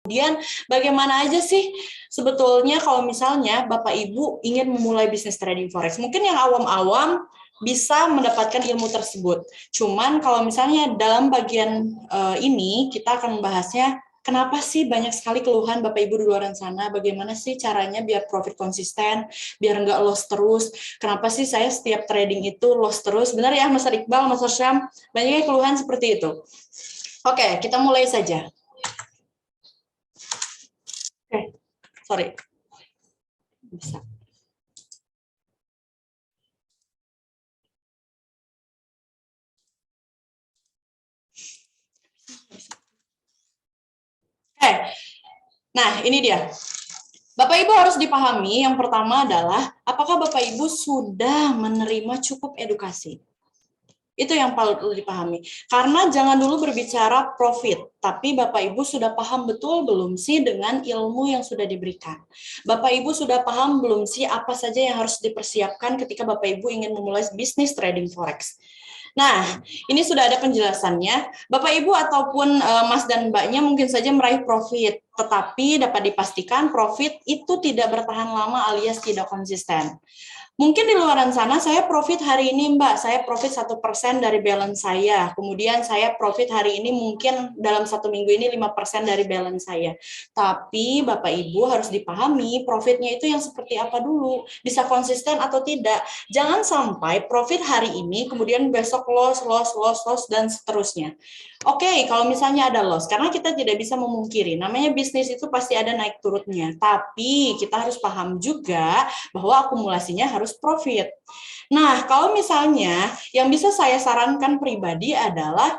Kemudian bagaimana aja sih sebetulnya kalau misalnya Bapak Ibu ingin memulai bisnis trading forex? Mungkin yang awam-awam bisa mendapatkan ilmu tersebut. Cuman kalau misalnya dalam bagian ini kita akan membahasnya kenapa sih banyak sekali keluhan Bapak Ibu di luar sana, bagaimana sih caranya biar profit konsisten, biar nggak loss terus, kenapa sih saya setiap trading itu loss terus, benar ya Mas Iqbal, Mas Syam, banyaknya keluhan seperti itu. Oke, kita mulai saja. Sorry. Bisa. Nah ini dia. Bapak Ibu harus dipahami yang pertama adalah apakah Bapak Ibu sudah menerima cukup edukasi? Itu yang perlu dipahami. Karena jangan dulu berbicara profit, tapi Bapak Ibu sudah paham betul belum sih dengan ilmu yang sudah diberikan? Bapak Ibu sudah paham belum sih apa saja yang harus dipersiapkan ketika Bapak Ibu ingin memulai bisnis trading forex? Nah, ini sudah ada penjelasannya. Bapak Ibu ataupun Mas dan Mbaknya mungkin saja meraih profit, tetapi dapat dipastikan profit itu tidak bertahan lama alias tidak konsisten. Mungkin di luaran sana saya profit hari ini Mbak, saya profit 1% dari balance saya. Kemudian saya profit hari ini mungkin dalam 1 minggu ini 5% dari balance saya. Tapi Bapak Ibu harus dipahami profitnya itu yang seperti apa dulu. Bisa konsisten atau tidak. Jangan sampai profit hari ini kemudian besok loss, dan seterusnya. Oke, kalau misalnya ada loss, karena kita tidak bisa memungkiri, namanya bisnis itu pasti ada naik turunnya. Tapi kita harus paham juga bahwa akumulasinya harus profit. Nah, kalau misalnya yang bisa saya sarankan pribadi adalah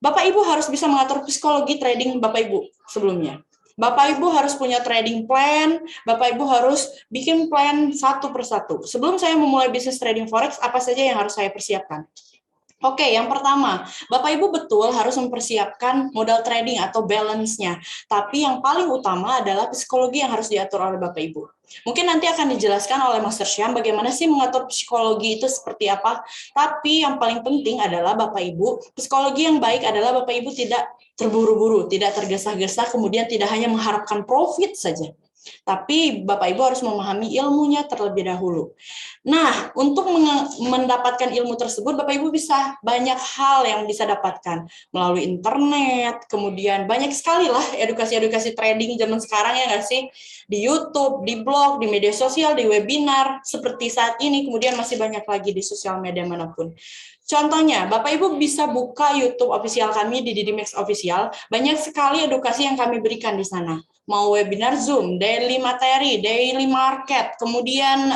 Bapak Ibu harus bisa mengatur psikologi trading Bapak Ibu sebelumnya. Bapak Ibu harus punya trading plan, Bapak Ibu harus bikin plan satu persatu. Sebelum saya memulai bisnis trading forex, apa saja yang harus saya persiapkan? Oke, yang pertama, Bapak Ibu betul harus mempersiapkan modal trading atau balance-nya. Tapi yang paling utama adalah psikologi yang harus diatur oleh Bapak Ibu. Mungkin nanti akan dijelaskan oleh Master Syam bagaimana sih mengatur psikologi itu seperti apa. Tapi yang paling penting adalah Bapak Ibu, psikologi yang baik adalah Bapak Ibu tidak terburu-buru, tidak tergesa-gesa, kemudian tidak hanya mengharapkan profit saja. Tapi Bapak Ibu harus memahami ilmunya terlebih dahulu. Nah, untuk mendapatkan ilmu tersebut, Bapak Ibu bisa banyak hal yang bisa dapatkan melalui internet, kemudian banyak sekali lah edukasi-edukasi trading zaman sekarang ya nggak sih? Di YouTube, di blog, di media sosial, di webinar, seperti saat ini, kemudian masih banyak lagi di sosial media manapun. Contohnya, Bapak Ibu bisa buka YouTube official kami di Didimax Official, banyak sekali edukasi yang kami berikan di sana. Mau webinar Zoom, daily materi, daily market, kemudian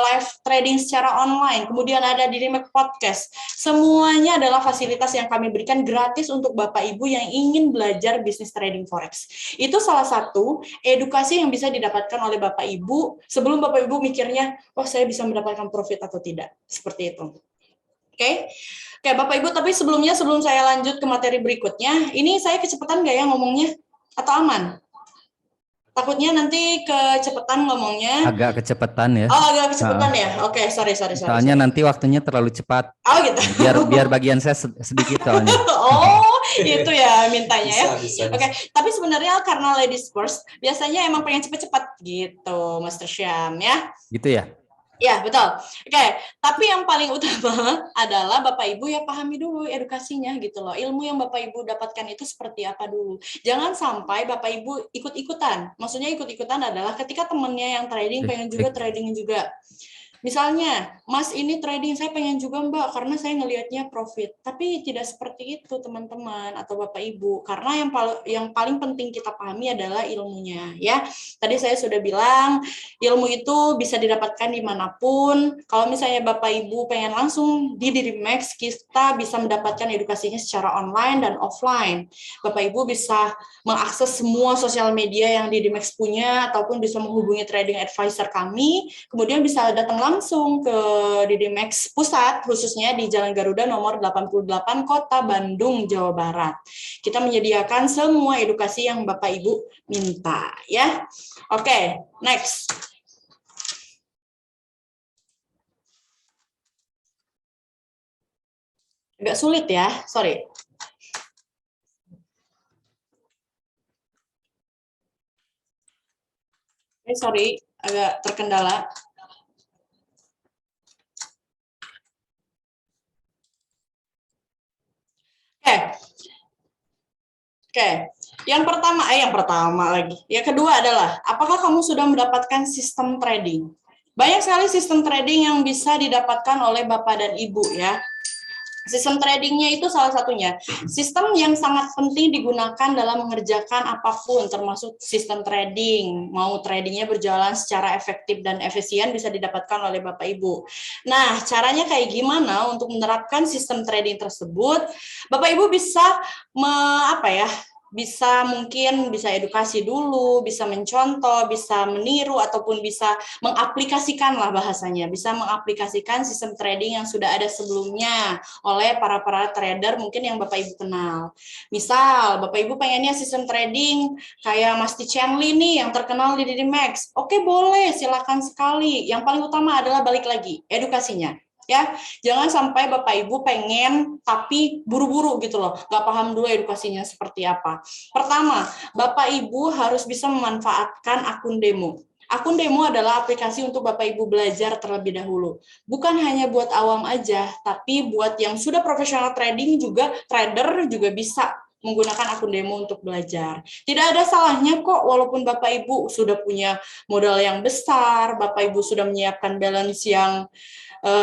live trading secara online, kemudian ada Didimax Podcast. Semuanya adalah fasilitas yang kami berikan gratis untuk Bapak Ibu yang ingin belajar bisnis trading forex. Itu salah satu edukasi yang bisa didapatkan oleh Bapak Ibu sebelum Bapak Ibu mikirnya, oh saya bisa mendapatkan profit atau tidak. Seperti itu. Oke, Bapak Ibu, tapi sebelum saya lanjut ke materi berikutnya, ini saya kecepatan nggak ya ngomongnya? Atau aman? Takutnya nanti kecepatan ngomongnya. Agak kecepatan ya. Oh, agak kecepatan ya? Oke, sorry. Soalnya nanti waktunya terlalu cepat. Oh, gitu. Biar bagian saya sedikit soalnya. Oh, itu ya mintanya ya. Bisa. Oke, tapi sebenarnya karena ladies first, biasanya emang pengen cepet-cepet gitu, Master Syam ya. Gitu ya? Ya, betul. Oke, tapi yang paling utama adalah Bapak Ibu ya pahami dulu edukasinya gitu loh. Ilmu yang Bapak Ibu dapatkan itu seperti apa dulu. Jangan sampai Bapak Ibu ikut-ikutan. Maksudnya ikut-ikutan adalah ketika temennya yang trading pengen juga trading juga. Misalnya, Mas ini trading, saya pengen juga Mbak, karena saya ngelihatnya profit. Tapi tidak seperti itu teman-teman atau Bapak Ibu. Karena yang paling penting kita pahami adalah ilmunya. Ya, tadi saya sudah bilang, ilmu itu bisa didapatkan dimanapun. Kalau misalnya Bapak Ibu pengen langsung di Didimax, kita bisa mendapatkan edukasinya secara online dan offline. Bapak Ibu bisa mengakses semua sosial media yang Didimax punya, ataupun bisa menghubungi trading advisor kami, kemudian bisa datang langsung ke Didimax Pusat, khususnya di Jalan Garuda nomor 88, Kota Bandung, Jawa Barat. Kita menyediakan semua edukasi yang Bapak Ibu minta, ya. Oke, next. Agak sulit ya, sorry. Sorry, agak terkendala. Oke. Yang pertama lagi. Yang kedua adalah, apakah kamu sudah mendapatkan sistem trading? Banyak sekali sistem trading yang bisa didapatkan oleh Bapak dan Ibu ya. Sistem tradingnya itu salah satunya. Sistem yang sangat penting digunakan dalam mengerjakan apapun, termasuk sistem trading. Mau tradingnya berjalan secara efektif dan efisien bisa didapatkan oleh Bapak Ibu. Nah, caranya kayak gimana untuk menerapkan sistem trading tersebut? Bapak Ibu bisa mungkin bisa edukasi dulu, bisa mencontoh, bisa meniru, ataupun bisa mengaplikasikan lah bahasanya, bisa mengaplikasikan sistem trading yang sudah ada sebelumnya oleh para trader mungkin yang Bapak Ibu kenal. Misal, Bapak Ibu pengennya sistem trading kayak Mas Chen Li nih yang terkenal di DDMax. Oke, boleh, silakan sekali. Yang paling utama adalah balik lagi, edukasinya. Ya, jangan sampai Bapak Ibu pengen tapi buru-buru gitu loh, nggak paham dulu edukasinya seperti apa. Pertama, Bapak Ibu harus bisa memanfaatkan akun demo. Akun demo adalah aplikasi untuk Bapak Ibu belajar terlebih dahulu. Bukan hanya buat awam aja, tapi buat yang sudah profesional trading juga, trader juga bisa menggunakan akun demo untuk belajar. Tidak ada salahnya kok, walaupun Bapak Ibu sudah punya modal yang besar, Bapak Ibu sudah menyiapkan balance yang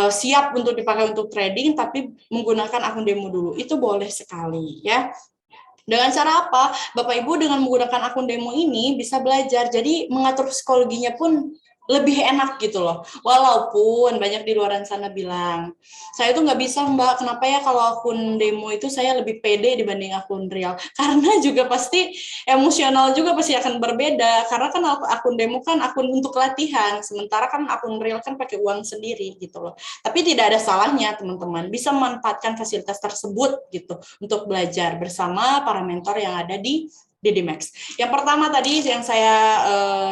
siap untuk dipakai untuk trading, tapi menggunakan akun demo dulu. Itu boleh sekali ya. Dengan cara apa? Bapak Ibu dengan menggunakan akun demo ini bisa belajar. Jadi mengatur psikologinya pun lebih enak gitu loh. Walaupun banyak di luar sana bilang, saya tuh nggak bisa Mbak, kenapa ya kalau akun demo itu saya lebih pede dibanding akun real? Karena juga pasti emosional juga pasti akan berbeda. Karena kan akun demo kan akun untuk latihan, sementara kan akun real kan pakai uang sendiri gitu loh. Tapi tidak ada salahnya teman-teman bisa memanfaatkan fasilitas tersebut gitu untuk belajar bersama para mentor yang ada di DDMax. Yang pertama tadi yang saya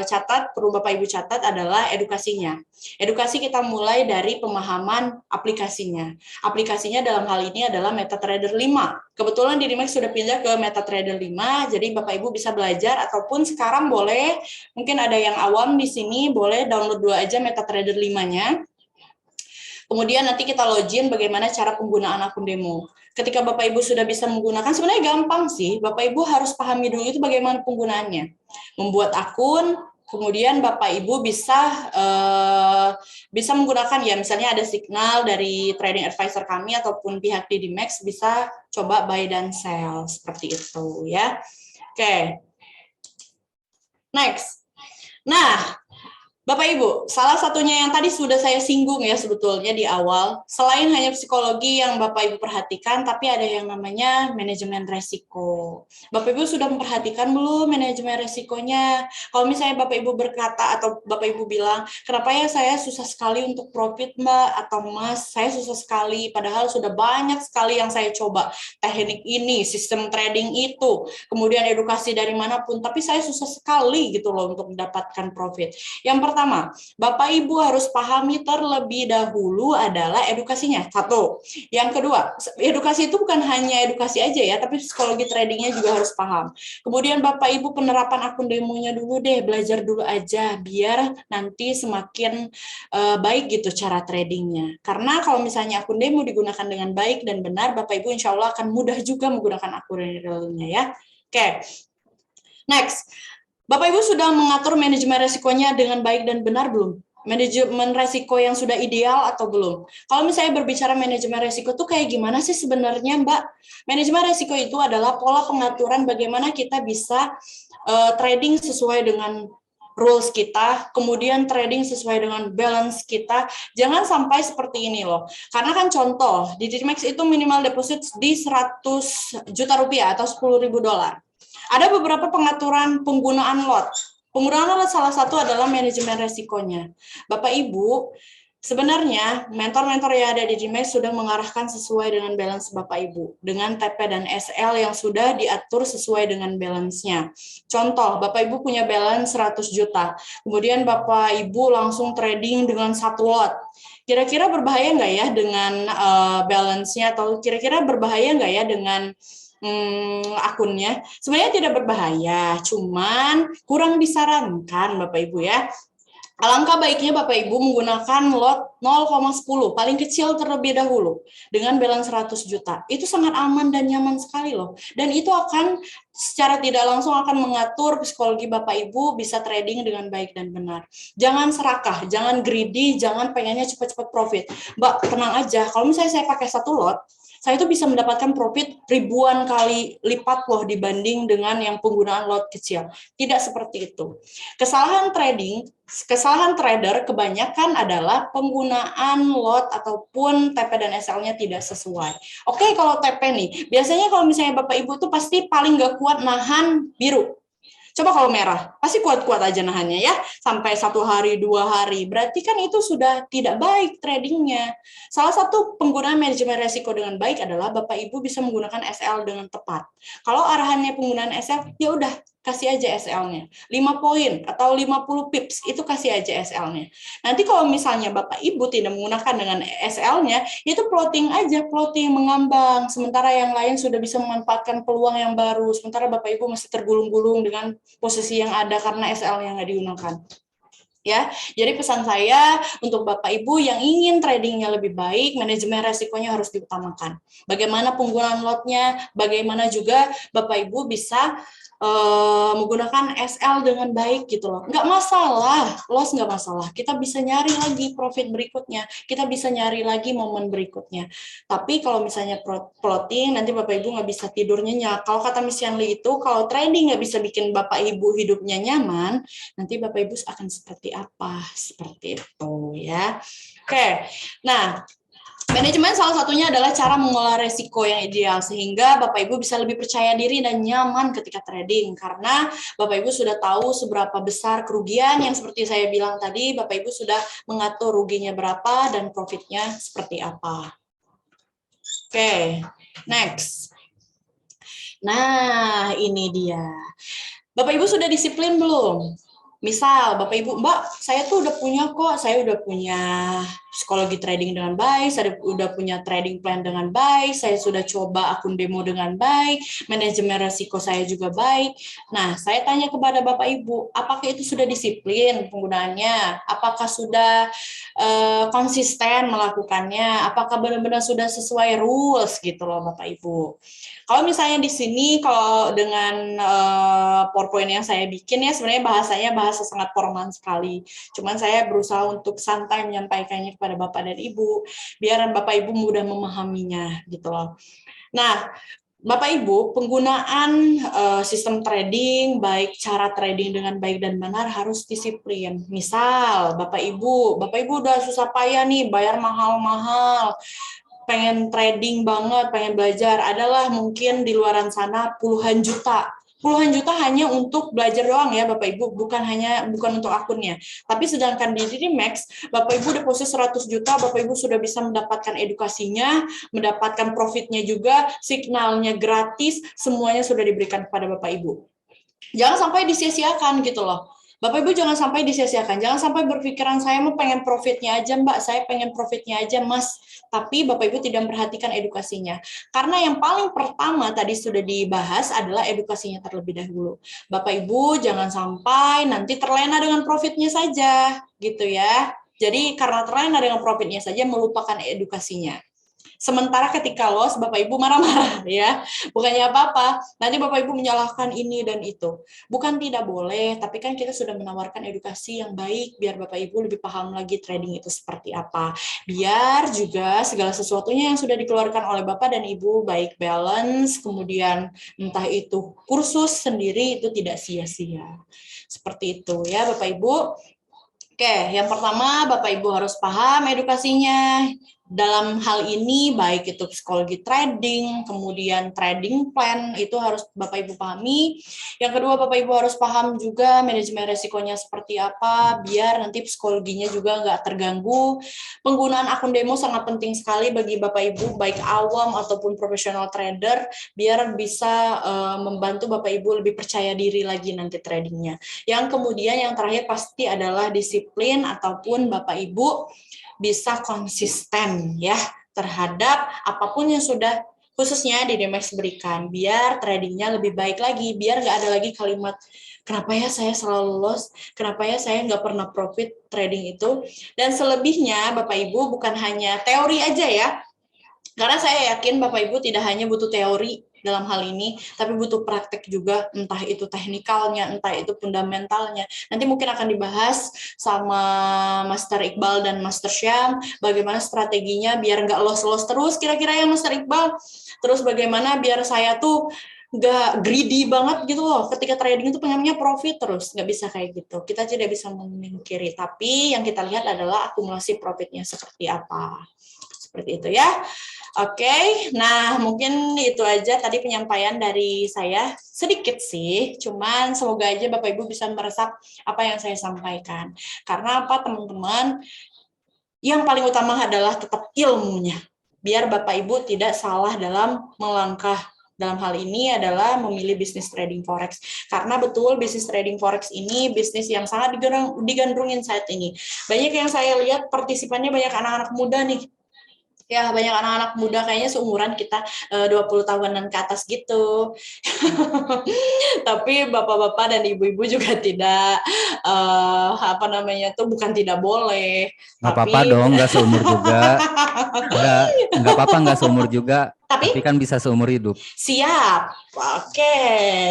catat, perlu Bapak Ibu catat adalah edukasinya. Edukasi kita mulai dari pemahaman aplikasinya. Aplikasinya dalam hal ini adalah MetaTrader 5. Kebetulan DDMax sudah pindah ke MetaTrader 5, jadi Bapak Ibu bisa belajar ataupun sekarang boleh, mungkin ada yang awam di sini, boleh download dulu aja MetaTrader 5-nya. Kemudian nanti kita login bagaimana cara penggunaan akun demo. Ketika Bapak Ibu sudah bisa menggunakan, sebenarnya gampang sih. Bapak Ibu harus pahami dulu itu bagaimana penggunaannya. Membuat akun, kemudian Bapak Ibu bisa menggunakan ya, misalnya ada signal dari trading advisor kami ataupun pihak DDMax bisa coba buy dan sell seperti itu ya. Oke. Next. Nah, Bapak Ibu, salah satunya yang tadi sudah saya singgung ya sebetulnya di awal, selain hanya psikologi yang Bapak Ibu perhatikan, tapi ada yang namanya manajemen resiko. Bapak Ibu sudah memperhatikan belum manajemen resikonya? Kalau misalnya Bapak Ibu berkata atau Bapak Ibu bilang, kenapa ya saya susah sekali untuk profit Mbak atau Mas, saya susah sekali, padahal sudah banyak sekali yang saya coba, teknik ini, sistem trading itu, kemudian edukasi dari manapun, tapi saya susah sekali gitu loh untuk mendapatkan profit. Yang pertama, Bapak Ibu harus pahami terlebih dahulu adalah edukasinya. Satu. Yang kedua, edukasi itu bukan hanya edukasi aja ya, tapi psikologi tradingnya juga harus paham. Kemudian Bapak Ibu penerapan akun demonya dulu deh, belajar dulu aja, biar nanti semakin baik gitu cara tradingnya. Karena kalau misalnya akun demo digunakan dengan baik dan benar, Bapak Ibu insya Allah akan mudah juga menggunakan akun realnya ya. Oke. Next. Bapak Ibu sudah mengatur manajemen resikonya dengan baik dan benar belum? Manajemen resiko yang sudah ideal atau belum? Kalau misalnya berbicara manajemen resiko itu kayak gimana sih sebenarnya Mbak? Manajemen resiko itu adalah pola pengaturan bagaimana kita bisa trading sesuai dengan rules kita, kemudian trading sesuai dengan balance kita. Jangan sampai seperti ini loh. Karena kan contoh, di DDMax itu minimal deposit di 100 juta rupiah atau $10.000. Ada beberapa pengaturan penggunaan lot. Penggunaan lot salah satu adalah manajemen resikonya. Bapak Ibu, sebenarnya mentor-mentor yang ada di DDMax sudah mengarahkan sesuai dengan balance Bapak Ibu. Dengan TP dan SL yang sudah diatur sesuai dengan balance-nya. Contoh, Bapak Ibu punya balance 100 juta. Kemudian Bapak Ibu langsung trading dengan satu lot. Kira-kira berbahaya nggak ya dengan balance-nya? Atau kira-kira berbahaya nggak ya dengan akunnya. Sebenarnya tidak berbahaya, cuman kurang disarankan Bapak Ibu ya. Alangkah baiknya Bapak Ibu menggunakan lot 0,10 paling kecil terlebih dahulu dengan balance 100 juta. Itu sangat aman dan nyaman sekali loh. Dan itu akan secara tidak langsung akan mengatur psikologi Bapak Ibu bisa trading dengan baik dan benar. Jangan serakah, jangan greedy, jangan pengennya cepat-cepat profit. Mbak, tenang aja. Kalau misalnya saya pakai satu lot, saya itu bisa mendapatkan profit ribuan kali lipat loh dibanding dengan yang penggunaan lot kecil. Tidak seperti itu. Kesalahan trader kebanyakan adalah penggunaan lot ataupun TP dan SL-nya tidak sesuai. Oke, kalau TP nih, biasanya kalau misalnya Bapak Ibu tuh pasti paling nggak kuat nahan biru. Coba kalau merah, pasti kuat-kuat aja nahannya ya, sampai 1 hari, 2 hari. Berarti kan itu sudah tidak baik tradingnya. Salah satu penggunaan manajemen resiko dengan baik adalah Bapak Ibu bisa menggunakan SL dengan tepat. Kalau arahannya penggunaan SL, ya udah kasih aja SL-nya. 5 poin atau 50 pips, itu kasih aja SL-nya. Nanti kalau misalnya Bapak Ibu tidak menggunakan dengan SL-nya, itu plotting aja, plotting mengambang. Sementara yang lain sudah bisa memanfaatkan peluang yang baru. Sementara Bapak Ibu masih tergulung-gulung dengan posisi yang ada karena SL-nya nggak digunakan. Ya, jadi pesan saya untuk Bapak Ibu yang ingin tradingnya lebih baik, manajemen resikonya harus diutamakan. Bagaimana penggunaan lotnya, bagaimana juga Bapak Ibu bisa menggunakan SL dengan baik gitu loh. Nggak masalah, loss nggak masalah. Kita bisa nyari lagi profit berikutnya, kita bisa nyari lagi momen berikutnya. Tapi kalau misalnya plotting, nanti Bapak Ibu nggak bisa tidur nyenyak. Kalau kata Miss Yanli itu, kalau trading nggak bisa bikin Bapak Ibu hidupnya nyaman, nanti Bapak Ibu akan seperti apa? Seperti itu ya. Oke, nah manajemen salah satunya adalah cara mengelola resiko yang ideal sehingga Bapak Ibu bisa lebih percaya diri dan nyaman ketika trading karena Bapak Ibu sudah tahu seberapa besar kerugian yang seperti saya bilang tadi, Bapak Ibu sudah mengatur ruginya berapa dan profitnya seperti apa. Oke, next. Nah, ini dia. Bapak Ibu sudah disiplin belum? Misal, Bapak Ibu, Mbak, saya tuh udah punya kok, saya udah punya psikologi trading dengan baik, saya udah punya trading plan dengan baik, saya sudah coba akun demo dengan baik, manajemen resiko saya juga baik. Nah, saya tanya kepada Bapak Ibu, apakah itu sudah disiplin penggunaannya? Apakah sudah konsisten melakukannya? Apakah benar-benar sudah sesuai rules gitu loh Bapak Ibu? Kalau misalnya di sini, kalau dengan PowerPoint yang saya bikin ya, sebenarnya bahasanya bahasa sangat formal sekali. Cuman saya berusaha untuk santai menyampaikannya kepada Bapak dan Ibu, biar Bapak Ibu mudah memahaminya gitu loh. Nah, Bapak Ibu, penggunaan sistem trading, baik cara trading dengan baik dan benar harus disiplin. Misal, Bapak Ibu udah susah payah nih, bayar mahal-mahal, pengen trading banget, pengen belajar, adalah mungkin di luaran sana puluhan juta hanya untuk belajar doang ya Bapak Ibu, bukan untuk akunnya. Tapi sedangkan di Max, Bapak Ibu deposit 100 juta, Bapak Ibu sudah bisa mendapatkan edukasinya, mendapatkan profitnya juga, signalnya gratis, semuanya sudah diberikan kepada Bapak Ibu. Jangan sampai disia-siakan gitu loh. Bapak Ibu jangan sampai disia-siakan, jangan sampai berpikiran saya mau pengen profitnya aja Mbak, saya pengen profitnya aja Mas, tapi Bapak Ibu tidak memperhatikan edukasinya. Karena yang paling pertama tadi sudah dibahas adalah edukasinya terlebih dahulu. Bapak Ibu jangan sampai nanti terlena dengan profitnya saja, gitu ya. Jadi karena terlena dengan profitnya saja melupakan edukasinya. Sementara ketika loss, Bapak Ibu marah-marah ya. Bukannya apa-apa, nanti Bapak Ibu menyalahkan ini dan itu. Bukan tidak boleh, tapi kan kita sudah menawarkan edukasi yang baik biar Bapak Ibu lebih paham lagi trading itu seperti apa. Biar juga segala sesuatunya yang sudah dikeluarkan oleh Bapak dan Ibu, baik balance, kemudian entah itu kursus sendiri, itu tidak sia-sia. Seperti itu ya Bapak Ibu. Oke, yang pertama Bapak Ibu harus paham edukasinya. Dalam hal ini baik itu psikologi trading, kemudian trading plan itu harus Bapak Ibu pahami. Yang kedua Bapak Ibu harus paham juga manajemen resikonya seperti apa, biar nanti psikologinya juga nggak terganggu. Penggunaan akun demo sangat penting sekali bagi Bapak Ibu, baik awam ataupun profesional trader, biar bisa membantu Bapak Ibu lebih percaya diri lagi nanti tradingnya. Yang kemudian yang terakhir pasti adalah disiplin ataupun Bapak Ibu bisa konsisten ya terhadap apapun yang sudah khususnya di Demex berikan, biar tradingnya lebih baik lagi, biar nggak ada lagi kalimat kenapa ya saya selalu loss, kenapa ya saya nggak pernah profit trading itu. Dan selebihnya Bapak Ibu bukan hanya teori aja ya, karena saya yakin Bapak Ibu tidak hanya butuh teori dalam hal ini, tapi butuh praktek juga, entah itu teknikalnya, entah itu fundamentalnya. Nanti mungkin akan dibahas sama Master Iqbal dan Master Syam, bagaimana strateginya biar nggak loss-loss terus, kira-kira ya Master Iqbal. Terus bagaimana biar saya tuh nggak greedy banget gitu loh, ketika trading itu pengennya profit terus, nggak bisa kayak gitu. Kita tidak bisa memungkiri, tapi yang kita lihat adalah akumulasi profitnya seperti apa. Seperti itu ya. Oke, nah mungkin itu aja tadi penyampaian dari saya. Sedikit sih, cuman semoga aja Bapak Ibu bisa meresap apa yang saya sampaikan. Karena apa teman-teman, yang paling utama adalah tetap ilmunya. Biar Bapak Ibu tidak salah dalam melangkah. Dalam hal ini adalah memilih bisnis trading forex. Karena betul bisnis trading forex ini bisnis yang sangat digandrungin saat ini. Banyak yang saya lihat partisipannya banyak anak-anak muda nih. Ya, banyak anak-anak muda kayaknya seumuran kita 20 tahunan ke atas gitu. Tapi bapak-bapak dan ibu-ibu juga tidak apa namanya tuh bukan tidak boleh, Nggak apa-apa dong, nggak seumur juga. Nggak apa-apa nggak seumur juga. tapi Tapi kan bisa seumur hidup. siap. Oke,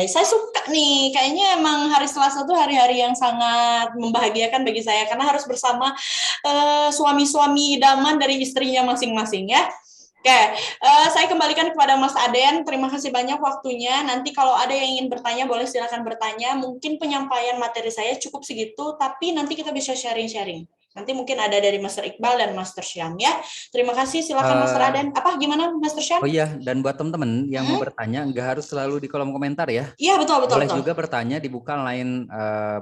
saya suka nih. Kayaknya emang hari Selasa tuh hari-hari yang sangat membahagiakan bagi saya karena harus bersama suami-suami idaman dari istrinya masing-masing ya. Oke, saya kembalikan kepada Mas Aden. Terima kasih banyak waktunya. Nanti kalau ada yang ingin bertanya, boleh silakan bertanya. Mungkin penyampaian materi saya cukup segitu, tapi nanti kita bisa sharing-sharing. Nanti mungkin ada dari Master Iqbal dan Master Syam ya. Terima kasih, silakan Master Aden. Apa gimana Master Syam? Oh iya, dan buat teman-teman yang mau bertanya, nggak harus selalu di kolom komentar ya. Iya, betul. Boleh juga bertanya, dibuka line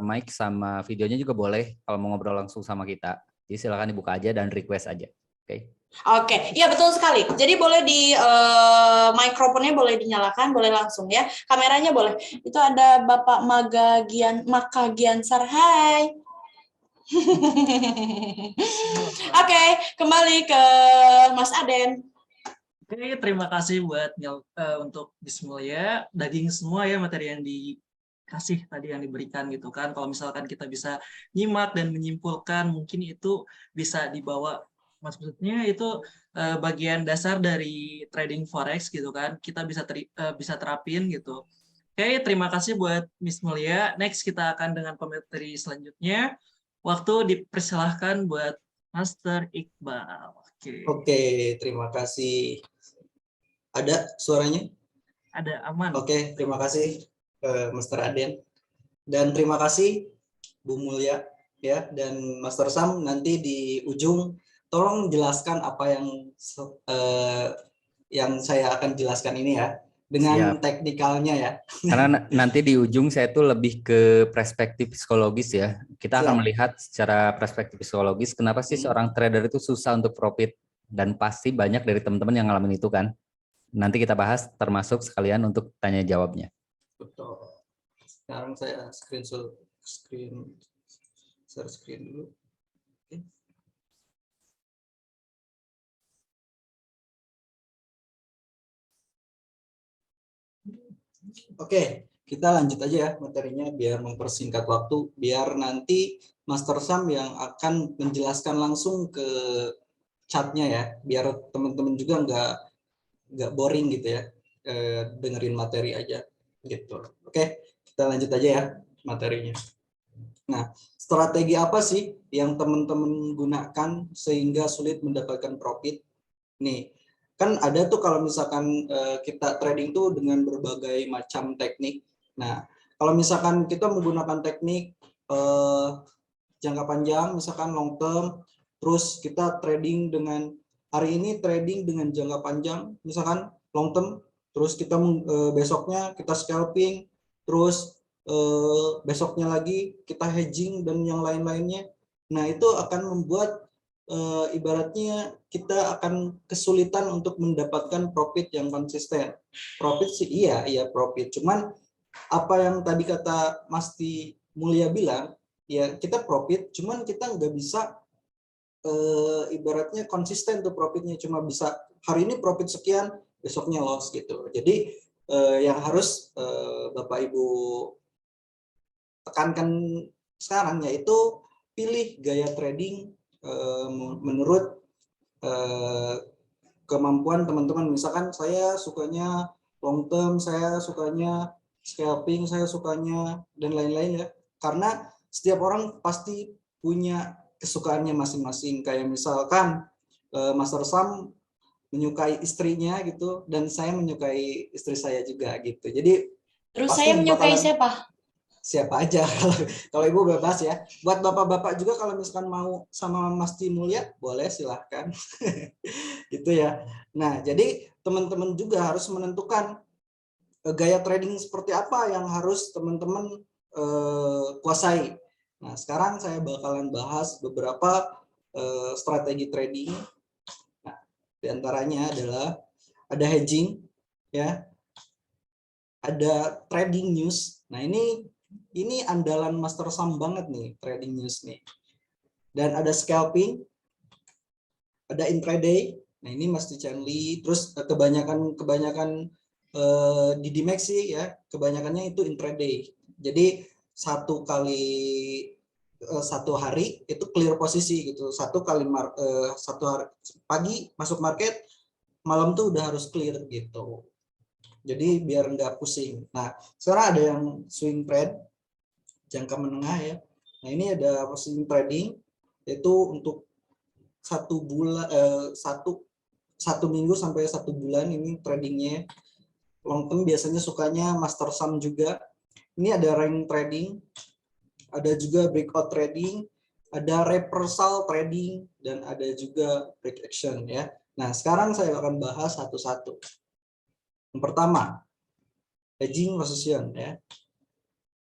mic sama videonya juga boleh kalau mau ngobrol langsung sama kita. Jadi silakan dibuka aja dan request aja. Oke. Oke, iya betul sekali. Jadi boleh di mikrofonnya boleh dinyalakan, boleh langsung ya. Kameranya boleh. Itu ada Bapak Maka Giansar. Hai. Oke, kembali ke Mas Aden. Oke, terima kasih buat untuk Bismillah, daging semua ya materi yang dikasih tadi yang diberikan gitu kan. Kalau misalkan kita bisa nyimak dan menyimpulkan, mungkin itu bisa dibawa, maksudnya itu bagian dasar dari trading forex gitu kan. Kita bisa terapin gitu. Oke, terima kasih buat Miss Mulia. Next kita akan dengan pemateri selanjutnya. Waktu dipersilahkan buat Master Iqbal. Oke, terima kasih. Ada suaranya? Ada, aman. Oke, terima kasih Master Aden. Dan terima kasih Bu Mulia ya dan Master Sam. Nanti di ujung tolong jelaskan apa yang saya akan jelaskan ini ya. Dengan teknikalnya ya. Karena nanti di ujung saya tuh lebih ke perspektif psikologis ya. Kita akan melihat secara perspektif psikologis kenapa sih seorang trader itu susah untuk profit, dan pasti banyak dari teman-teman yang ngalamin itu kan. Nanti kita bahas termasuk sekalian untuk tanya jawabnya. Betul. Sekarang saya share screen dulu. Oke, kita lanjut aja ya materinya biar mempersingkat waktu, biar nanti Master Sam yang akan menjelaskan langsung ke chatnya ya, biar teman-teman juga nggak boring gitu ya, dengerin materi aja gitu. Oke, kita lanjut aja ya materinya. Nah, strategi apa sih yang teman-teman gunakan sehingga sulit mendapatkan profit? Nih, kan ada tuh kalau misalkan kita trading tuh dengan berbagai macam teknik. Nah, kalau misalkan kita menggunakan teknik jangka panjang, misalkan long term, terus kita trading dengan hari ini trading dengan jangka panjang, misalkan long term, terus kita besoknya kita scalping, terus besoknya lagi kita hedging dan yang lain-lainnya. Nah, itu akan membuat ibaratnya kita akan kesulitan untuk mendapatkan profit yang konsisten. Profit sih iya profit, cuman apa yang tadi kata Mas Mulia bilang, ya kita profit, cuman kita nggak bisa ibaratnya konsisten tuh profitnya, cuma bisa hari ini profit sekian, besoknya loss gitu. Jadi yang harus Bapak Ibu tekankan sekarang yaitu pilih gaya trading menurut kemampuan teman-teman. Misalkan saya sukanya long term, saya sukanya scalping, saya sukanya dan lain-lain ya. Karena setiap orang pasti punya kesukaannya masing-masing. Kayak misalkan Master Sam menyukai istrinya gitu, dan saya menyukai istri saya juga gitu. Jadi Terus pasti saya menyukai bakalan siapa? siapa aja kalau ibu bebas ya. Buat bapak-bapak juga kalau misalkan mau sama Mas Timulya boleh silahkan gitu ya. Nah jadi teman-teman juga harus menentukan gaya trading seperti apa yang harus teman-teman kuasai. Nah sekarang saya bakalan bahas beberapa strategi trading. Nah, diantaranya adalah ada hedging ya, ada trading news. Nah ini andalan Master Sam banget nih, trading news nih. Dan ada scalping, ada intraday. Nah ini Mas Lee. Terus kebanyakan di Dimex sih ya, kebanyakannya itu intraday. Jadi satu hari itu clear posisi gitu. Satu hari pagi masuk market, malam tuh udah harus clear gitu. Jadi biar nggak pusing. Nah sekarang ada yang swing trade jangka menengah ya. Nah ini ada swing trading yaitu untuk satu minggu sampai 1 bulan ini tradingnya. Long term biasanya sukanya Master Sam juga. Ini ada rank trading, ada juga breakout trading, ada reversal trading, dan ada juga break action ya. Nah sekarang saya akan bahas satu-satu. Yang pertama, hedging position ya.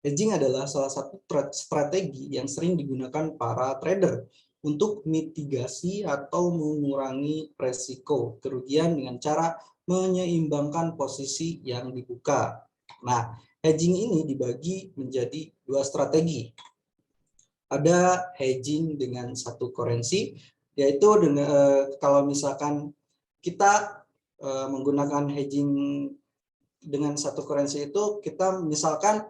Hedging adalah salah satu strategi yang sering digunakan para trader untuk mitigasi atau mengurangi resiko kerugian dengan cara menyeimbangkan posisi yang dibuka. Nah, hedging ini dibagi menjadi 2 strategi. Ada hedging dengan satu currency, yaitu kalau misalkan kita menggunakan hedging dengan satu currency itu, kita misalkan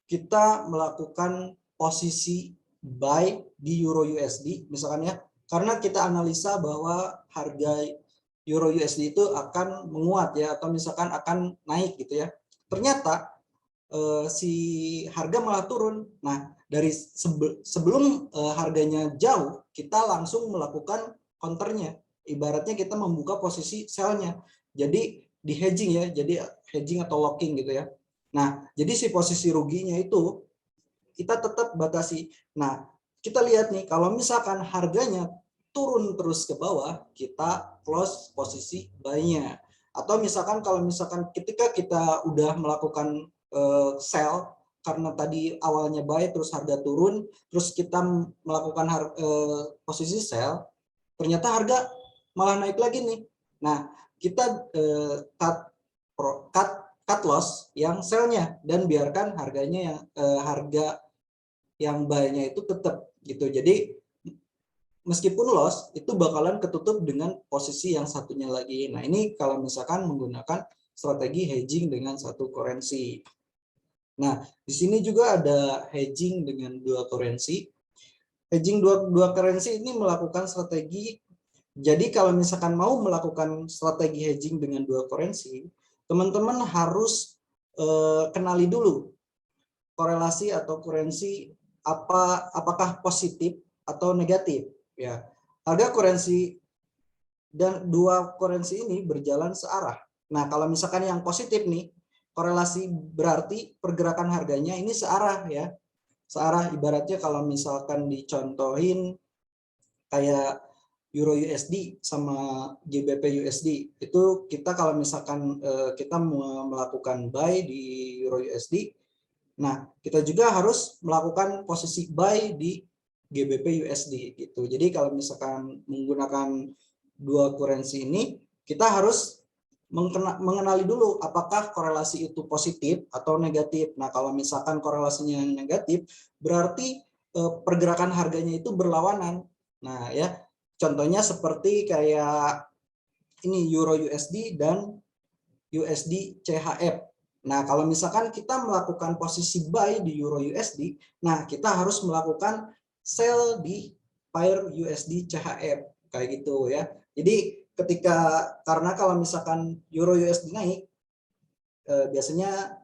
kita melakukan posisi buy di Euro USD misalkan ya, karena kita analisa bahwa harga Euro USD itu akan menguat ya, atau misalkan akan naik gitu ya. Ternyata si harga malah turun. Nah dari sebelum harganya jauh, kita langsung melakukan counternya. Ibaratnya kita membuka posisi sell-nya. Jadi di hedging ya, jadi hedging atau locking gitu ya. Nah, jadi si posisi ruginya itu kita tetap batasi. Nah, kita lihat nih, kalau misalkan harganya turun terus ke bawah, kita close posisi buy-nya. Atau misalkan kalau misalkan ketika kita udah melakukan sell, karena tadi awalnya buy terus harga turun, terus kita melakukan posisi sell, ternyata harga malah naik lagi nih. Nah, kita cut loss yang sell-nya dan biarkan harganya yang harga yang buy-nya itu tetap gitu. Jadi meskipun loss itu bakalan ketutup dengan posisi yang satunya lagi. Nah, ini kalau misalkan menggunakan strategi hedging dengan satu currency. Nah, di sini juga ada hedging dengan 2 currency. Hedging dua currency ini melakukan strategi. Jadi kalau misalkan mau melakukan strategi hedging dengan 2 currency, teman-teman harus kenali dulu korelasi atau currency apakah positif atau negatif ya. Harga currency dan 2 currency ini berjalan searah. Nah, kalau misalkan yang positif nih, korelasi berarti pergerakan harganya ini searah ya. Searah ibaratnya kalau misalkan dicontohin kayak Euro USD sama GBP USD, itu kita kalau misalkan kita melakukan buy di Euro USD, nah kita juga harus melakukan posisi buy di GBP USD gitu. Jadi kalau misalkan menggunakan 2 currency ini, kita harus mengenali dulu apakah korelasi itu positif atau negatif. Nah kalau misalkan korelasinya negatif, berarti pergerakan harganya itu berlawanan. Nah ya, contohnya seperti kayak ini Euro USD dan USD CHF. Nah, kalau misalkan kita melakukan posisi buy di Euro USD, nah kita harus melakukan sell di pair USD CHF kayak gitu ya. Jadi karena kalau misalkan Euro USD naik, biasanya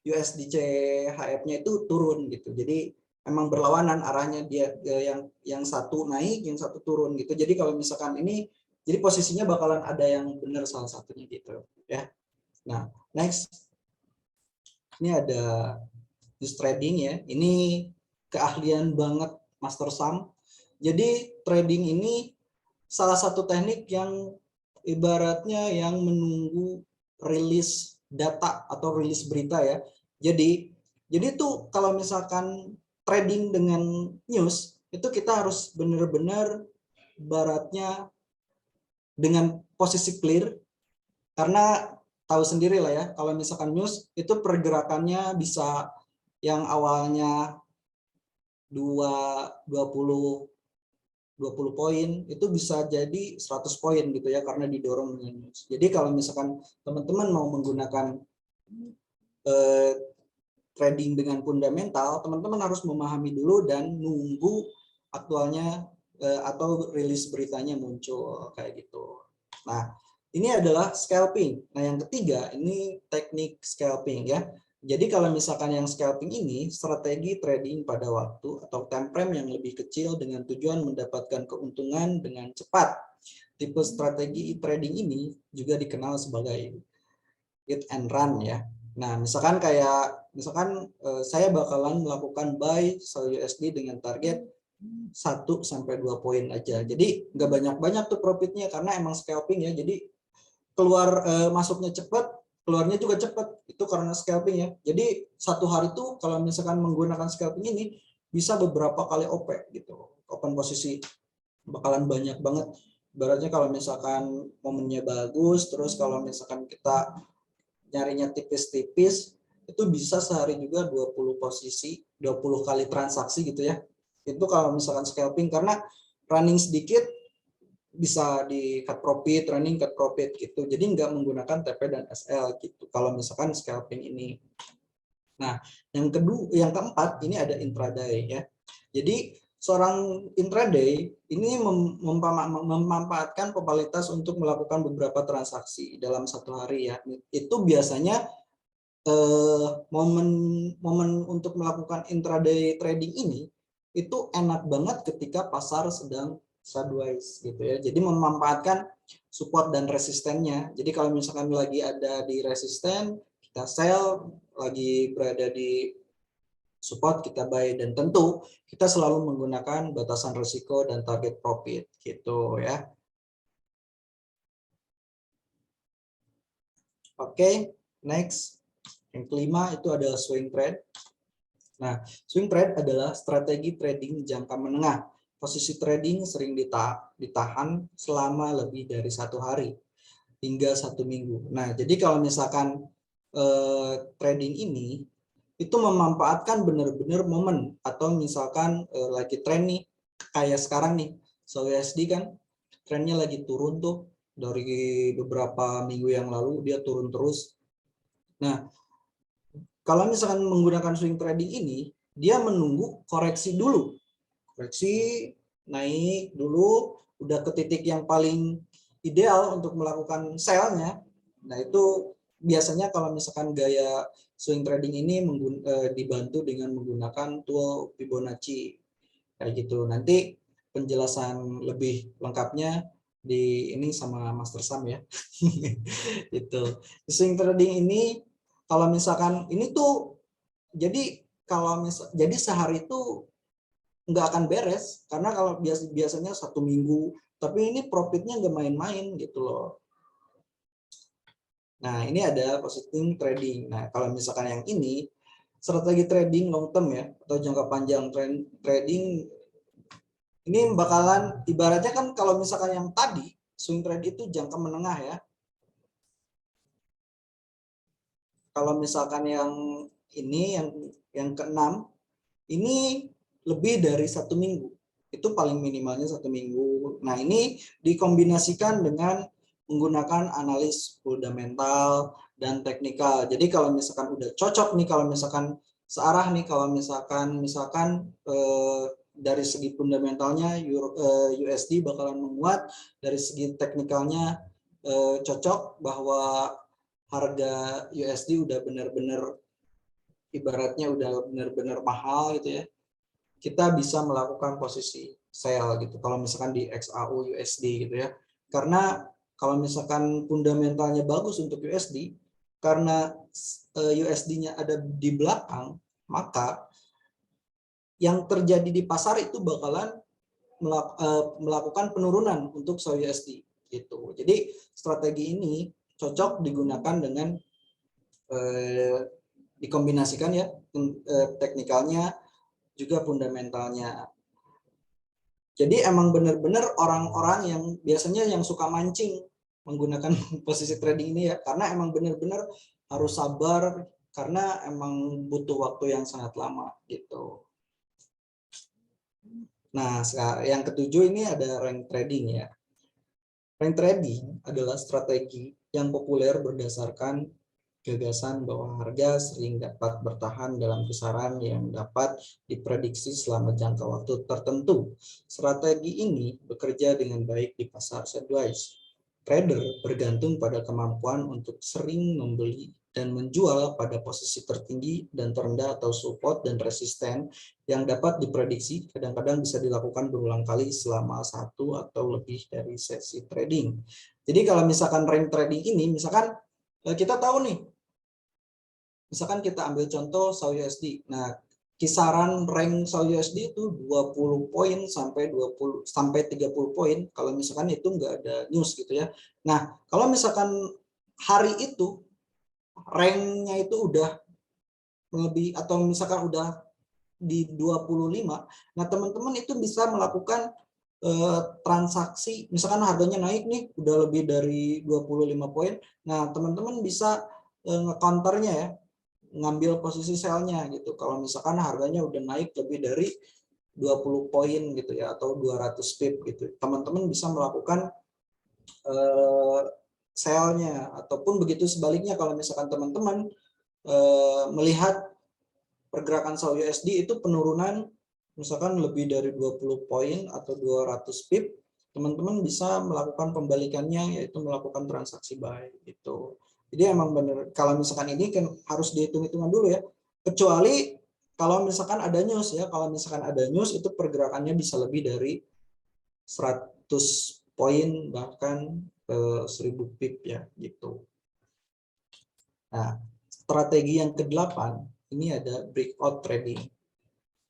USD CHF-nya itu turun gitu. Jadi memang berlawanan arahnya, dia yang satu naik, yang satu turun gitu. Jadi kalau misalkan ini, jadi posisinya bakalan ada yang benar salah satunya gitu ya. Nah, next ini ada news trading ya. Ini keahlian banget Master Sam. Jadi trading ini salah satu teknik yang ibaratnya yang menunggu rilis data atau rilis berita ya. Jadi tuh kalau misalkan trading dengan news itu kita harus benar-benar baratnya dengan posisi clear, karena tahu sendiri lah ya, kalau misalkan news itu pergerakannya bisa yang awalnya 20 poin itu bisa jadi 100 poin gitu ya, karena didorong dengan news. Jadi kalau misalkan teman-teman mau menggunakan trading dengan fundamental, teman-teman harus memahami dulu dan nunggu aktualnya atau rilis beritanya muncul kayak gitu. Nah, ini adalah scalping. Nah, yang ketiga ini teknik scalping ya. Jadi kalau misalkan yang scalping ini strategi trading pada waktu atau time frame yang lebih kecil dengan tujuan mendapatkan keuntungan dengan cepat. Tipe strategi trading ini juga dikenal sebagai hit and run ya. Nah, misalkan saya bakalan melakukan buy sell USD dengan target 1 sampai 2 poin aja. Jadi nggak banyak-banyak tuh profitnya karena emang scalping ya. Jadi masuknya cepat, keluarnya juga cepat. Itu karena scalping ya. Jadi satu hari tuh kalau misalkan menggunakan scalping ini bisa beberapa kali OP gitu. Open posisi bakalan banyak banget. Ibaratnya kalau misalkan momennya bagus, terus kalau misalkan kita nyarinya tipis-tipis, itu bisa sehari juga 20 posisi, 20 kali transaksi gitu ya. Itu kalau misalkan scalping, karena running sedikit bisa di cut profit, running cut profit gitu. Jadi nggak menggunakan TP dan SL gitu kalau misalkan scalping ini. Nah, yang keempat ini ada intraday ya. Jadi seorang intraday ini memanfaatkan popularitas untuk melakukan beberapa transaksi dalam satu hari ya. Itu biasanya momen untuk melakukan intraday trading ini itu enak banget ketika pasar sedang sideways gitu ya. Jadi memanfaatkan support dan resistennya. Jadi kalau misalkan lagi ada di resisten, kita sell, lagi berada di support kita buy, dan tentu kita selalu menggunakan batasan risiko dan target profit gitu ya. Oke, next. Yang kelima itu adalah swing trade. Nah, swing trade adalah strategi trading jangka menengah. Posisi trading sering ditahan selama lebih dari 1 hari hingga 1 minggu. Nah, jadi kalau misalkan trading ini itu memanfaatkan benar-benar momen, atau misalkan lagi tren nih, kayak sekarang nih, USD kan trennya lagi turun tuh dari beberapa minggu yang lalu, dia turun terus. Nah, kalau misalkan menggunakan swing trading ini, dia menunggu koreksi dulu. Koreksi, naik dulu, udah ke titik yang paling ideal untuk melakukan sell-nya. Nah, itu biasanya kalau misalkan gaya swing trading ini dibantu dengan menggunakan tool Fibonacci. Kayak gitu. Nanti penjelasan lebih lengkapnya di ini sama Master Sam ya. Itu. Swing trading ini kalau misalkan ini tuh jadi jadi sehari itu nggak akan beres, karena kalau biasanya 1 minggu, tapi ini profitnya nggak main-main gitu loh. Nah, ini ada positioning trading. Nah, kalau misalkan yang ini strategi trading long term ya, atau jangka panjang trading, ini bakalan ibaratnya kan kalau misalkan yang tadi swing trade itu jangka menengah ya. Kalau misalkan yang ini yang keenam ini lebih dari 1 minggu, itu paling minimalnya 1 minggu. Nah, ini dikombinasikan dengan menggunakan analis fundamental dan teknikal. Jadi kalau misalkan udah cocok nih, kalau misalkan searah nih, kalau misalkan dari segi fundamentalnya USD bakalan menguat, dari segi teknikalnya cocok bahwa harga USD udah benar-benar ibaratnya udah benar-benar mahal gitu ya, kita bisa melakukan posisi sell gitu kalau misalkan di XAU USD gitu ya. Karena kalau misalkan fundamentalnya bagus untuk USD, karena USD-nya ada di belakang, maka yang terjadi di pasar itu bakalan melakukan penurunan untuk USD gitu. Jadi strategi ini cocok digunakan dengan dikombinasikan ya, teknikalnya juga fundamentalnya. Jadi emang benar-benar orang-orang yang biasanya yang suka mancing menggunakan posisi trading ini ya, karena emang benar-benar harus sabar karena emang butuh waktu yang sangat lama gitu. Nah, yang ketujuh ini ada rank trading ya. Rank trading adalah strategi yang populer berdasarkan gagasan bahwa harga sering dapat bertahan dalam kisaran yang dapat diprediksi selama jangka waktu tertentu. Strategi ini bekerja dengan baik di pasar sideways. Trader bergantung pada kemampuan untuk sering membeli dan menjual pada posisi tertinggi dan terendah atau support dan resisten yang dapat diprediksi, kadang-kadang bisa dilakukan berulang kali selama satu atau lebih dari sesi trading. Jadi kalau misalkan rank trading ini, misalkan kita tahu nih, misalkan kita ambil contoh SAUD. Nah, kisaran rank SAUD itu 20 poin sampai 30 poin kalau misalkan itu nggak ada news gitu ya. Nah, kalau misalkan hari itu ranknya itu udah lebih atau misalkan udah di 25, nah teman-teman itu bisa melakukan transaksi, misalkan harganya naik nih udah lebih dari 25 poin, nah teman-teman bisa nge-counternya ya, ngambil posisi sell-nya gitu kalau misalkan harganya udah naik lebih dari 20 poin gitu ya, atau 200 pip gitu, teman-teman bisa melakukan sell-nya. Ataupun begitu sebaliknya kalau misalkan teman-teman melihat pergerakan sell USD itu penurunan misalkan lebih dari 20 poin atau 200 pip, teman-teman bisa melakukan pembalikannya, yaitu melakukan transaksi buy gitu. Jadi emang benar kalau misalkan ini kan harus dihitung-hitungan dulu ya. Kecuali kalau misalkan ada news ya, kalau misalkan ada news itu pergerakannya bisa lebih dari 100 poin bahkan 1000 pip ya gitu. Nah, strategi yang ke-8 ini ada breakout trading.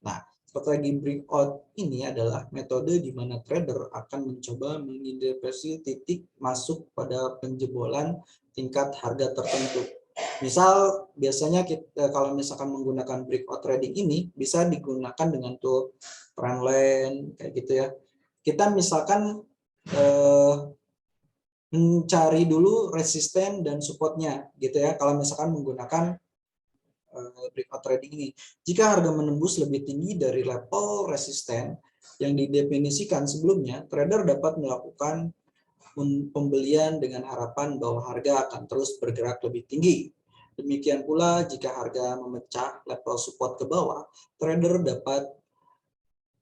Nah, strategi breakout ini adalah metode di mana trader akan mencoba mengidentifikasi titik masuk pada penjebolan tingkat harga tertentu. Misal biasanya kita kalau misalkan menggunakan breakout trading ini bisa digunakan dengan tool trendline kayak gitu ya. Kita misalkan mencari dulu resisten dan supportnya gitu ya. Kalau misalkan menggunakan breakout trading ini, jika harga menembus lebih tinggi dari level resisten yang didefinisikan sebelumnya, trader dapat melakukan pembelian dengan harapan bahwa harga akan terus bergerak lebih tinggi. Demikian pula jika harga memecah level support ke bawah, trader dapat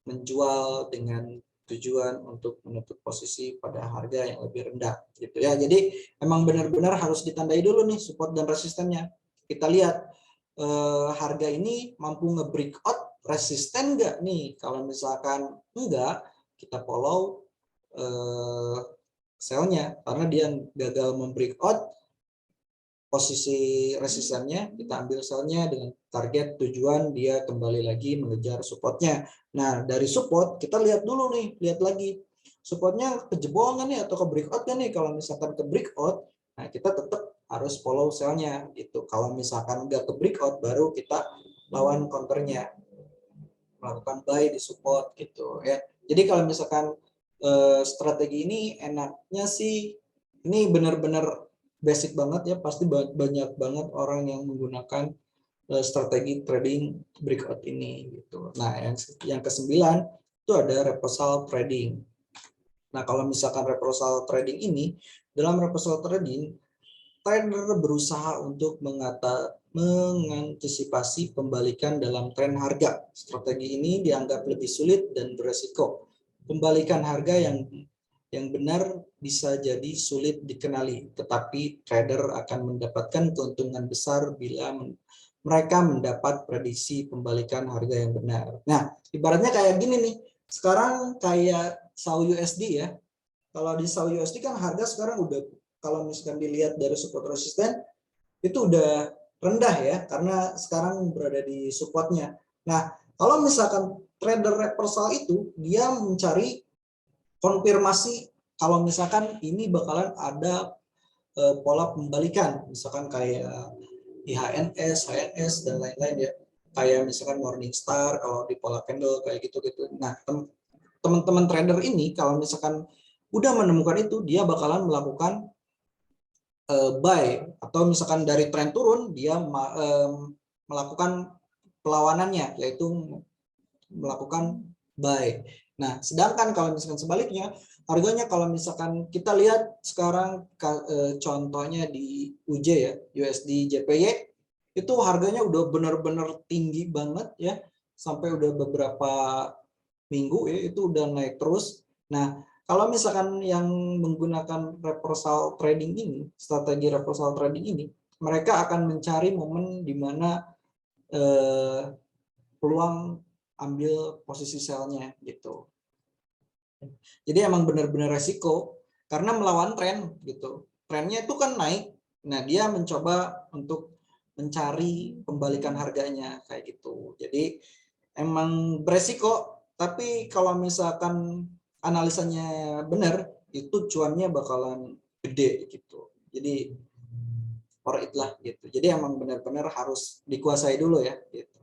menjual dengan tujuan untuk menutup posisi pada harga yang lebih rendah gitu ya. Jadi emang benar-benar harus ditandai dulu nih support dan resistennya. Kita lihat harga ini mampu nge-breakout resisten nggak nih? Kalau misalkan enggak, kita follow sell-nya karena dia gagal membreakout posisi resistennya, kita ambil sell-nya dengan target tujuan dia kembali lagi mengejar supportnya. Nah, dari support kita lihat dulu nih, lihat lagi supportnya kejebol nggak nih atau ke breakout nggak nih? Kalau misalkan ke breakout, nah kita tetap harus follow sell-nya gitu. Kalau misalkan nggak ke breakout, baru kita lawan counternya, melakukan buy di support gitu ya. Jadi kalau misalkan strategi ini enaknya sih, ini benar-benar basic banget ya, pasti banyak banget orang yang menggunakan strategi trading breakout ini gitu. Nah, yang ke-9 itu ada reversal trading. Nah, kalau misalkan reversal trading ini, dalam reversal trading, trader berusaha untuk mengantisipasi pembalikan dalam tren harga. Strategi ini dianggap lebih sulit dan beresiko. Pembalikan harga yang benar bisa jadi sulit dikenali, tetapi trader akan mendapatkan keuntungan besar bila mereka mendapat prediksi pembalikan harga yang benar. Nah, ibaratnya kayak gini nih, sekarang kayak SAU USD ya. Kalau di SAU USD kan harga sekarang udah, kalau misalkan dilihat dari support resisten, itu udah rendah ya, karena sekarang berada di supportnya. Nah, kalau misalkan trader reversal itu, dia mencari konfirmasi kalau misalkan ini bakalan ada pola pembalikan, misalkan kayak IHNS, HNS, dan lain-lain ya. Kayak misalkan Morningstar, kalau di pola candle kayak gitu-gitu. Nah, teman-teman trader ini kalau misalkan udah menemukan itu, dia bakalan melakukan buy, atau misalkan dari tren turun dia melakukan perlawanannya, yaitu melakukan buy. Nah, sedangkan kalau misalkan sebaliknya, harganya kalau misalkan kita lihat sekarang contohnya di UJ ya, USD JPY, itu harganya udah benar-benar tinggi banget ya, sampai udah beberapa minggu ya, itu udah naik terus. Nah, kalau misalkan yang menggunakan reversal trading ini, strategi reversal trading ini, mereka akan mencari momen di mana peluang ambil posisi sell-nya gitu. Jadi emang benar-benar resiko karena melawan tren gitu. Trennya itu kan naik. Nah, dia mencoba untuk mencari pembalikan harganya kayak gitu. Jadi emang beresiko, tapi kalau misalkan analisanya benar, itu cuannya bakalan gede gitu. Jadi for it lah gitu. Jadi emang benar-benar harus dikuasai dulu ya gitu.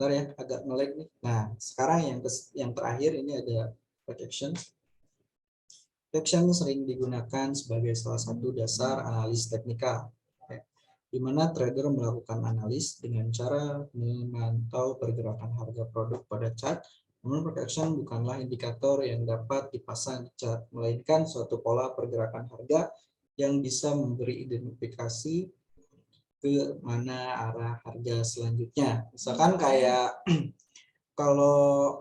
Bentar ya, agak nge-lag nih. Nah, sekarang yang terakhir ini ada projection. Projection sering digunakan sebagai salah satu dasar analis teknikal, di mana trader melakukan analis dengan cara memantau pergerakan harga produk pada chart. Namun projection bukanlah indikator yang dapat dipasang di chart, melainkan suatu pola pergerakan harga yang bisa memberi identifikasi ke mana arah harga selanjutnya. Misalkan kayak kalau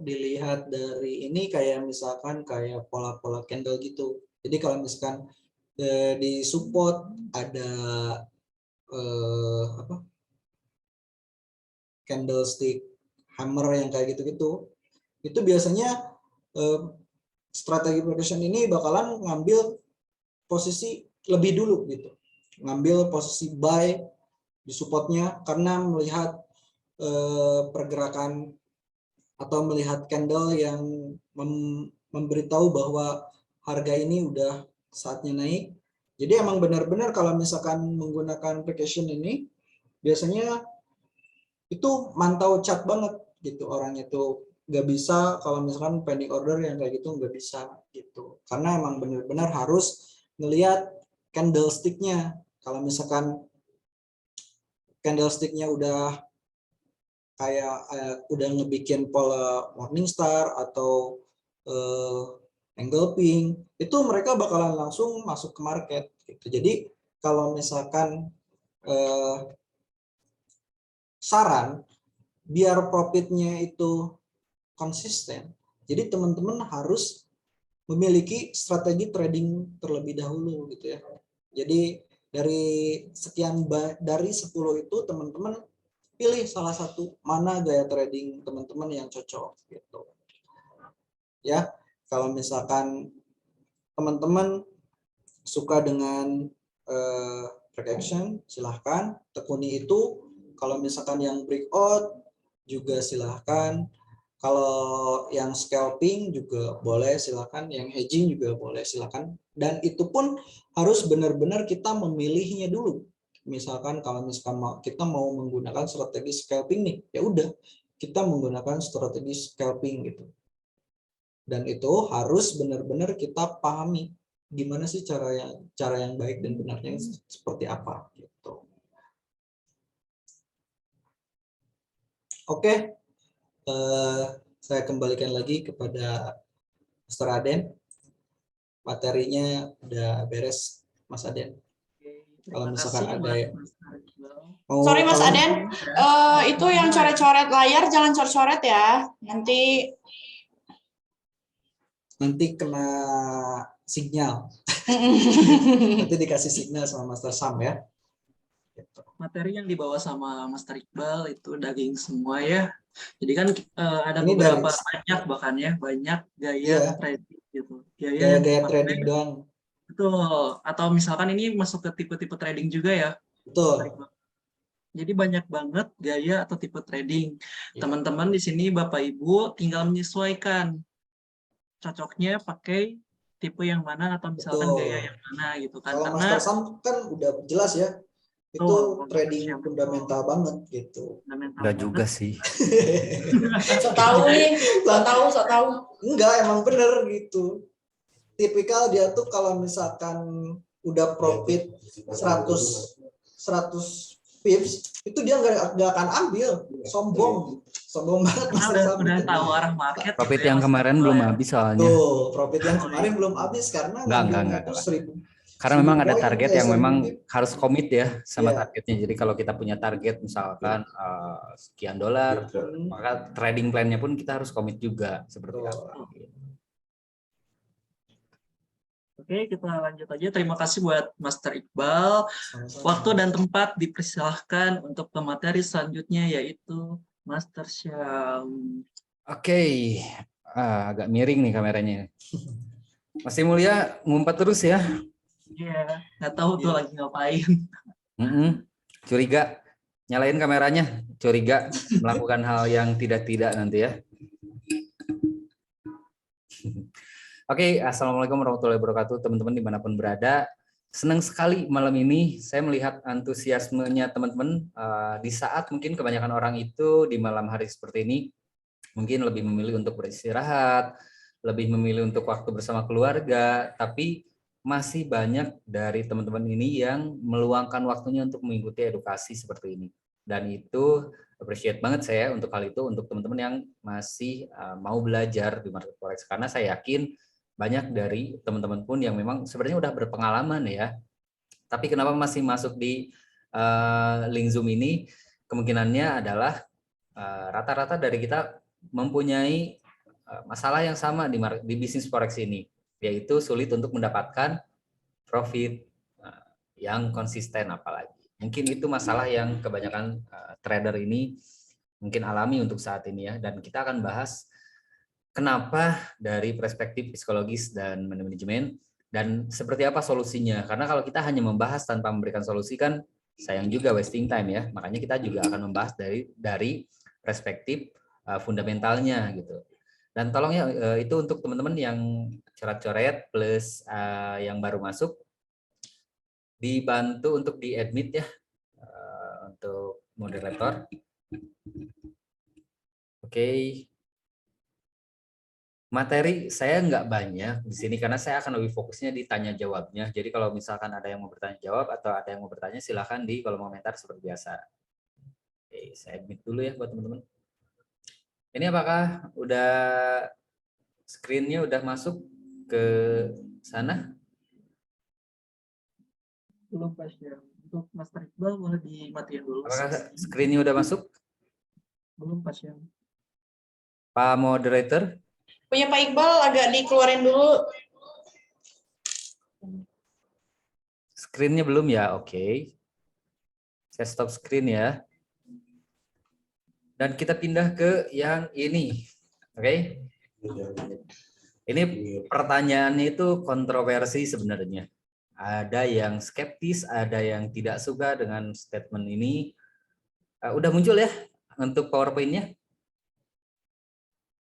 dilihat dari ini kayak misalkan kayak pola-pola candle gitu. Jadi kalau misalkan di support ada candlestick hammer yang kayak gitu-gitu, itu biasanya strategi protection ini bakalan ngambil posisi lebih dulu gitu, ngambil posisi buy di supportnya karena melihat pergerakan atau melihat candle yang memberitahu bahwa harga ini udah saatnya naik. Jadi emang benar-benar kalau misalkan menggunakan application ini biasanya itu mantau chart banget gitu, orang itu nggak bisa kalau misalkan pending order yang kayak gitu nggak bisa gitu, karena emang benar-benar harus ngelihat candlesticknya. Kalau misalkan candlesticknya udah kayak udah ngebikin pola Morningstar atau engulfing, itu mereka bakalan langsung masuk ke market gitu. Jadi kalau misalkan saran biar profitnya itu konsisten, jadi teman-teman harus memiliki strategi trading terlebih dahulu gitu ya. Jadi dari dari 10 itu teman-teman pilih salah satu mana gaya trading teman-teman yang cocok gitu. Ya, kalau misalkan teman-teman suka dengan break action, silahkan tekuni itu. Kalau misalkan yang breakout juga silahkan. Kalau yang scalping juga boleh, silahkan. Yang hedging juga boleh, silahkan. Dan itu pun harus benar-benar kita memilihnya dulu. Misalkan kalau misalkan kita mau menggunakan strategi scalping nih, ya udah kita menggunakan strategi scalping gitu. Dan itu harus benar-benar kita pahami gimana sih cara yang baik dan benarnya seperti apa gitu. Oke, saya kembalikan lagi kepada Mr. Aden. Materinya udah beres, Mas Aden. Kalau Terima misalkan kasih ada buat yang Mas Iqbal. Sorry Mas kalau- Aden, itu yang coret-coret layar jangan coret-coret ya. Nanti kena sinyal. Nanti dikasih signal sama Master Sam ya. Materi yang dibawa sama Master Iqbal itu daging semua ya. Jadi kan ada Ini beberapa dari- banyak bahkan ya, banyak gaya Iya. trading gitu. Gaya yang Gaya-gaya dipakai, trading doang. betul. Atau misalkan ini masuk ke tipe-tipe trading juga ya. Betul. Master Iqbal. Jadi banyak banget gaya atau tipe trading. Iya. Teman-teman di sini Bapak Ibu tinggal menyesuaikan cocoknya pakai tipe yang mana atau misalkan Betul. gaya yang mana gitu kan. Kalau Karena Master Sam kan udah jelas ya. Itu Betul, trading betul. fundamental banget gitu. fundamental Enggak banget. juga sih. so tahu nih, so tahu. Enggak, emang bener gitu. Tipikal dia tuh kalau misalkan udah profit 100 pips, itu dia nggak akan ambil. Sombong banget Karena Master Sam. udah tahu arah market. Profit gitu ya, yang Mas kemarin Iqbal belum ya. habis soalnya. Tuh, profit yang kemarin belum habis karena ngambilnya Enggak. tuh 1000. Karena 1000 memang ada poin, target yang 1000 memang pip. harus komit ya sama Iya. targetnya. Jadi kalau kita punya target misalkan sekian dolar, maka trading plan-nya pun kita harus komit juga seperti Betul. apa. Oke, kita lanjut aja. Terima kasih buat Master Iqbal. Sama-sama. Waktu dan tempat dipersilahkan untuk ke materi selanjutnya yaitu Master Syam. Oke, agak miring nih kameranya. Masih Mulia ngumpet terus ya. Iya, nggak tahu tuh Iya. lagi ngapain. Curiga, nyalain kameranya. Curiga melakukan hal yang tidak nanti ya. Oke, Assalamualaikum warahmatullahi wabarakatuh teman-teman dimanapun berada. Senang sekali malam ini saya melihat antusiasmenya teman-teman di saat mungkin kebanyakan orang itu di malam hari seperti ini mungkin lebih memilih untuk beristirahat, lebih memilih untuk waktu bersama keluarga, tapi masih banyak dari teman-teman ini yang meluangkan waktunya untuk mengikuti edukasi seperti ini. Dan itu appreciate banget saya untuk hal itu untuk teman-teman yang masih mau belajar di market forex karena saya yakin banyak dari teman-teman pun yang memang sebenarnya udah berpengalaman ya. Tapi kenapa masih masuk di link Zoom ini? Kemungkinannya adalah rata-rata dari kita mempunyai masalah yang sama di bisnis forex ini, yaitu sulit untuk mendapatkan profit yang konsisten apalagi. Mungkin itu masalah yang kebanyakan trader ini mungkin alami untuk saat ini ya. Dan kita akan bahas kenapa dari perspektif psikologis dan manajemen dan seperti apa solusinya. Karena kalau kita hanya membahas tanpa memberikan solusi kan sayang juga wasting time ya. Makanya kita juga akan membahas dari perspektif fundamentalnya gitu. Dan tolong ya itu untuk teman-teman yang coret-coret plus yang baru masuk dibantu untuk di-admit ya untuk moderator. Oke. Materi saya nggak banyak di sini karena saya akan lebih fokusnya di tanya jawabnya. Jadi kalau misalkan ada yang mau bertanya jawab atau ada yang mau bertanya silahkan di kolom komentar seperti biasa. Oke, saya admit dulu ya buat teman-teman. Ini apakah udah screen-nya udah masuk ke sana? Belum pas ya. Untuk Master Iqbal boleh dimatiin dulu. Apakah screen-nya udah masuk? Belum pas ya. Pak moderator? Punya Pak Iqbal agak dikeluarin dulu. Screen-nya belum ya? Oke. Saya stop screen ya. Dan kita pindah ke yang ini. Oke. Ini pertanyaannya itu kontroversi sebenarnya. Ada yang skeptis, ada yang tidak suka dengan statement ini. Udah muncul ya untuk PowerPoint-nya?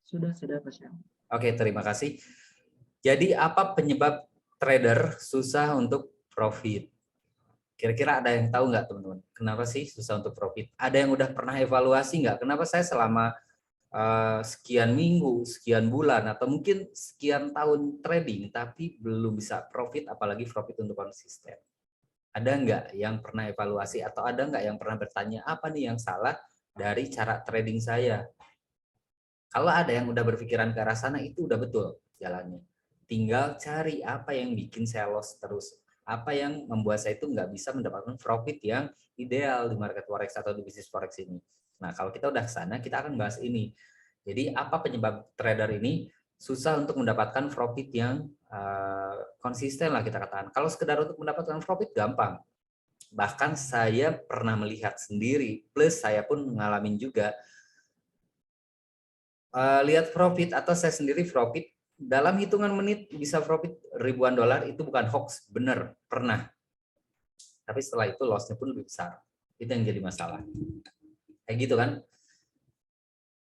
Sudah Mas ya. Oke, terima kasih. Jadi apa penyebab trader susah untuk profit? Kira-kira ada yang tahu nggak teman-teman? Kenapa sih susah untuk profit? Ada yang udah pernah evaluasi nggak? Kenapa saya selama sekian minggu, sekian bulan, atau mungkin sekian tahun trading, tapi belum bisa profit, apalagi profit untuk konsisten? Ada nggak yang pernah evaluasi? Atau ada nggak yang pernah bertanya, apa nih yang salah? dari cara trading saya. Kalau ada yang udah berpikiran ke arah sana, itu udah betul jalannya. Tinggal cari apa yang bikin saya loss terus. Apa yang membuat saya itu nggak bisa mendapatkan profit yang ideal di market forex atau di bisnis forex ini. Nah, kalau kita udah ke sana, kita akan bahas ini. Jadi, apa penyebab trader ini susah untuk mendapatkan profit yang konsisten lah kita katakan. Kalau sekedar untuk mendapatkan profit gampang. Bahkan saya pernah melihat sendiri, plus saya pun ngalamin juga, lihat profit atau saya sendiri profit dalam hitungan menit bisa profit ribuan dolar, itu bukan hoax, bener, pernah. Tapi setelah itu loss-nya pun lebih besar. Itu yang jadi masalah. Kayak gitu kan.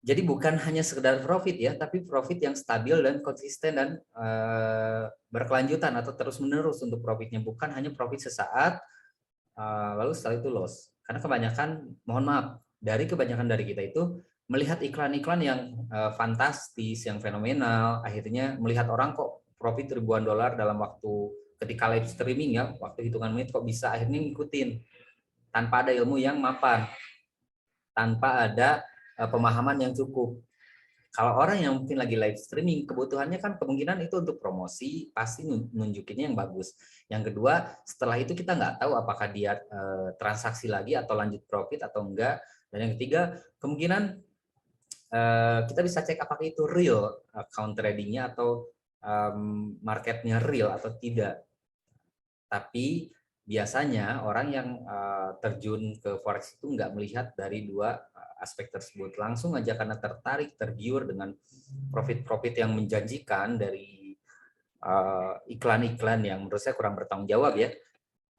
Jadi bukan hanya sekedar profit ya, tapi profit yang stabil dan konsisten dan berkelanjutan atau terus-menerus untuk profitnya. Bukan hanya profit sesaat, lalu setelah itu loss. Karena kebanyakan, mohon maaf, kebanyakan dari kita itu melihat iklan-iklan yang fantastis, yang fenomenal, akhirnya melihat orang kok profit ribuan dolar dalam waktu ketika live streaming ya, waktu hitungan menit kok bisa, akhirnya ngikutin tanpa ada ilmu yang mapan, tanpa ada pemahaman yang cukup. Kalau orang yang mungkin lagi live streaming, kebutuhannya kan kemungkinan itu untuk promosi, pasti nunjukinnya yang bagus. Yang kedua, setelah itu kita nggak tahu apakah dia transaksi lagi atau lanjut profit atau enggak. Dan yang ketiga, kemungkinan kita bisa cek apakah itu real account tradingnya atau marketnya real atau tidak. Tapi biasanya orang yang terjun ke forex itu nggak melihat dari dua aspek tersebut. Langsung aja karena tertarik, tergiur dengan profit-profit yang menjanjikan dari iklan-iklan yang menurut saya kurang bertanggung jawab ya,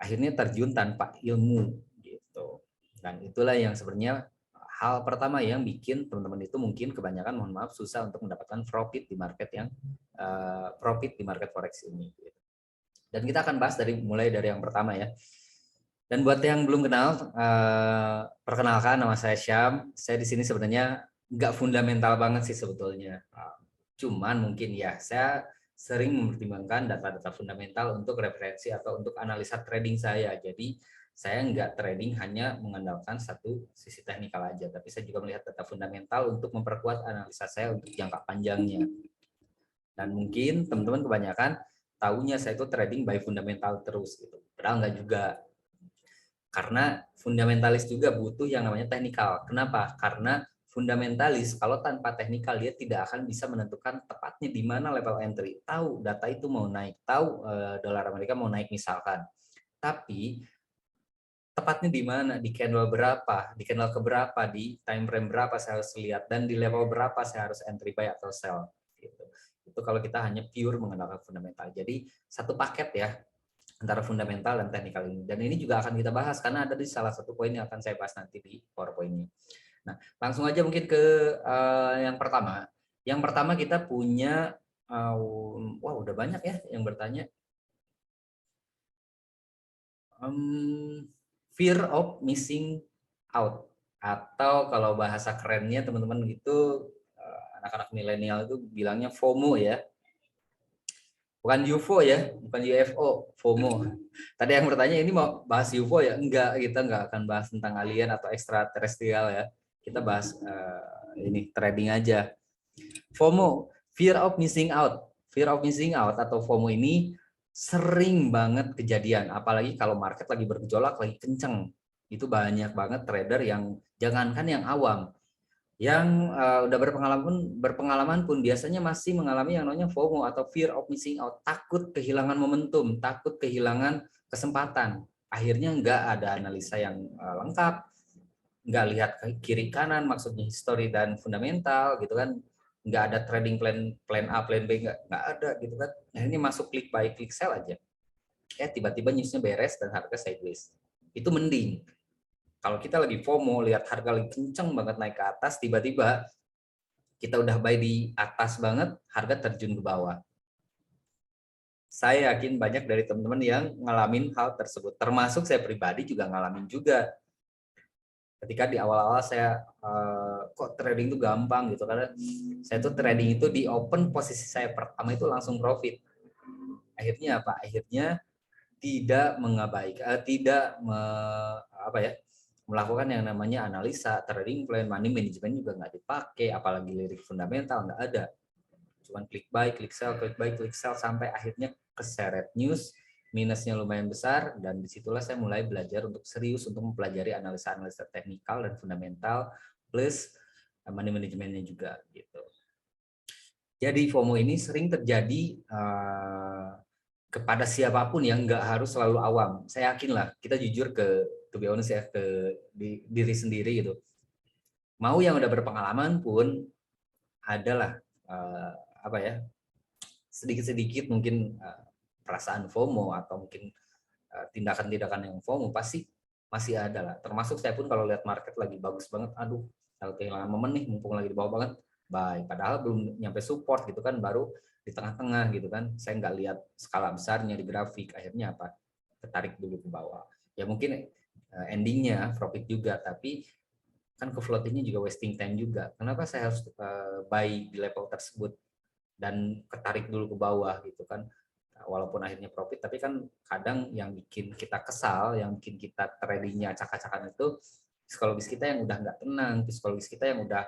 akhirnya terjun tanpa ilmu gitu. Dan itulah yang sebenarnya hal pertama yang bikin teman-teman itu mungkin kebanyakan, mohon maaf, susah untuk mendapatkan profit di market yang profit di market forex ini. Dan kita akan bahas mulai dari yang pertama ya. Dan buat yang belum kenal, perkenalkan, nama saya Syam. Saya di sini sebenarnya nggak fundamental banget sih sebetulnya. Cuman mungkin ya, saya sering mempertimbangkan data-data fundamental untuk referensi atau untuk analisa trading saya. Jadi saya nggak trading hanya mengandalkan satu sisi teknikal aja, tapi saya juga melihat data fundamental untuk memperkuat analisa saya untuk jangka panjangnya. Dan mungkin teman-teman kebanyakan tahunya saya itu trading by fundamental terus gitu. Padahal nggak juga. Karena fundamentalis juga butuh yang namanya teknikal. Kenapa? Karena fundamentalis kalau tanpa teknikal dia tidak akan bisa menentukan tepatnya di mana level entry. Tahu data itu mau naik, tahu dolar Amerika mau naik misalkan. Tapi tepatnya di mana, di candle berapa, di candle keberapa, di time frame berapa saya harus lihat, dan di level berapa saya harus entry buy atau sell. Gitu. Itu kalau kita hanya pure mengandalkan fundamental. Jadi satu paket ya antara fundamental dan teknikal ini. Dan ini juga akan kita bahas karena ada di salah satu poin yang akan saya bahas nanti di PowerPoint-nya. Nah, langsung aja mungkin ke yang pertama. Yang pertama kita punya, wah udah banyak ya yang bertanya. Fear of missing out. Atau kalau bahasa kerennya teman-teman gitu, anak-anak milenial itu bilangnya FOMO ya. Bukan UFO ya, bukan UFO, FOMO. Tadi yang bertanya ini mau bahas UFO ya? Enggak, kita enggak akan bahas tentang alien atau extraterrestrial ya. Kita bahas ini trading aja. FOMO, fear of missing out. Fear of missing out atau FOMO ini sering banget kejadian, apalagi kalau market lagi bergejolak, lagi kenceng. Itu banyak banget trader yang jangankan yang awam, yang udah berpengalaman pun biasanya masih mengalami yang namanya FOMO atau fear of missing out, takut kehilangan momentum, takut kehilangan kesempatan. Akhirnya nggak ada analisa yang lengkap, nggak lihat kiri kanan, maksudnya history dan fundamental gitu kan, nggak ada trading plan A, plan B, nggak ada gitu kan. Akhirnya masuk klik buy, klik sell aja. Tiba-tiba newsnya beres dan harga sideways. Itu mending. Kalau kita lagi FOMO, lihat harga lagi kenceng banget naik ke atas, tiba-tiba kita udah buy di atas banget, harga terjun ke bawah. Saya yakin banyak dari teman-teman yang ngalamin hal tersebut. Termasuk saya pribadi juga ngalamin juga. Ketika di awal-awal saya kok trading itu gampang gitu, karena saya tuh trading itu di open posisi saya pertama itu langsung profit. Akhirnya apa? Akhirnya tidak mengabaikan, melakukan yang namanya analisa, trading plan, money management juga nggak dipakai, apalagi lirik fundamental nggak ada. Cuman klik buy, klik sell, klik buy, klik sell, sampai akhirnya keseret news, minusnya lumayan besar, dan disitulah saya mulai belajar untuk serius untuk mempelajari analisa-analisa teknikal dan fundamental, plus money managementnya juga gitu. Jadi FOMO ini sering terjadi kepada siapapun yang nggak harus selalu awam. Saya yakin lah, kita jujur to be honest ya, ke diri sendiri gitu. Mau yang udah berpengalaman pun adalah apa ya, sedikit-sedikit mungkin perasaan FOMO atau mungkin tindakan-tindakan yang FOMO pasti masih ada lah. Termasuk saya pun kalau lihat market lagi bagus banget, aduh, kalau kehilangan momen nih, mumpung lagi di bawah banget, buy. Padahal belum nyampe support gitu kan, baru di tengah-tengah gitu kan. Saya nggak lihat skala besarnya di grafik, akhirnya apa? Ketarik dulu ke bawah. Ya mungkin endingnya profit juga, tapi kan ke floatingnya juga wasting time juga. Kenapa saya harus buy di level tersebut dan ketarik dulu ke bawah gitu kan? Walaupun akhirnya profit, tapi kan kadang yang bikin kita kesal, yang bikin kita tradingnya acak-acakan itu psikologis kita yang udah nggak tenang, psikologis kita yang udah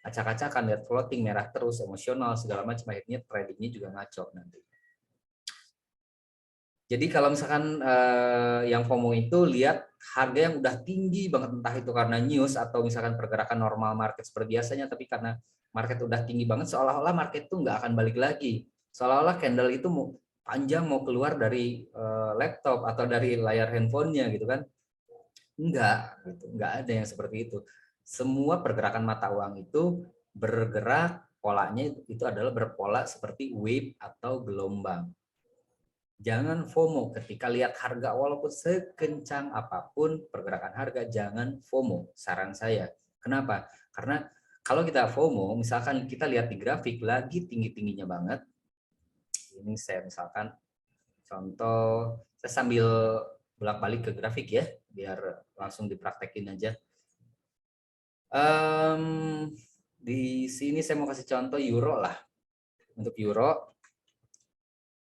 acak-acakan, lihat floating merah terus, emosional segala macam, akhirnya tradingnya juga ngaco nanti. Jadi kalau misalkan yang FOMO itu lihat harga yang udah tinggi banget, entah itu karena news atau misalkan pergerakan normal market seperti biasanya, tapi karena market udah tinggi banget, seolah-olah market tuh nggak akan balik lagi, seolah-olah candle itu mau panjang mau keluar dari laptop atau dari layar handphonenya gitu kan. Enggak, gitu. Enggak ada yang seperti itu. Semua pergerakan mata uang itu bergerak, polanya itu adalah berpola seperti wave atau gelombang. Jangan FOMO ketika lihat harga, walaupun sekencang apapun pergerakan harga, jangan FOMO, saran saya. Kenapa? Karena kalau kita FOMO, misalkan kita lihat di grafik lagi tinggi-tingginya banget, ini saya misalkan contoh, saya sambil bolak-balik ke grafik ya, biar langsung dipraktekin aja. Di sini saya mau kasih contoh euro lah. Untuk euro,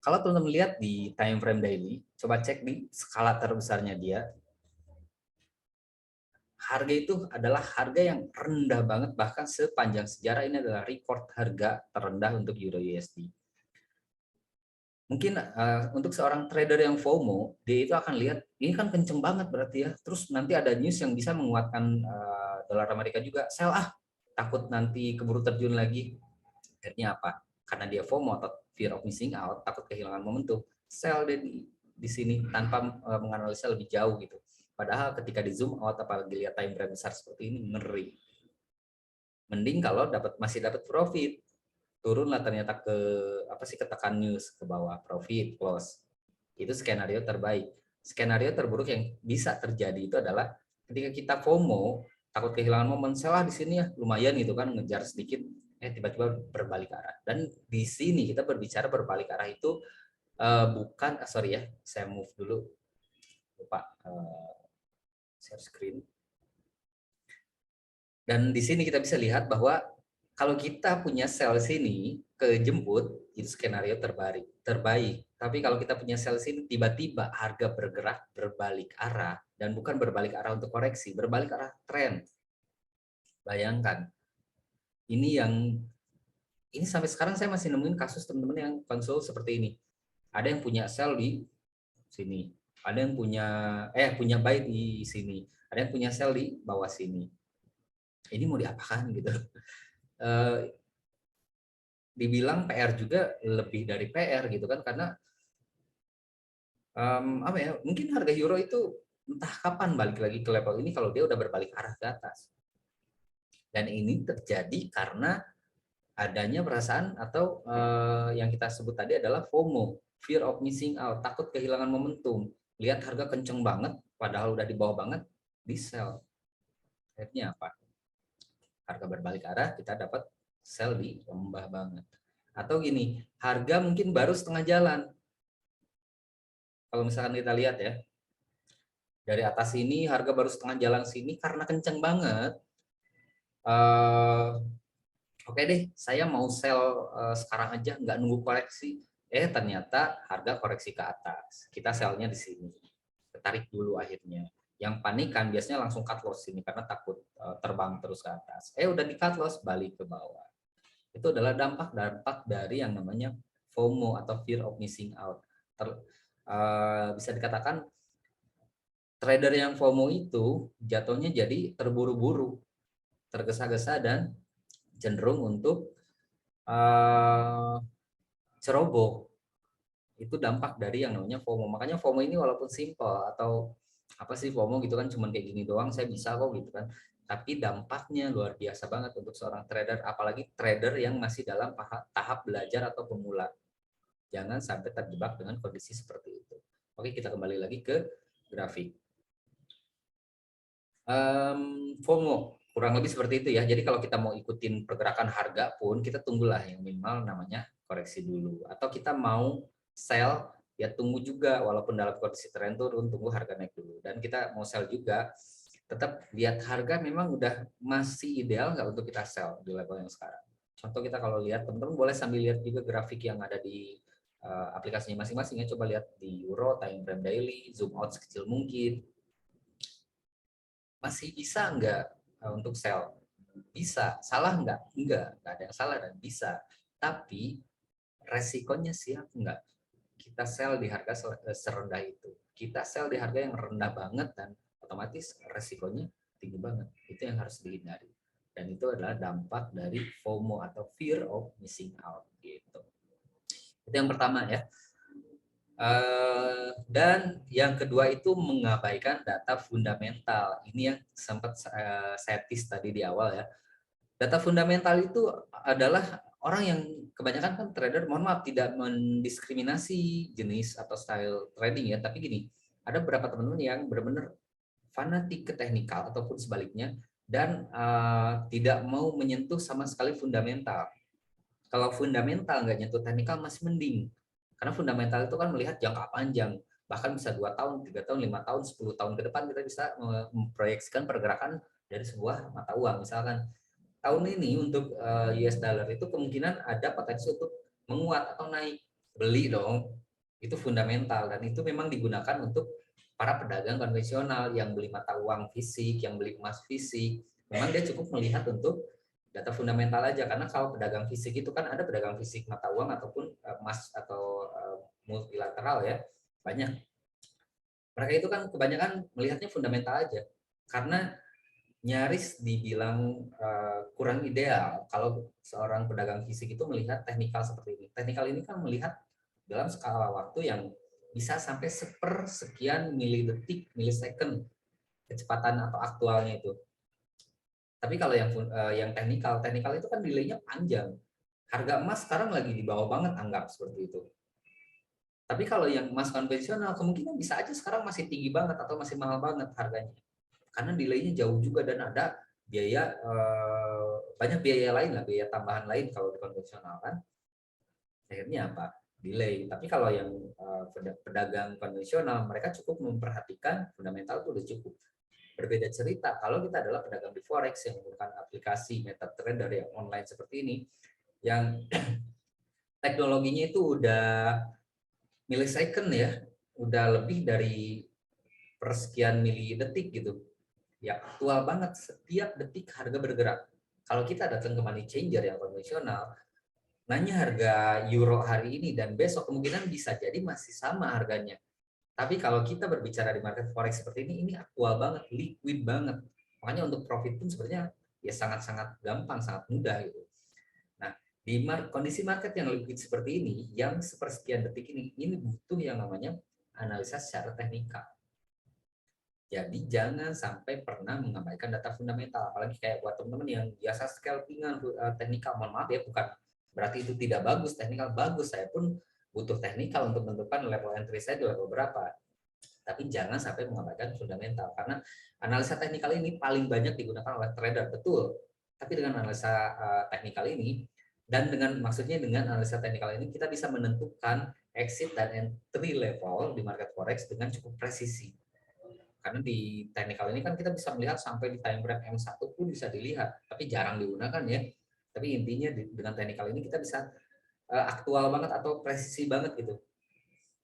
kalau teman-teman lihat di time frame daily, coba cek di skala terbesarnya dia, harga itu adalah harga yang rendah banget, bahkan sepanjang sejarah ini adalah record harga terendah untuk euro USD. Mungkin untuk seorang trader yang FOMO, dia itu akan lihat ini kan kenceng banget berarti ya, terus nanti ada news yang bisa menguatkan dolar Amerika juga, sell takut nanti keburu terjun lagi. Akhirnya apa? Karena dia FOMO atau fear of missing out, takut kehilangan momentum, sell deh di sini tanpa menganalisa lebih jauh gitu. Padahal ketika di zoom out, apalagi lihat time frame besar seperti ini, ngeri. Mending kalau masih dapat profit, turunlah ternyata ke ketekan news ke bawah, profit close. Itu skenario terbaik. Skenario terburuk yang bisa terjadi itu adalah ketika kita FOMO, takut kehilangan momen, salah di sini ya lumayan gitu kan, ngejar sedikit, tiba-tiba berbalik arah. Dan di sini kita berbicara berbalik arah itu bukan, sorry ya, saya move dulu, lupa share screen. Dan di sini kita bisa lihat bahwa kalau kita punya sel sini kejemput, itu skenario terbaik. Tapi kalau kita punya sel sini tiba-tiba harga bergerak berbalik arah, dan bukan berbalik arah untuk koreksi, berbalik arah tren. Bayangkan. Ini sampai sekarang saya masih nemuin kasus teman-teman yang konsul seperti ini. Ada yang punya sel di sini, ada yang punya buy di sini, ada yang punya sel di bawah sini. Ini mau diapakan gitu? Dibilang PR juga lebih dari PR gitu kan, karena mungkin harga euro itu entah kapan balik lagi ke level ini kalau dia udah berbalik arah ke atas. Dan ini terjadi karena adanya perasaan atau yang kita sebut tadi adalah FOMO, fear of missing out, takut kehilangan momentum. Lihat harga kenceng banget padahal udah di bawah banget, di sell. Akhirnya apa? Harga berbalik arah, kita dapat sell di lembah banget. Atau gini, harga mungkin baru setengah jalan. Kalau misalkan kita lihat ya, dari atas ini harga baru setengah jalan sini karena kenceng banget. Oke deh, saya mau sell sekarang aja, nggak nunggu koreksi. Ternyata harga koreksi ke atas. Kita sellnya di sini. Ketarik dulu akhirnya. Yang panik kan biasanya langsung cut loss ini karena takut terbang terus ke atas. Udah di cut loss, balik ke bawah. Itu adalah dampak-dampak dari yang namanya FOMO atau fear of missing out. Bisa dikatakan trader yang FOMO itu jatuhnya jadi terburu-buru, tergesa-gesa, dan cenderung untuk ceroboh. Itu dampak dari yang namanya FOMO. Makanya FOMO ini walaupun simple atau apa sih FOMO gitu kan, cuman kayak gini doang saya bisa kok gitu kan. Tapi dampaknya luar biasa banget untuk seorang trader, apalagi trader yang masih dalam tahap belajar atau pemula. Jangan sampai terjebak dengan kondisi seperti itu. Oke, kita kembali lagi ke grafik. FOMO kurang lebih seperti itu ya. Jadi kalau kita mau ikutin pergerakan harga pun kita tunggulah yang minimal namanya koreksi dulu. Atau kita mau sell ya tunggu juga, walaupun dalam kondisi tren turun tunggu harga naik dulu. Dan kita mau sell juga tetap lihat harga memang udah masih ideal nggak untuk kita sell di level yang sekarang. Contoh kita kalau lihat, teman-teman boleh sambil lihat juga grafik yang ada di aplikasinya masing-masing ya. Coba lihat di euro, time frame daily, zoom out sekecil mungkin. Masih bisa nggak untuk sell? Bisa. Salah nggak? Nggak ada yang salah dan bisa. Tapi resikonya siap nggak? Kita sell di harga serendah itu. Kita sell di harga yang rendah banget dan otomatis resikonya tinggi banget. Itu yang harus dihindari. Dan itu adalah dampak dari FOMO atau fear of missing out gitu. Itu yang pertama ya. Dan yang kedua itu mengabaikan data fundamental. Ini yang sempat saya tease tadi di awal ya. Data fundamental itu adalah orang yang kebanyakan kan trader, mohon maaf tidak mendiskriminasi jenis atau style trading ya, tapi gini, ada beberapa teman-teman yang benar-benar fanatik ke teknikal ataupun sebaliknya dan tidak mau menyentuh sama sekali fundamental. Kalau fundamental nggak nyentuh teknikal masih mending. Karena fundamental itu kan melihat jangka panjang, bahkan bisa 2 tahun, 3 tahun, 5 tahun, 10 tahun ke depan kita bisa memproyeksikan pergerakan dari sebuah mata uang. Misalkan tahun ini untuk US dollar itu kemungkinan ada potensi untuk menguat atau naik. Beli dong. Itu fundamental dan itu memang digunakan untuk para pedagang konvensional yang beli mata uang fisik, yang beli emas fisik. Memang dia cukup melihat untuk data fundamental aja, karena kalau pedagang fisik itu kan ada pedagang fisik mata uang ataupun emas atau multilateral ya, banyak. Mereka itu kan kebanyakan melihatnya fundamental aja, karena nyaris dibilang kurang ideal kalau seorang pedagang fisik itu melihat teknikal seperti ini. Teknikal ini kan melihat dalam skala waktu yang bisa sampai sepersekian milisecond kecepatan atau aktualnya itu. Tapi kalau yang teknikal itu kan delaynya panjang. Harga emas sekarang lagi di bawah banget, anggap seperti itu. Tapi kalau yang emas konvensional kemungkinan bisa aja sekarang masih tinggi banget atau masih mahal banget harganya. Karena delaynya jauh juga dan ada biaya banyak biaya lain lah, biaya tambahan lain kalau di konvensional kan. Akhirnya apa? Delay. Tapi kalau yang pedagang konvensional mereka cukup memperhatikan fundamental itu udah cukup. Berbeda cerita kalau kita adalah pedagang di forex yang menggunakan aplikasi MetaTrader yang online seperti ini, yang teknologinya itu udah millisecond ya, udah lebih dari persekian milidetik gitu. Ya aktual banget, setiap detik harga bergerak. Kalau kita datang ke money changer yang konvensional, nanya harga euro hari ini dan besok kemungkinan bisa jadi masih sama harganya. Tapi kalau kita berbicara di market forex seperti ini aktual banget, liquid banget. Makanya untuk profit pun sebenarnya ya sangat-sangat gampang, sangat mudah gitu. Nah, di kondisi market yang liquid seperti ini, yang sepersekian detik ini butuh yang namanya analisa secara teknikal. Jadi jangan sampai pernah mengabaikan data fundamental, apalagi kayak buat teman-teman yang biasa scalpingan teknikal. Mohon maaf ya, bukan berarti itu tidak bagus, teknikal bagus. Saya pun butuh teknikal untuk menentukan level entry saya di level berapa. Tapi jangan sampai mengabaikan fundamental, karena analisa teknikal ini paling banyak digunakan oleh trader, betul. Tapi dengan analisa teknikal ini, dan maksudnya dengan analisa teknikal ini kita bisa menentukan exit dan entry level di market forex dengan cukup presisi. Karena di teknikal ini kan kita bisa melihat sampai di time frame M1 pun bisa dilihat, tapi jarang digunakan ya. Tapi intinya dengan teknikal ini kita bisa aktual banget atau presisi banget gitu.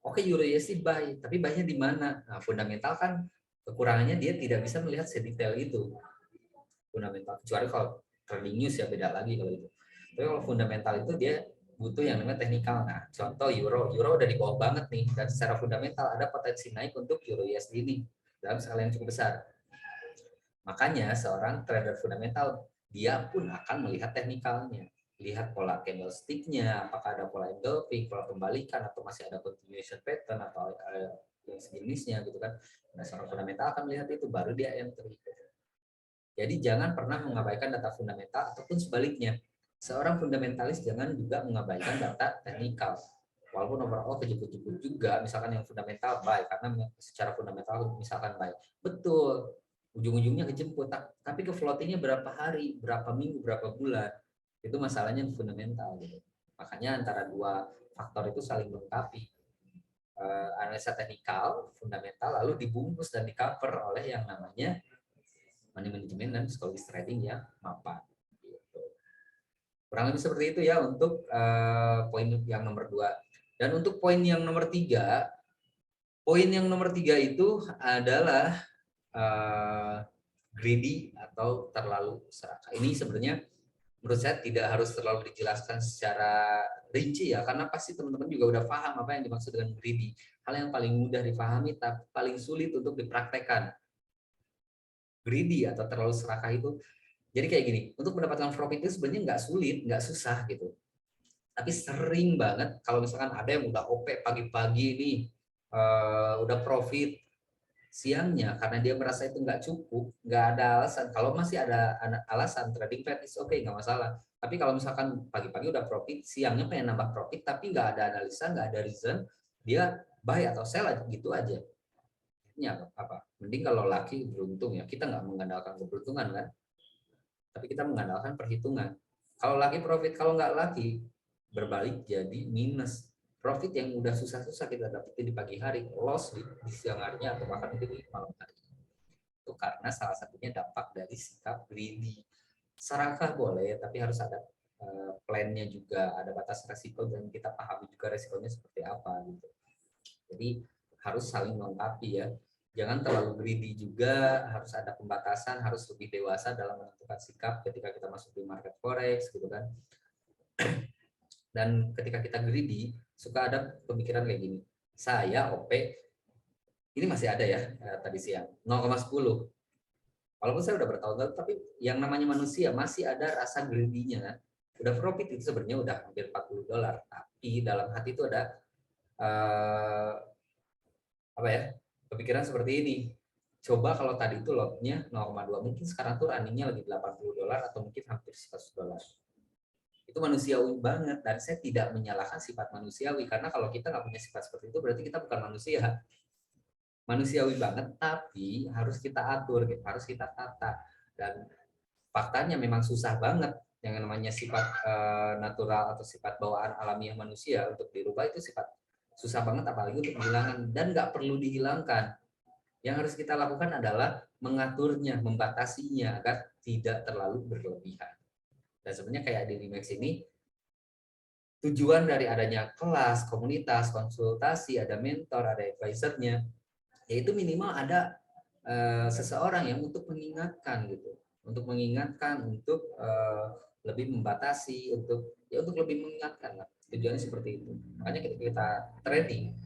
Oke, Euro USD buy, tapi buy-nya di mana? Nah, fundamental kan Kekurangannya dia tidak bisa melihat sedetail itu fundamental, kecuali kalau trading news ya beda lagi kalau itu. Tapi kalau fundamental itu dia butuh yang namanya teknikal. Nah, contoh euro udah di bawah banget nih, dan secara fundamental ada potensi naik untuk euro USD ini dalam skala yang cukup besar. Makanya seorang trader fundamental dia pun akan melihat teknikalnya, lihat pola candlestick-nya, apakah ada pola engulfing, pola pembalikan, atau masih ada continuation pattern atau yang sejenisnya gitu kan. Nah, seorang fundamental akan melihat itu, baru dia entry. Jadi jangan pernah mengabaikan data fundamental, ataupun sebaliknya, seorang fundamentalis jangan juga mengabaikan data teknikal. Walaupun overall kejeput-jeput juga, misalkan yang fundamental buy, karena secara fundamental misalkan buy. Betul, ujung-ujungnya kejemput, tapi ke floatingnya berapa hari, berapa minggu, berapa bulan, itu masalahnya fundamental gitu. Makanya antara dua faktor itu saling melengkapi. Analisa teknikal, fundamental, lalu dibungkus dan di cover oleh yang namanya money management dan psikologis trading yang mapan. Gitu. Kurang lebih seperti itu ya untuk poin yang nomor 2. Dan untuk poin yang nomor 3, itu adalah greedy atau terlalu serakah. Ini sebenarnya menurut saya tidak harus terlalu dijelaskan secara rinci ya, karena pasti teman-teman juga udah paham apa yang dimaksud dengan greedy. Hal yang paling mudah dipahami tapi paling sulit untuk dipraktekkan. Greedy atau terlalu serakah itu, jadi kayak gini, untuk mendapatkan profit itu sebenarnya nggak sulit, nggak susah gitu. Tapi sering banget kalau misalkan ada yang udah OP pagi-pagi nih, udah profit, siangnya karena dia merasa itu nggak cukup, nggak ada alasan. Kalau masih ada alasan trading flat is oke, nggak masalah. Tapi kalau misalkan pagi-pagi udah profit, siangnya pengen nambah profit tapi nggak ada analisa, nggak ada reason, dia buy atau sell gitu aja. Ini apa? Mending kalau laki beruntung ya, kita nggak mengandalkan keberuntungan kan, tapi kita mengandalkan perhitungan. Kalau laki profit, kalau nggak laki berbalik jadi minus. Profit yang udah susah-susah kita dapetin di pagi hari, loss di siang harinya atau bahkan di malam hari. Itu karena salah satunya dampak dari sikap greedy. Serakah boleh, tapi harus ada plan-nya juga, ada batas resiko dan kita pahami juga resikonya seperti apa gitu. Jadi harus saling melengkapi ya. Jangan terlalu greedy juga, harus ada pembatasan, harus lebih dewasa dalam menentukan sikap ketika kita masuk di market forex gitu kan. Dan ketika kita greedy, suka ada pemikiran kayak gini, saya OP, ini masih ada ya tadi siang, 0,10. Walaupun saya udah bertahun-tahun, tapi yang namanya manusia masih ada rasa greedy-nya. Udah profit itu sebenarnya udah hampir $40, tapi dalam hati itu ada pemikiran seperti ini. Coba kalau tadi itu lotnya 0,2, mungkin sekarang tuh runningnya lagi $80 atau mungkin hampir $100. Itu manusiawi banget, dan saya tidak menyalahkan sifat manusiawi, karena kalau kita nggak punya sifat seperti itu berarti kita bukan manusia. Manusiawi banget, tapi harus kita atur, harus kita tata. Dan faktanya memang susah banget yang namanya sifat natural atau sifat bawaan alamiah manusia untuk dirubah, itu sifat susah banget, apalagi untuk menghilangkan, dan nggak perlu dihilangkan. Yang harus kita lakukan adalah mengaturnya, membatasinya agar tidak terlalu berlebihan. Dan sebenarnya kayak di Remax ini, tujuan dari adanya kelas, komunitas, konsultasi, ada mentor, ada advisernya, yaitu minimal ada seseorang yang untuk mengingatkan gitu, untuk lebih membatasi, untuk lebih mengingatkan lah. Tujuannya seperti itu. Makanya ketika kita trading,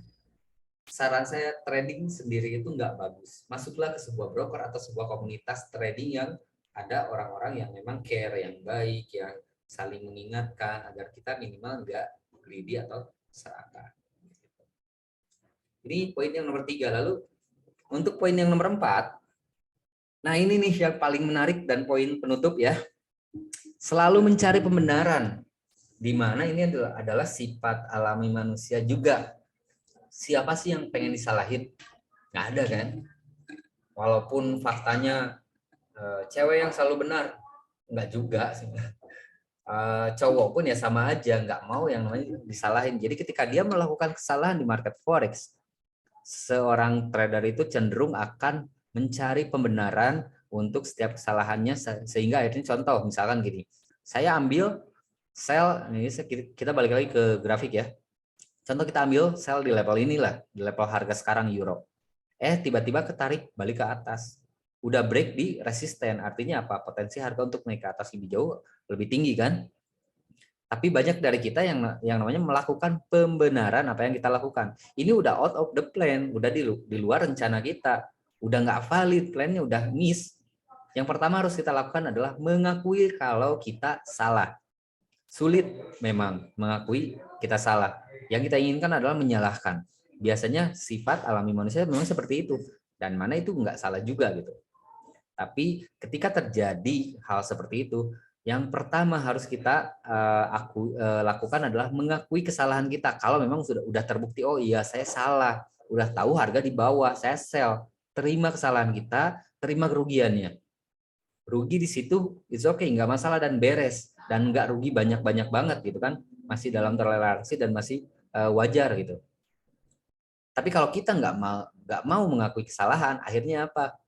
saran saya trading sendiri itu nggak bagus. Masuklah ke sebuah broker atau sebuah komunitas trading yang ada orang-orang yang memang care, yang baik, yang saling mengingatkan agar kita minimal nggak greedy atau serakah. Ini poin yang nomor 3. Lalu untuk poin yang nomor 4, nah ini nih yang paling menarik dan poin penutup ya. Selalu mencari pembenaran, di mana ini adalah sifat alami manusia juga. Siapa sih yang pengen disalahin? Nggak ada kan? Walaupun faktanya cewek yang selalu benar, nggak juga sih. Cowok pun ya sama aja, nggak mau yang namanya disalahin. Jadi ketika dia melakukan kesalahan di market forex, seorang trader itu cenderung akan mencari pembenaran untuk setiap kesalahannya, sehingga akhirnya contoh misalkan gini, saya ambil sell, ini kita balik lagi ke grafik ya. Contoh kita ambil sell di level inilah, di level harga sekarang euro. tiba-tiba ketarik balik ke atas. Udah break di resisten, artinya apa? Potensi harga untuk naik ke atas lebih jauh, lebih tinggi kan? Tapi banyak dari kita yang namanya melakukan pembenaran apa yang kita lakukan. Ini udah out of the plan, udah di luar rencana kita, udah nggak valid, plannya udah miss. Yang pertama harus kita lakukan adalah mengakui kalau kita salah. Sulit memang mengakui kita salah. Yang kita inginkan adalah menyalahkan. Biasanya sifat alami manusia memang seperti itu. Dan mana itu nggak salah juga gitu. Tapi ketika terjadi hal seperti itu, yang pertama harus kita lakukan adalah mengakui kesalahan kita. Kalau memang udah terbukti, oh iya saya salah, udah tahu harga di bawah, saya sell, terima kesalahan kita, terima kerugiannya. Rugi di situ, it's okay, nggak masalah dan beres, dan nggak rugi banyak-banyak banget gitu kan, masih dalam toleransi dan masih wajar gitu. Tapi kalau kita nggak mau mengakui kesalahan, akhirnya apa?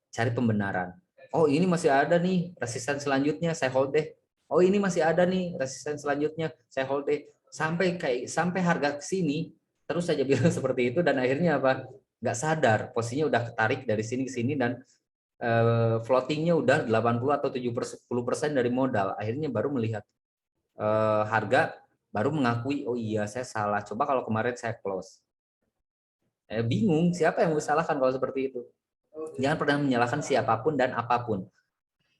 Cari pembenaran. Oh ini masih ada nih resisten selanjutnya, saya hold deh. Oh ini masih ada nih resisten selanjutnya, saya hold deh. Sampai harga ke sini terus saja bilang seperti itu, dan akhirnya apa? Nggak sadar posisinya udah ketarik dari sini ke sini, dan floatingnya udah 80 atau 70% dari modal. Akhirnya baru melihat harga, baru mengakui, oh iya saya salah. Coba kalau kemarin saya close. Bingung siapa yang mau salahkan kalau seperti itu. Jangan pernah menyalahkan siapapun dan apapun.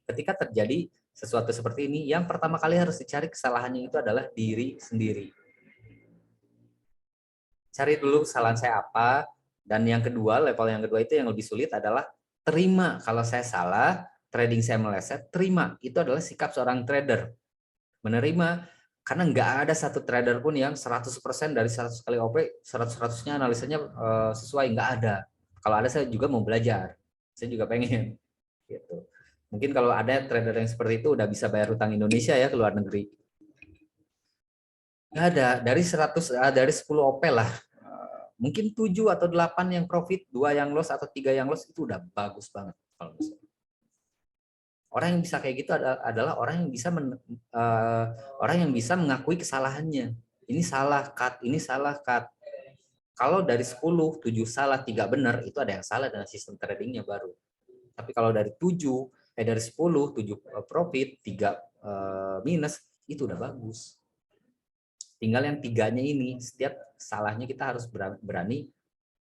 Ketika terjadi sesuatu seperti ini, yang pertama kali harus dicari kesalahannya itu adalah diri sendiri. Cari dulu kesalahan saya apa, dan yang kedua, level yang kedua itu yang lebih sulit adalah terima kalau saya salah, trading saya meleset, terima. Itu adalah sikap seorang trader. Menerima, karena nggak ada satu trader pun yang 100% dari 100 kali OP, 100%-nya analisanya sesuai, nggak ada. Kalau ada saya juga mau belajar. Saya juga pengen. Gitu. Mungkin kalau ada trader yang seperti itu udah bisa bayar utang Indonesia ya ke luar negeri. Nggak ada, dari 10 OP lah. Mungkin 7 atau 8 yang profit, 2 yang loss atau 3 yang loss, itu udah bagus banget kalau misalnya. Orang yang bisa kayak gitu adalah orang yang bisa mengakui kesalahannya. Ini salah cut, ini salah cut. Kalau dari 10, 7 salah, 3 benar, itu ada yang salah dengan sistem tradingnya baru. Tapi kalau dari 10, 7 profit, 3 minus, itu udah bagus. Tinggal yang 3-nya ini, setiap salahnya kita harus berani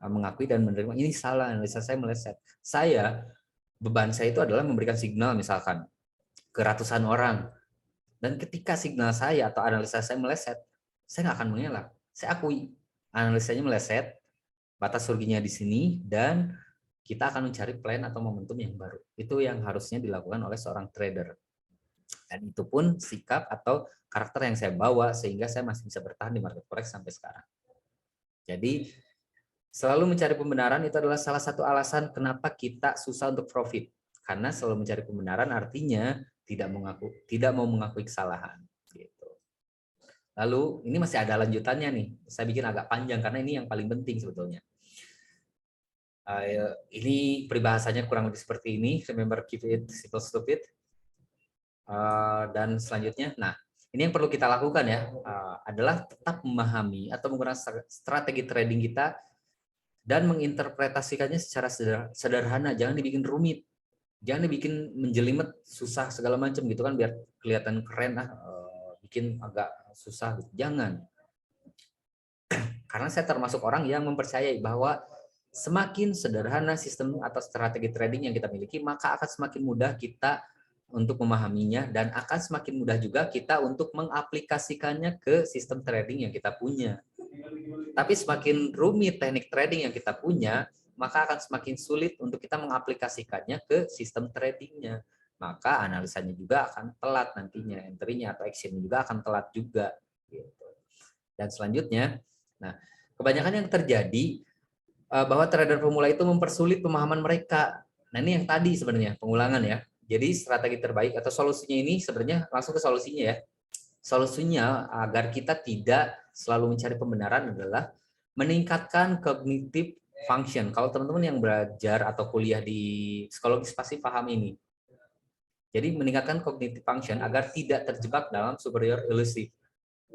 mengakui dan menerima, ini salah, analisa saya meleset. Beban saya itu adalah memberikan signal misalkan ke ratusan orang. Dan ketika signal saya atau analisa saya meleset, saya nggak akan mengelak. Saya akui analisanya meleset, batas ruginya di sini, dan kita akan mencari plan atau momentum yang baru. Itu yang harusnya dilakukan oleh seorang trader. Dan itu pun sikap atau karakter yang saya bawa sehingga saya masih bisa bertahan di market forex sampai sekarang. Jadi selalu mencari pembenaran itu adalah salah satu alasan kenapa kita susah untuk profit. Karena selalu mencari pembenaran artinya tidak mau mengakui kesalahan. Gitu. Lalu ini masih ada lanjutannya nih. Saya bikin agak panjang karena ini yang paling penting sebetulnya. Ini peribahasanya kurang lebih seperti ini. Remember, keep it simple, stupid. Dan selanjutnya, nah ini yang perlu kita lakukan ya, adalah tetap memahami atau menggunakan strategi trading kita dan menginterpretasikannya secara sederhana. Jangan dibikin rumit, jangan dibikin menjelimet, susah segala macam gitu kan, biar kelihatan keren bikin agak susah gitu. Jangan. Karena saya termasuk orang yang mempercayai bahwa semakin sederhana sistem atau strategi trading yang kita miliki, maka akan semakin mudah kita untuk memahaminya, dan akan semakin mudah juga kita untuk mengaplikasikannya ke sistem trading yang kita punya. Tapi semakin rumit teknik trading yang kita punya, maka akan semakin sulit untuk kita mengaplikasikannya ke sistem tradingnya. Maka analisanya juga akan telat nantinya, entry-nya atau action juga akan telat juga. Gitu. Dan selanjutnya, nah kebanyakan yang terjadi bahwa trader pemula itu mempersulit pemahaman mereka. Nah ini yang tadi sebenarnya pengulangan ya. Jadi strategi terbaik atau solusinya ini sebenarnya langsung ke solusinya ya. Solusinya agar kita tidak selalu mencari pembenaran adalah meningkatkan cognitive function. Kalau teman-teman yang belajar atau kuliah di psikologis pasti paham ini. Jadi meningkatkan cognitive function agar tidak terjebak dalam superior elusive.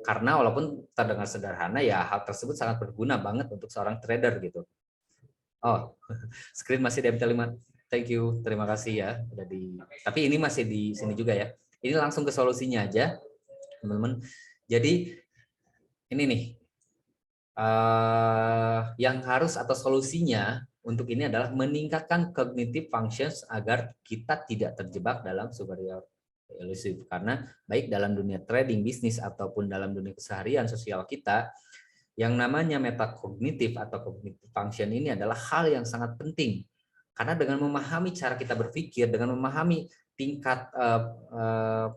Karena walaupun terdengar sederhana ya, hal tersebut sangat berguna banget untuk seorang trader gitu. Oh, screen masih di MT5. Thank you, terima kasih ya. Udah tapi ini masih di sini juga ya. Ini langsung ke solusinya aja, teman-teman. Jadi ini nih, yang harus atau solusinya untuk ini adalah meningkatkan cognitive functions agar kita tidak terjebak dalam superior elusive. Karena baik dalam dunia trading, bisnis, ataupun dalam dunia keseharian sosial kita, yang namanya metakognitif atau cognitive function ini adalah hal yang sangat penting. Karena dengan memahami cara kita berpikir, dengan memahami tingkat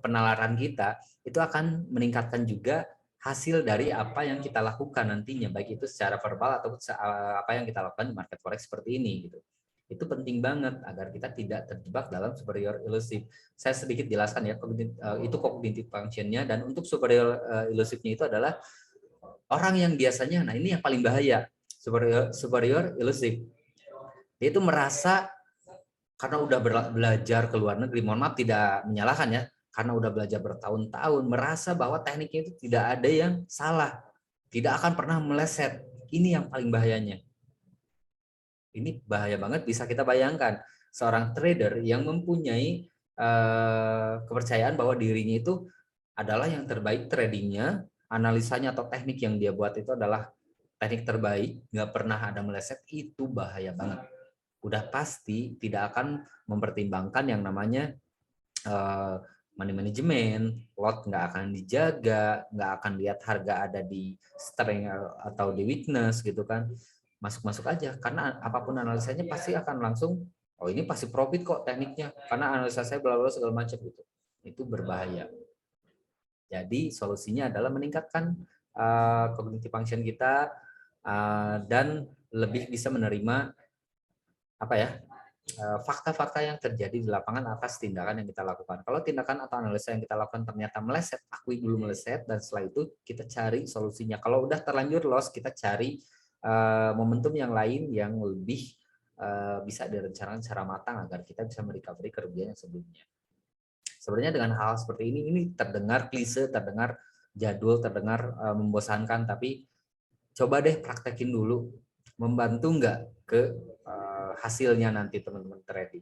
penalaran kita, itu akan meningkatkan juga hasil dari apa yang kita lakukan nantinya, baik itu secara verbal atau apa yang kita lakukan di market forex seperti ini gitu. Itu penting banget agar kita tidak terjebak dalam superior elusive. Saya sedikit jelaskan ya, itu cognitive function-nya, dan untuk superior elusive-nya itu adalah orang yang biasanya, nah ini yang paling bahaya, superior elusive. Dia itu merasa karena udah belajar ke luar negeri, mohon maaf tidak menyalahkan ya, karena udah belajar bertahun-tahun, merasa bahwa tekniknya itu tidak ada yang salah, tidak akan pernah meleset. Ini yang paling bahayanya. Ini bahaya banget, bisa kita bayangkan seorang trader yang mempunyai kepercayaan bahwa dirinya itu adalah yang terbaik tradingnya, analisanya atau teknik yang dia buat itu adalah teknik terbaik, nggak pernah ada meleset, itu bahaya banget. Udah pasti tidak akan mempertimbangkan yang namanya money management, lot nggak akan dijaga, nggak akan lihat harga ada di strength atau di weakness gitu kan, masuk-masuk aja, karena apapun analisanya pasti akan langsung, oh ini pasti profit kok tekniknya, karena analisa saya bla bla segala macam gitu. Itu berbahaya. Jadi solusinya adalah meningkatkan cognitive function kita dan lebih bisa menerima apa ya, fakta-fakta yang terjadi di lapangan atas tindakan yang kita lakukan. Kalau tindakan atau analisa yang kita lakukan ternyata meleset, akui dulu meleset, dan setelah itu kita cari solusinya. Kalau udah terlanjur loss, kita cari momentum yang lain yang lebih bisa direncanakan secara matang agar kita bisa merecovery kerugian yang sebelumnya. Sebenarnya dengan hal seperti ini terdengar klise, terdengar jadul, terdengar membosankan, tapi coba deh praktekin dulu, membantu nggak ke hasilnya nanti teman-teman trading.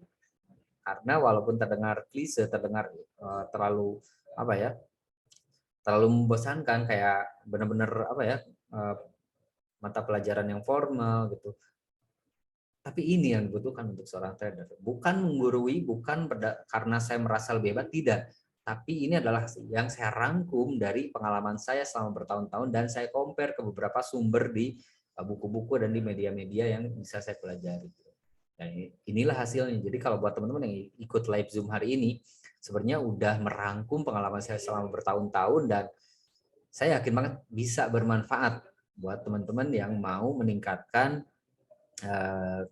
Karena walaupun terdengar klise, terdengar terlalu apa ya, terlalu membosankan, kayak benar-benar apa ya, mata pelajaran yang formal gitu. Tapi ini yang dibutuhkan untuk seorang trader. Bukan menggurui, bukan karena saya merasa lebih hebat, tidak. Tapi ini adalah yang saya rangkum dari pengalaman saya selama bertahun-tahun, dan saya compare ke beberapa sumber di buku-buku dan di media-media yang bisa saya pelajari. Dan inilah hasilnya. Jadi kalau buat teman-teman yang ikut live Zoom hari ini, sebenarnya udah merangkum pengalaman saya selama bertahun-tahun, dan saya yakin banget bisa bermanfaat buat teman-teman yang mau meningkatkan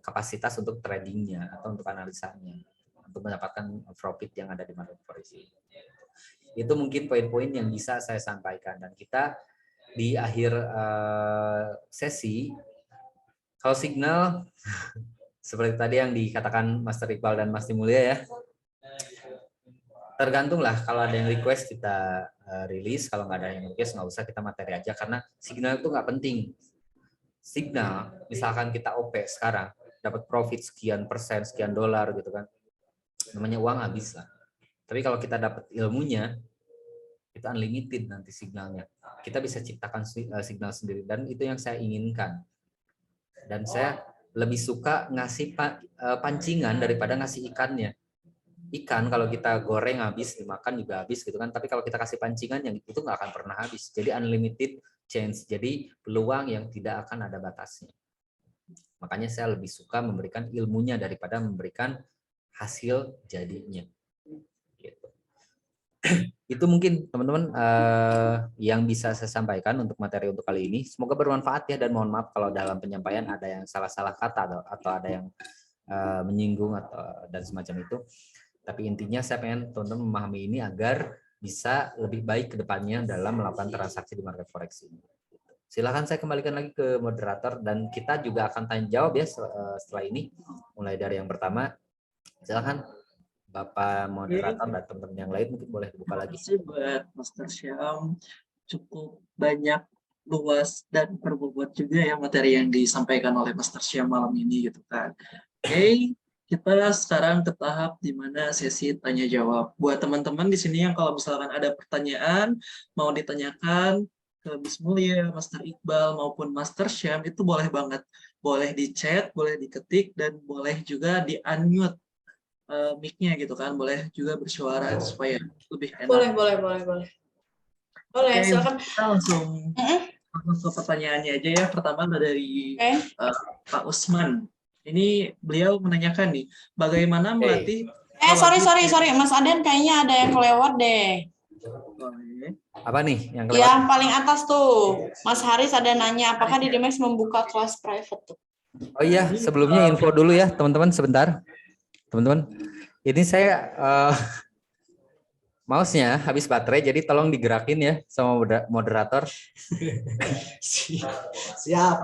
kapasitas untuk tradingnya atau untuk analisanya, untuk mendapatkan profit yang ada di market forex. Itu mungkin poin-poin yang bisa saya sampaikan, dan kita di akhir sesi, kalau signal seperti tadi yang dikatakan Master Iqbal dan Mas Timulya ya, tergantung lah, kalau ada yang request kita rilis, kalau nggak ada yang request nggak usah, kita materi aja, karena signal itu nggak penting. Signal, misalkan kita OP sekarang, dapat profit sekian persen, sekian dolar gitu kan, namanya uang habis lah. Tapi kalau kita dapat ilmunya, itu unlimited nanti signalnya. Kita bisa ciptakan signal sendiri, dan itu yang saya inginkan. Dan saya lebih suka ngasih pancingan daripada ngasih ikannya. Ikan kalau kita goreng habis, dimakan juga habis gitu kan. Tapi kalau kita kasih pancingan, yang itu nggak akan pernah habis. Jadi unlimited chance, jadi peluang yang tidak akan ada batasnya. Makanya saya lebih suka memberikan ilmunya daripada memberikan hasil jadinya. Gitu. Itu mungkin teman-teman yang bisa saya sampaikan untuk materi untuk kali ini. Semoga bermanfaat ya, dan mohon maaf kalau dalam penyampaian ada yang salah-salah kata atau ada yang menyinggung dan semacam itu. Tapi intinya saya pengen teman-teman memahami ini agar bisa lebih baik ke depannya dalam melakukan transaksi di market forex ini. Silakan saya kembalikan lagi ke moderator, dan kita juga akan tanya jawab ya setelah ini. Mulai dari yang pertama, silakan Bapak moderator dan teman-teman yang lain mungkin boleh dibuka lagi. Terima kasih buat Master Syam. Cukup banyak luas dan berbobot juga ya materi yang disampaikan oleh Master Syam malam ini gitu kan. Oke, kita sekarang ke tahap di mana sesi tanya jawab. Buat teman-teman di sini yang kalau misalkan ada pertanyaan mau ditanyakan ke Bis Mulia, Master Iqbal maupun Master Syam itu boleh banget. Boleh di chat, boleh diketik dan boleh juga di unmute mic-nya gitu kan. Boleh juga bersuara supaya lebih enak. Boleh. Boleh, Oke, silakan. kita langsung ke pertanyaannya aja ya. Pertama dari Pak Usman. Ini beliau menanyakan nih, bagaimana melatih Sorry, Mas Aden kayaknya ada yang kelewat deh. Apa nih yang kelewat? Yang paling atas tuh, Mas Haris ada nanya, apakah Didimax membuka kelas private tuh? Oh iya, sebelumnya info dulu ya teman-teman sebentar. Teman-teman, ini saya mouse-nya habis baterai, jadi tolong digerakin ya sama moderator. Siap.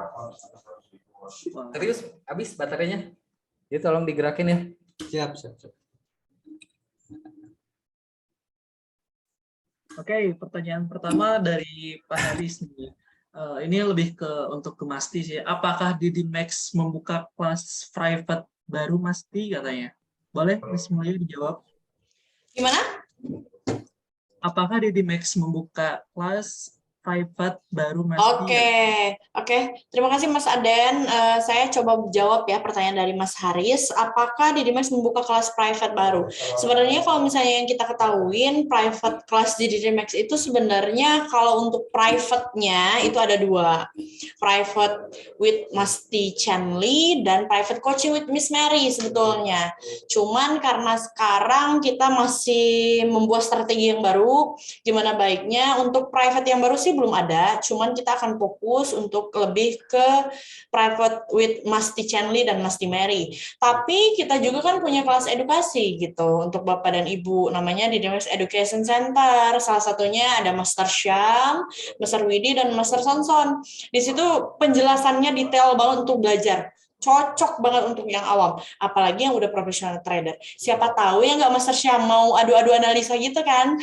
Serius, habis baterainya. Jadi tolong digerakin ya. Siap. Oke, pertanyaan pertama dari Pak Haris nih. Ini lebih untuk ke Masti sih. Apakah Didimax membuka kelas private baru Masti katanya? Boleh Mas Mulia dijawab? Gimana? Apakah Didimax membuka kelas private baru Masti? Oke. Terima kasih Mas Aden. Saya coba jawab ya pertanyaan dari Mas Haris. Apakah Didimax membuka kelas private baru? Sebenarnya kalau misalnya yang kita ketahuin, private kelas di Didimax itu sebenarnya kalau untuk private-nya itu ada dua. Private with Masti Chanli dan private coaching with Miss Mary sebetulnya. Cuman karena sekarang kita masih membuat strategi yang baru, gimana baiknya untuk private yang baru sih belum ada, cuman kita akan fokus untuk lebih ke private with Masti Chanli dan Masti Mary. Tapi kita juga kan punya kelas edukasi gitu untuk Bapak dan Ibu, namanya Didimax Education Center. Salah satunya ada Master Syam, Master Widi, dan Master Sonson. Di situ penjelasannya detail banget untuk belajar. Cocok banget untuk yang awam, apalagi yang udah profesional trader. Siapa tahu ya nggak Master Syam mau adu-adu analisa gitu kan?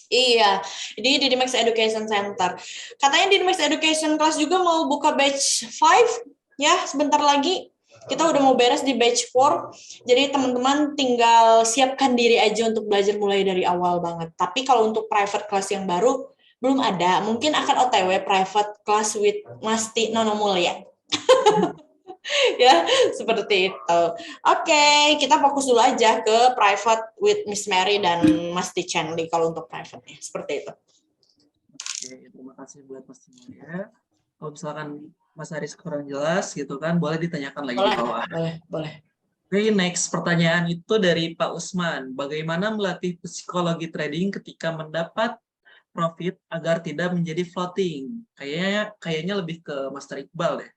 Iya, di Didimax Education Center. Katanya Didimax Education Class juga mau buka batch 5, ya sebentar lagi. Kita udah mau beres di batch 4, jadi teman-teman tinggal siapkan diri aja untuk belajar mulai dari awal banget. Tapi kalau untuk private class yang baru, belum ada. Mungkin akan OTW private class with Masti Nono Mulia. Ya, seperti itu. Oke, kita fokus dulu aja ke private with Miss Mary dan Masti Chanli kalau untuk private-nya. Seperti itu. Oke, terima kasih buat Mas Mulia. Kalau misalkan Mas Haris kurang jelas gitu kan, boleh ditanyakan lagi di bawah. Boleh. Oke, next pertanyaan itu dari Pak Usman. Bagaimana melatih psikologi trading ketika mendapat profit agar tidak menjadi floating? Kayaknya lebih ke Master Iqbal deh.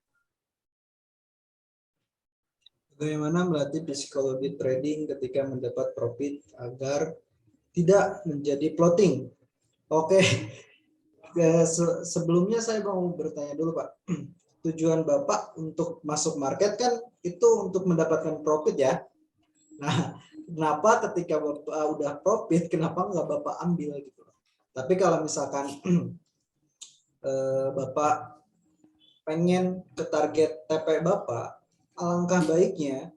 Bagaimana melatih psikologi trading ketika mendapat profit agar tidak menjadi floating? Oke, sebelumnya saya mau bertanya dulu Pak. Tujuan Bapak untuk masuk market kan itu untuk mendapatkan profit ya. Nah, kenapa ketika Bapak udah profit, kenapa nggak Bapak ambil gitu? Tapi kalau misalkan Bapak pengen ke target TP Bapak, alangkah baiknya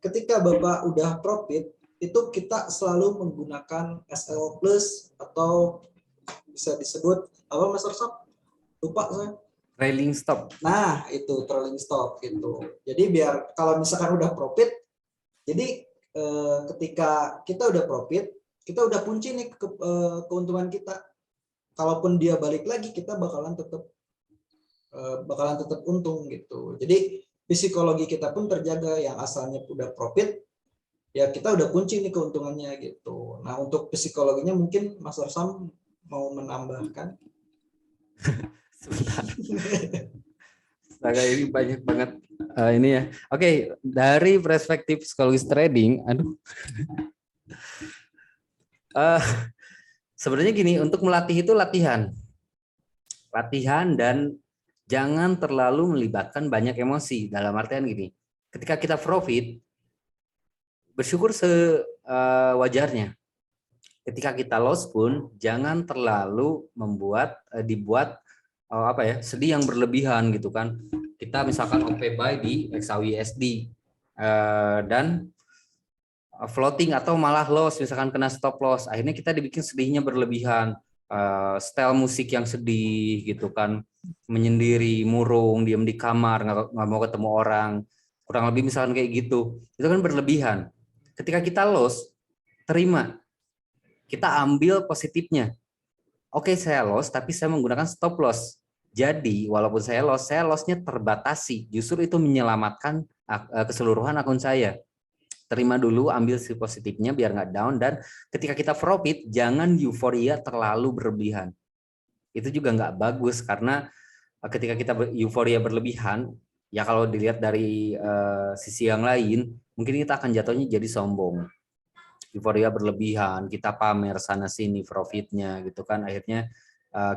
ketika Bapak udah profit, itu kita selalu menggunakan SLO plus atau bisa disebut apa Mas Rosak? Lupa saya. Trailing stop. Nah, itu trailing stop gitu. Jadi biar kalau misalkan udah profit, jadi ketika kita udah profit, kita udah kunci nih keuntungan kita. Kalaupun dia balik lagi, kita bakalan tetap untung gitu. Jadi psikologi kita pun terjaga, yang asalnya udah profit, ya kita udah kunci nih keuntungannya gitu. Nah, untuk psikologinya mungkin Mas Arsam mau menambahkan. Sebentar. Astaga, ini banyak banget ini ya. Oke, dari perspektif psikologis trading, sebenarnya gini, untuk melatih itu latihan dan jangan terlalu melibatkan banyak emosi. Dalam artian gini, ketika kita profit, bersyukur sewajarnya. ketika kita loss pun jangan terlalu dibuat sedih yang berlebihan gitu kan. Kita misalkan OP buy di XAUUSD dan floating atau malah loss, misalkan kena stop loss, akhirnya kita dibikin sedihnya berlebihan. Style musik yang sedih gitu kan, menyendiri, murung, diem di kamar, nggak mau ketemu orang, kurang lebih misalkan kayak gitu, itu kan berlebihan. Ketika kita loss, terima, kita ambil positifnya. Oke, saya loss, tapi saya menggunakan stop loss. Jadi walaupun saya lossnya terbatasi, justru itu menyelamatkan keseluruhan akun saya. Terima dulu, ambil si positifnya biar nggak down, dan ketika kita profit jangan euforia terlalu berlebihan. Itu juga nggak bagus, karena ketika kita euforia berlebihan, ya kalau dilihat dari sisi yang lain, mungkin kita akan jatuhnya jadi sombong. Euforia berlebihan, kita pamer sana sini profitnya gitu kan, akhirnya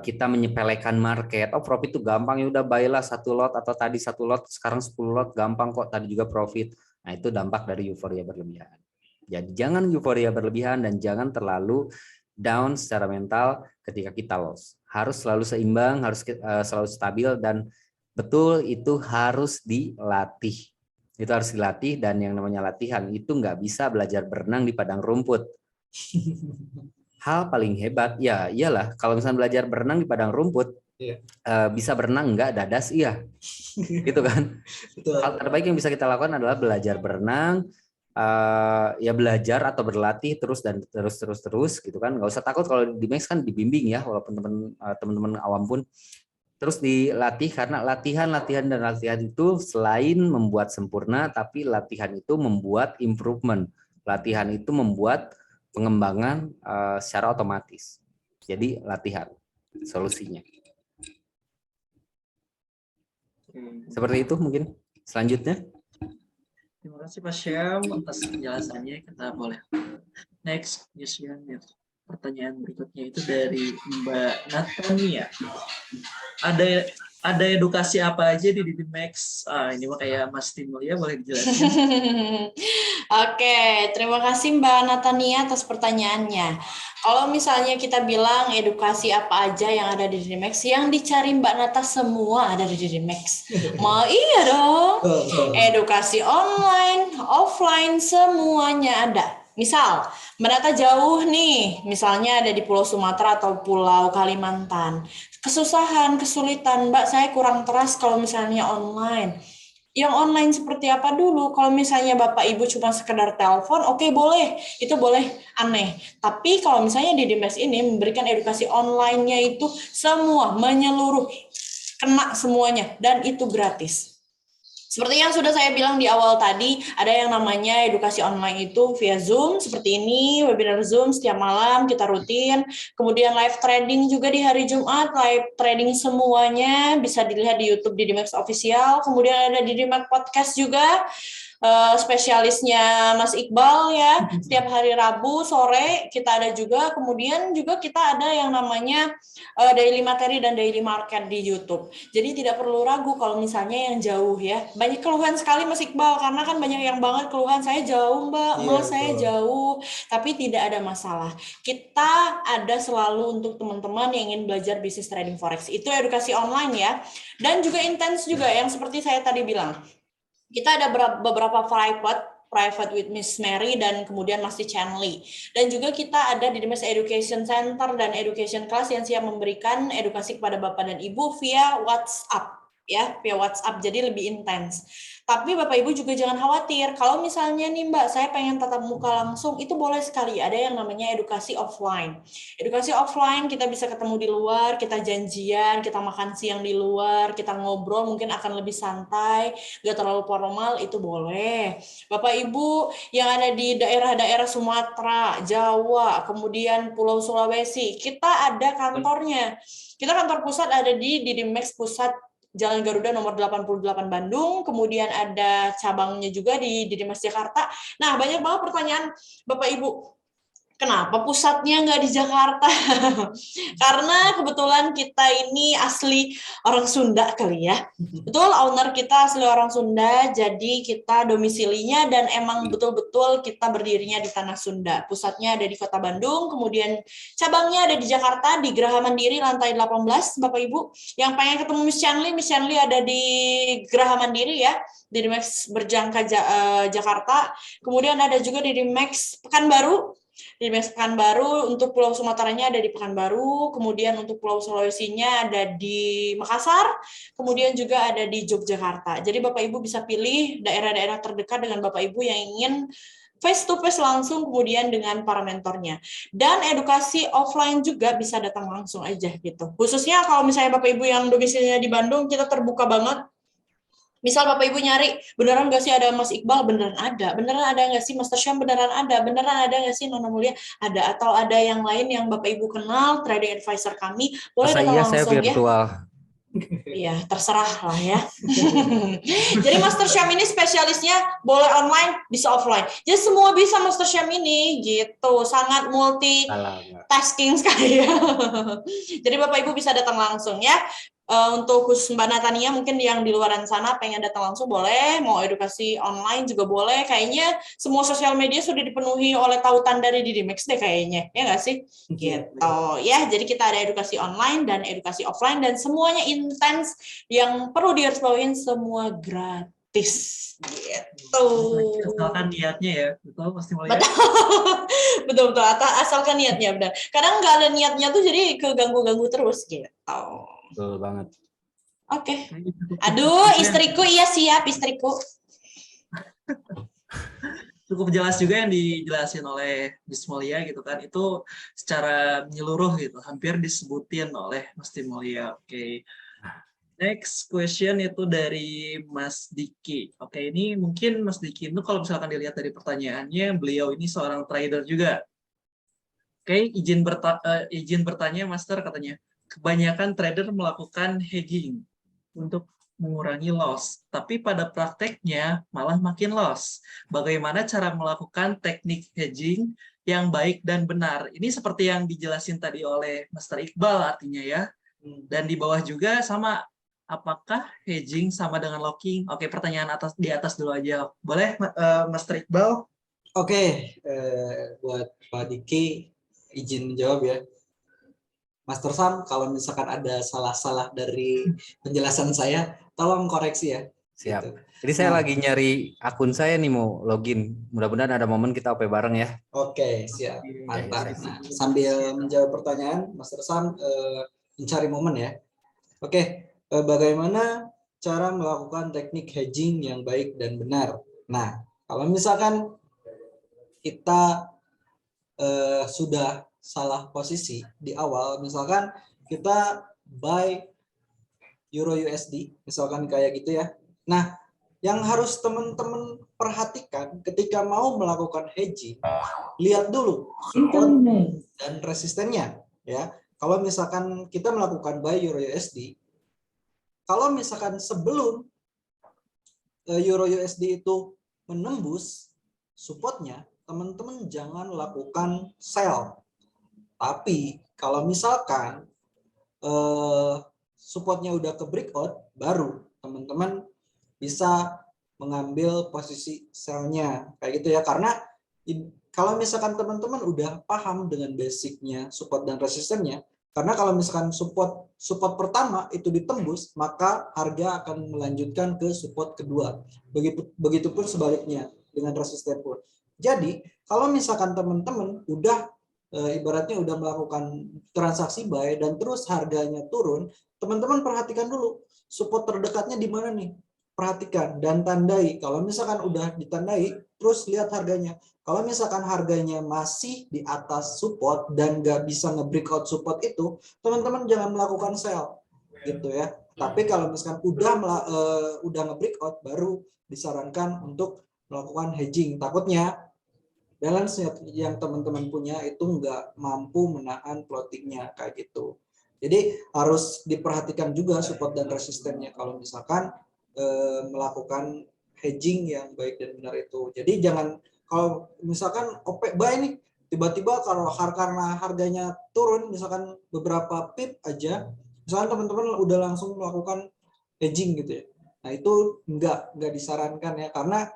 kita menyepelekan market. Oh, profit itu gampang, ya udah buy lah 1 lot, atau tadi 1 lot sekarang 10 lot, gampang kok, tadi juga profit. Nah, itu dampak dari euforia berlebihan. Jadi jangan euforia berlebihan dan jangan terlalu down secara mental ketika kita loss. Harus selalu seimbang, harus selalu stabil, dan betul itu harus dilatih. Itu harus dilatih, dan yang namanya latihan itu nggak bisa belajar berenang di padang rumput. Hal paling hebat, ya iyalah, kalau misalnya belajar berenang di padang rumput, bisa berenang enggak dadas, iya. Gitu kan. Hal terbaik yang bisa kita lakukan adalah belajar berenang, ya belajar atau berlatih terus gitu kan. Nggak usah takut, kalau di Max kan dibimbing ya, walaupun teman-teman awam pun. Terus dilatih, karena latihan itu selain membuat sempurna, tapi latihan itu membuat improvement. Latihan itu membuat pengembangan secara otomatis. Jadi latihan solusinya. Seperti itu mungkin. Selanjutnya. Terima kasih Pak Syam atas penjelasannya. Kita boleh next Yusian. Pertanyaan berikutnya itu dari Mbak Natania. Ada edukasi apa aja di Didimax? Ini mah kayak Mas Timul ya, boleh dijelaskan? Oke, terima kasih Mbak Natania atas pertanyaannya. Kalau misalnya kita bilang edukasi apa aja yang ada di Didimax, yang dicari Mbak Nata semua ada di Didimax. Mau iya dong. Edukasi online, offline, semuanya ada. Misal, Mbak Nata jauh nih, misalnya ada di Pulau Sumatera atau Pulau Kalimantan. Kesusahan, kesulitan, Mbak, saya kurang trust kalau misalnya online. Yang online seperti apa dulu? Kalau misalnya Bapak Ibu cuma sekedar telepon, oke, boleh. Itu boleh aneh. Tapi kalau misalnya di Dimas ini memberikan edukasi online-nya itu semua, menyeluruh, kena semuanya, dan itu gratis. Seperti yang sudah saya bilang di awal tadi, ada yang namanya edukasi online itu via Zoom, seperti ini, webinar Zoom setiap malam kita rutin. Kemudian live trading juga di hari Jumat, live trading semuanya bisa dilihat di YouTube Didimax Official. Kemudian ada Didimax Podcast juga, spesialisnya Mas Iqbal ya, setiap hari Rabu sore kita ada juga. Kemudian juga kita ada yang namanya daily materi dan daily market di YouTube. Jadi tidak perlu ragu kalau misalnya yang jauh ya. Banyak keluhan sekali Mas Iqbal, karena kan banyak yang banget keluhan, saya jauh Mbak, Mas saya jauh. Tapi tidak ada masalah. Kita ada selalu untuk teman-teman yang ingin belajar bisnis trading forex. Itu edukasi online ya. Dan juga intens juga yang seperti saya tadi bilang. Kita ada beberapa private with Miss Mary dan kemudian Mas Chanley. Dan juga kita ada di Dimas Education Center dan Education Class yang siap memberikan edukasi kepada Bapak dan Ibu via WhatsApp. Ya, via WhatsApp, jadi lebih intens. Tapi Bapak Ibu juga jangan khawatir, kalau misalnya nih Mbak, saya pengen tatap muka langsung, itu boleh sekali, ada yang namanya edukasi offline. Edukasi offline, kita bisa ketemu di luar, kita janjian, kita makan siang di luar, kita ngobrol, mungkin akan lebih santai, gak terlalu formal, itu boleh. Bapak Ibu yang ada di daerah-daerah Sumatera, Jawa, kemudian Pulau Sulawesi, kita ada kantornya. Kita kantor pusat ada di Didimax Pusat Jalan Garuda nomor 88 Bandung, kemudian ada cabangnya juga di Dimas Jakarta. Nah, banyak banget pertanyaan Bapak Ibu. Kenapa pusatnya nggak di Jakarta? Karena kebetulan kita ini asli orang Sunda kali ya. Betul, owner kita asli orang Sunda, jadi kita domisilinya dan emang betul-betul kita berdirinya di tanah Sunda. Pusatnya ada di Kota Bandung, kemudian cabangnya ada di Jakarta, di Geraha Mandiri lantai 18, Bapak Ibu. Yang pengen ketemu Miss Chanly ada di Geraha Mandiri ya, di Remax Berjangka Jakarta. Kemudian ada juga di Remax Pekanbaru. Di Pekanbaru, untuk Pulau Sumateranya ada di Pekanbaru, kemudian untuk Pulau Sulawesinya ada di Makassar, kemudian juga ada di Yogyakarta. Jadi Bapak Ibu bisa pilih daerah-daerah terdekat dengan Bapak Ibu yang ingin face to face langsung kemudian dengan para mentornya. Dan edukasi offline juga bisa datang langsung aja gitu. Khususnya kalau misalnya Bapak Ibu yang domisilinya di Bandung, kita terbuka banget. Misal Bapak Ibu nyari, beneran nggak sih ada Mas Iqbal? Beneran ada. Beneran ada nggak sih Master Syam? Beneran ada. Beneran ada nggak sih Nona Mulia? Ada. Atau ada yang lain yang Bapak Ibu kenal, trading advisor kami, boleh Masa datang iya saya langsung ya. virtual? Iya, terserah lah ya. Jadi Master Syam ini spesialisnya boleh online, bisa offline. Jadi semua bisa Master Syam ini gitu. Sangat multi tasking sekali ya. Jadi Bapak Ibu bisa datang langsung ya. Untuk khusus Mbak Natania mungkin yang di luaran sana pengen datang langsung boleh, mau edukasi online juga boleh. Kayaknya semua sosial media sudah dipenuhi oleh tautan dari Didimax deh kayaknya, ya nggak sih? Gitu ya. Jadi kita ada edukasi online dan edukasi offline dan semuanya intens. Yang perlu digarisbawahi semua gratis. Gitu. Asalkan niatnya ya, betul pasti mulai. Betul. Asalkan niatnya benar. Kadang nggak ada niatnya tuh jadi keganggu-ganggu terus gitu. Betul banget. Oke. Aduh, istriku, iya siap istriku. Cukup jelas juga yang dijelasin oleh Miss Mulia gitu kan, itu secara menyeluruh gitu, hampir disebutin oleh Mas Mulia. Oke. Next question itu dari Mas Diki. Oke, ini mungkin Mas Diki itu kalau misalkan dilihat dari pertanyaannya, beliau ini seorang trader juga. Oke, izin bertanya Master, katanya. Kebanyakan trader melakukan hedging untuk mengurangi loss, tapi pada prakteknya malah makin loss. Bagaimana cara melakukan teknik hedging yang baik dan benar? Ini seperti yang dijelasin tadi oleh Master Iqbal artinya ya. Dan di bawah juga sama, apakah hedging sama dengan locking? Oke, pertanyaan di atas dulu aja. Boleh Master Iqbal? Oke, buat Pak Diki izin menjawab ya. Master Sam, kalau misalkan ada salah-salah dari penjelasan saya, tolong koreksi ya. Siap. Gitu. Jadi saya lagi nyari akun saya nih mau login. Mudah-mudahan ada momen kita OP bareng ya. Oke, siap. Mantap. Nah, sambil menjawab pertanyaan, Master Sam mencari momen ya. Oke, bagaimana cara melakukan teknik hedging yang baik dan benar? Nah, kalau misalkan kita sudah salah posisi di awal, misalkan kita buy Euro USD, misalkan kayak gitu ya. Nah, yang harus teman-teman perhatikan ketika mau melakukan hedging, lihat dulu support dan resistennya ya. Kalau misalkan kita melakukan buy Euro USD, kalau misalkan sebelum Euro USD itu menembus supportnya, teman-teman jangan lakukan sell. Tapi kalau misalkan supportnya udah ke breakout, baru teman-teman bisa mengambil posisi sell-nya kayak gitu ya. Karena kalau misalkan teman-teman udah paham dengan basicnya support dan resistennya, karena kalau misalkan support pertama itu ditembus, maka harga akan melanjutkan ke support kedua. Begitupun sebaliknya dengan resisten pun. Jadi kalau misalkan teman-teman udah ibaratnya udah melakukan transaksi buy dan terus harganya turun, teman-teman perhatikan dulu support terdekatnya di mana nih. Perhatikan dan tandai. Kalau misalkan udah ditandai, terus lihat harganya. Kalau misalkan harganya masih di atas support dan nggak bisa nge-breakout support itu, teman-teman jangan melakukan sell gitu ya. Tapi kalau misalkan udah nge-breakout, baru disarankan untuk melakukan hedging. Takutnya balance yang teman-teman punya itu nggak mampu menahan floatingnya kayak gitu. Jadi harus diperhatikan juga support dan resistennya kalau misalkan melakukan hedging yang baik dan benar itu. Jadi jangan kalau misalkan OP buy nih tiba-tiba karena harganya turun misalkan beberapa pip aja, misalkan teman-teman udah langsung melakukan hedging gitu ya. Nah itu nggak disarankan ya, karena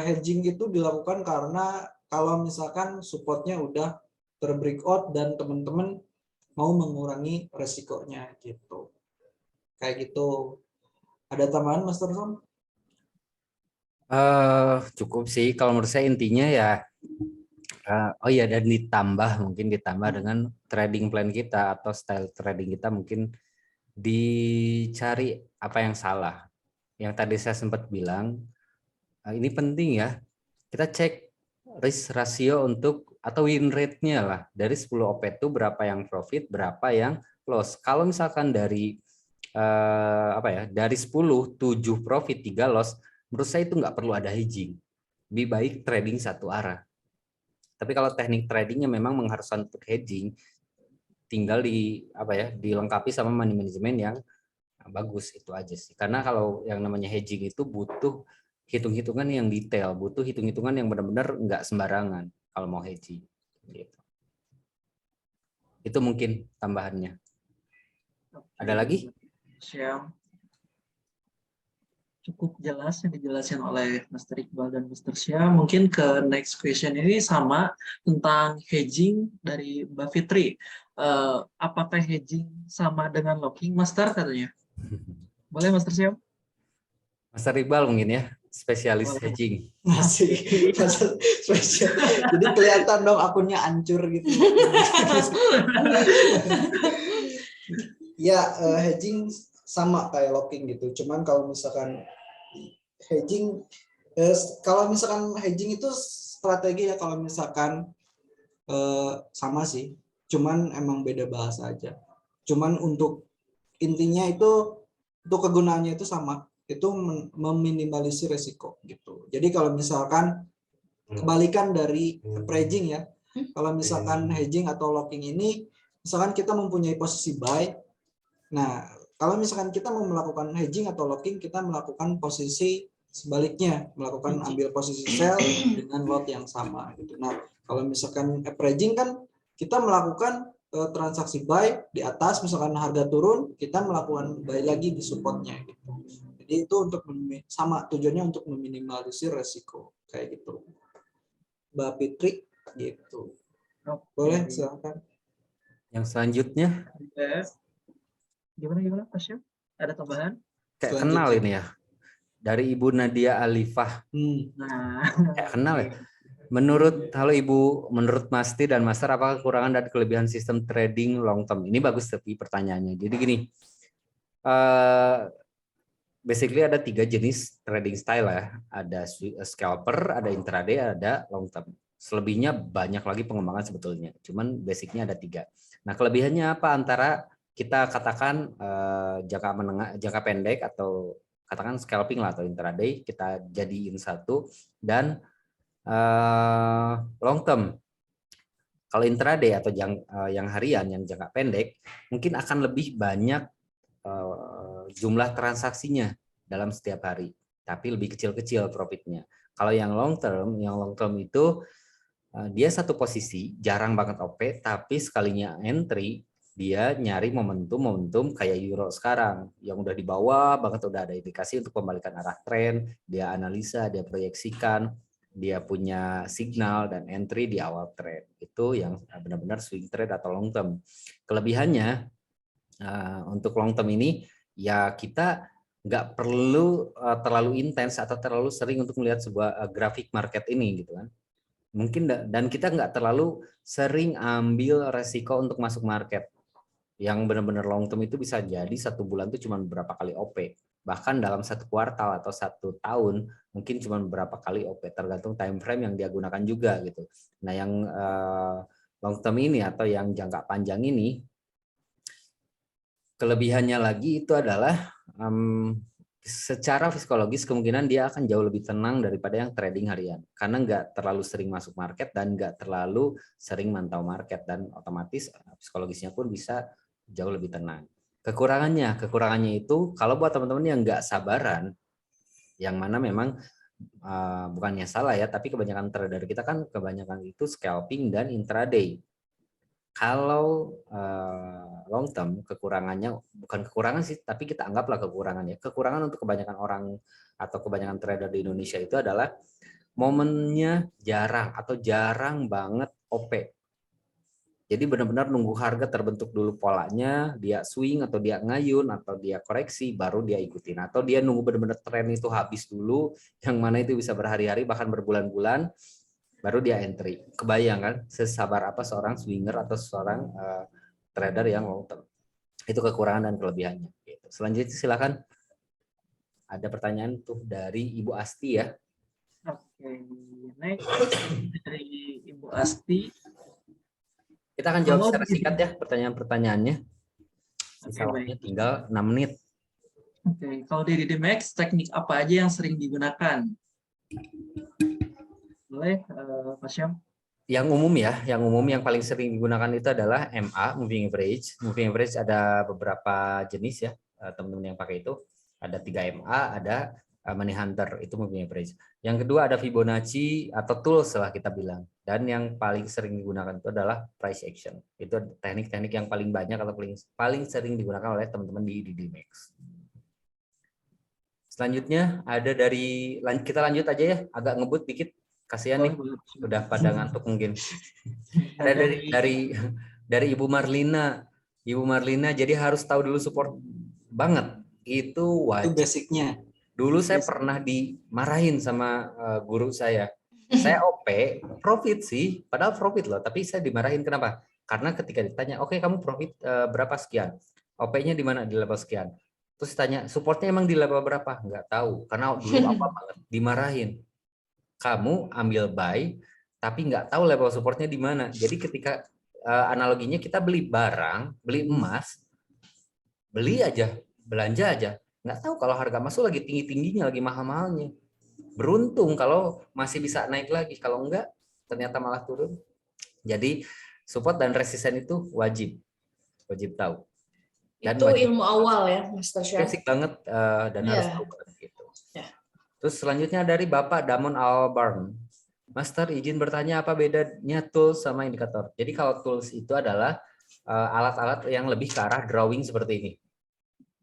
hedging itu dilakukan karena kalau misalkan supportnya udah terbreakout dan teman-teman mau mengurangi resikonya gitu. Kayak gitu. Ada tambahan Mas Tom? Cukup sih kalau menurut saya intinya ya oh iya, dan mungkin ditambah dengan trading plan kita atau style trading kita, mungkin dicari apa yang salah. Yang tadi saya sempat bilang ini penting ya, kita cek risk ratio atau win rate-nya lah, dari 10 OP itu berapa yang profit, berapa yang loss. Kalau misalkan dari dari 10 7 profit 3 loss, menurut saya itu nggak perlu ada hedging, lebih baik trading satu arah. Tapi kalau teknik tradingnya memang mengharuskan untuk hedging, tinggal dilengkapi sama money management yang bagus, itu aja sih. Karena kalau yang namanya hedging itu butuh hitung-hitungan yang detail, butuh hitung-hitungan yang benar-benar nggak sembarangan kalau mau hedging. Gitu. Itu mungkin tambahannya. Ada lagi? Siap. Cukup jelas yang dijelasin oleh Mr. Iqbal dan Mr. Syam. Mungkin ke next question ini sama tentang hedging dari Mbak Fitri. Apakah hedging sama dengan locking, Master, katanya? Boleh, Master Syam? Mas Iqbal mungkin ya, spesialis Boleh. hedging. Masih spesial. Jadi kelihatan dong akunnya hancur gitu. Ya, hedging sama kayak locking gitu. Cuman kalau misalkan hedging itu strategi ya, kalau misalkan sama sih. Cuman emang beda bahasa aja. Cuman untuk intinya itu, untuk kegunaannya itu sama. Itu meminimalisir resiko gitu. Jadi kalau misalkan kebalikan dari hedging ya. Kalau misalkan hedging atau locking ini, misalkan kita mempunyai posisi buy. Nah, kalau misalkan kita mau melakukan hedging atau locking, kita melakukan posisi sebaliknya, melakukan ambil posisi sell dengan lot yang sama gitu. Nah, kalau misalkan hedging kan kita melakukan transaksi buy di atas, misalkan harga turun, kita melakukan buy lagi di supportnya gitu. Jadi itu untuk sama tujuannya untuk meminimalisir resiko kayak gitu. Mbak Fitri gitu. Boleh silakan. Yang selanjutnya Gimana Pak Syam? Ada tambahan? kayak kenal ini ya, dari Ibu Nadia Alifah. Nah, Kayak kenal ya. Menurut Masti dan Master, apakah kekurangan dan kelebihan sistem trading long term? Ini bagus tapi pertanyaannya. Jadi gini, basically ada 3 jenis trading style ya. Ada scalper, ada intraday, ada long term. Selebihnya banyak lagi pengembangan sebetulnya. Cuman basicnya ada 3. Nah, kelebihannya apa antara kita katakan jangka pendek atau katakan scalping lah atau intraday, kita jadiin satu, dan long term. Kalau intraday atau yang harian, yang jangka pendek, mungkin akan lebih banyak jumlah transaksinya dalam setiap hari, tapi lebih kecil-kecil profitnya. Kalau yang long term itu dia satu posisi, jarang banget OP, tapi sekalinya entry dia nyari momentum kayak euro sekarang yang udah di bawah banget, udah ada indikasi untuk pembalikan arah tren, dia analisa, dia proyeksikan, dia punya signal dan entry di awal trade. Itu yang benar-benar swing trade atau long term. Kelebihannya untuk long term ini ya, kita nggak perlu terlalu intens atau terlalu sering untuk melihat sebuah grafik market ini gitu kan. Mungkin dan kita nggak terlalu sering ambil resiko untuk masuk market. Yang benar-benar long term itu bisa jadi satu bulan itu cuma beberapa kali OP, bahkan dalam satu kuartal atau satu tahun mungkin cuma beberapa kali OP, tergantung time frame yang dia gunakan juga gitu. Nah, yang long term ini atau yang jangka panjang ini, kelebihannya lagi itu adalah secara psikologis kemungkinan dia akan jauh lebih tenang daripada yang trading harian, karena nggak terlalu sering masuk market dan nggak terlalu sering mantau market, dan otomatis psikologisnya pun bisa jauh lebih tenang. Kekurangannya itu kalau buat teman-teman yang nggak sabaran, yang mana memang bukannya salah ya, tapi kebanyakan trader kita kan kebanyakan itu scalping dan intraday. Kalau long term kekurangannya, bukan kekurangan sih, tapi kita anggaplah kekurangannya. Kekurangan untuk kebanyakan orang atau kebanyakan trader di Indonesia itu adalah momennya jarang banget OP. Jadi benar-benar nunggu harga terbentuk dulu polanya, dia swing atau dia ngayun atau dia koreksi, baru dia ikutin. Atau dia nunggu benar-benar tren itu habis dulu, yang mana itu bisa berhari-hari bahkan berbulan-bulan, baru dia entry. Kebayang kan sesabar apa seorang swinger atau seorang trader yang long term. Itu kekurangan dan kelebihannya. Gitu. Selanjutnya silakan. Ada pertanyaan tuh dari Ibu Asti ya. Oke, next dari Ibu Asti. Kita akan jawab Kalau secara singkat ya pertanyaan-pertanyaannya. Sisa Oke, waktunya baik. tinggal 6 menit. Oke, kalau di DDMX teknik apa aja yang sering digunakan? Boleh, Pak Syam? Yang umum yang paling sering digunakan itu adalah MA, moving average. Moving average ada beberapa jenis ya, teman-teman yang pakai itu. Ada 3 MA, ada money hunter, itu moving average. Yang kedua ada Fibonacci atau tools lah kita bilang. Dan yang paling sering digunakan itu adalah price action. Itu teknik-teknik yang paling banyak atau paling sering digunakan oleh teman-teman di DDMX. Selanjutnya ada kita lanjut aja ya, agak ngebut dikit. Kasihan nih, udah pada ngantuk mungkin. Ada dari Ibu Marlina. Ibu Marlina, jadi harus tahu dulu support banget. Itu wajib. Itu basicnya. Dulu saya pernah dimarahin sama guru saya. Saya OP, profit sih, padahal profit loh. Tapi saya dimarahin kenapa? Karena ketika ditanya, oke kamu profit berapa sekian? OP-nya di mana? Di level sekian. Terus tanya, supportnya emang di level berapa? Nggak tahu, karena dulu apa banget, dimarahin. Kamu ambil buy, tapi nggak tahu level supportnya di mana. Jadi ketika analoginya kita beli barang, beli emas, beli aja, belanja aja. Nggak tahu kalau harga masuk lagi tinggi-tingginya, lagi mahal-mahalnya. Beruntung kalau masih bisa naik lagi, kalau enggak ternyata malah turun. Jadi support dan resisten itu wajib tahu. Dan Itu wajib, ilmu awal ya, Master Syam. basic banget dan harus tahu banget gitu. Ya. Terus selanjutnya dari Bapak Damon Albarn. Master izin bertanya apa bedanya tools sama indikator. Jadi kalau tools itu adalah alat-alat yang lebih ke arah drawing seperti ini.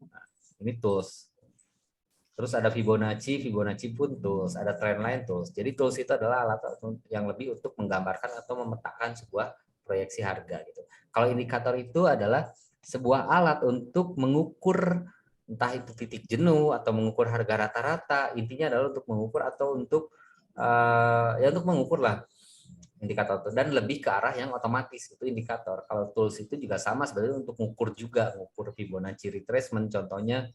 Nah, ini tools. Terus ada Fibonacci pun tools, ada trendline tools. Jadi tools itu adalah alat yang lebih untuk menggambarkan atau memetakan sebuah proyeksi harga gitu. Kalau indikator itu adalah sebuah alat untuk mengukur entah itu titik jenuh atau mengukur harga rata-rata. Intinya adalah untuk mengukur atau untuk untuk mengukur lah indikator itu, dan lebih ke arah yang otomatis itu indikator. Kalau tools itu juga sama sebenarnya untuk mengukur juga, mengukur Fibonacci retracement. Contohnya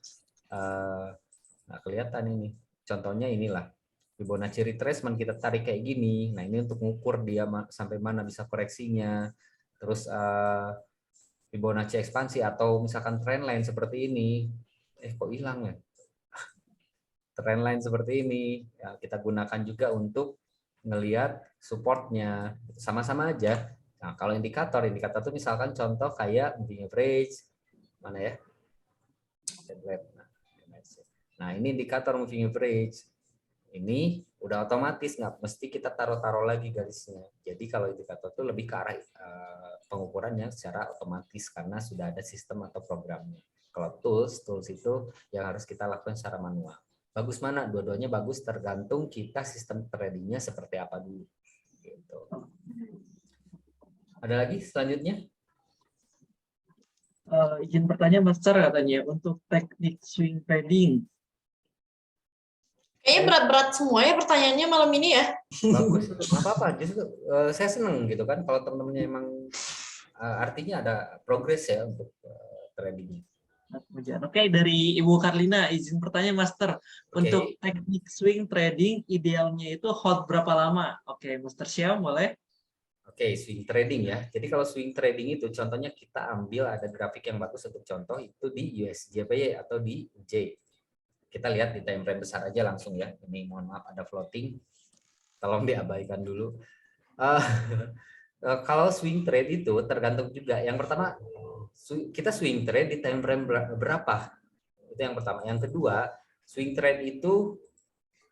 nggak kelihatan ini. Contohnya inilah Fibonacci retracement, kita tarik kayak gini. Nah ini untuk mengukur dia sampai mana bisa koreksinya. Terus Fibonacci ekspansi atau misalkan trendline seperti ini. Kok hilang ya? Trendline seperti ini ya, kita gunakan juga untuk ngelihat supportnya, sama-sama aja. Nah kalau indikator itu misalkan contoh kayak moving average, mana ya? Nah ini indikator moving average. Ini udah otomatis, nggak mesti kita taruh-taruh lagi garisnya. Jadi kalau indikator itu lebih ke arah pengukurannya secara otomatis karena sudah ada sistem atau programnya. Kalau tools itu yang harus kita lakukan secara manual. Bagus mana? Dua-duanya bagus, tergantung kita sistem tradingnya seperti apa dulu. Gitu. Ada lagi selanjutnya? Izin bertanya Master, katanya untuk teknik swing trading. Kayaknya berat-berat semua ya pertanyaannya malam ini ya. Bagus, nggak apa-apa. Justru saya senang gitu kan kalau teman-temannya emang artinya ada progres ya untuk tradingnya. Oke, dari Ibu Karlina, izin bertanya Master. Untuk teknik swing trading idealnya itu hold berapa lama? Oke, Master Syam boleh? Oke, swing trading ya. Jadi kalau swing trading itu contohnya kita ambil ada grafik yang bagus untuk contoh itu di USJPY atau di J. Kita lihat di time frame besar aja langsung ya. Ini mohon maaf ada floating. Tolong diabaikan dulu. Kalau swing trade itu tergantung juga. Yang pertama kita swing trade di time frame berapa? Itu yang pertama. Yang kedua, swing trade itu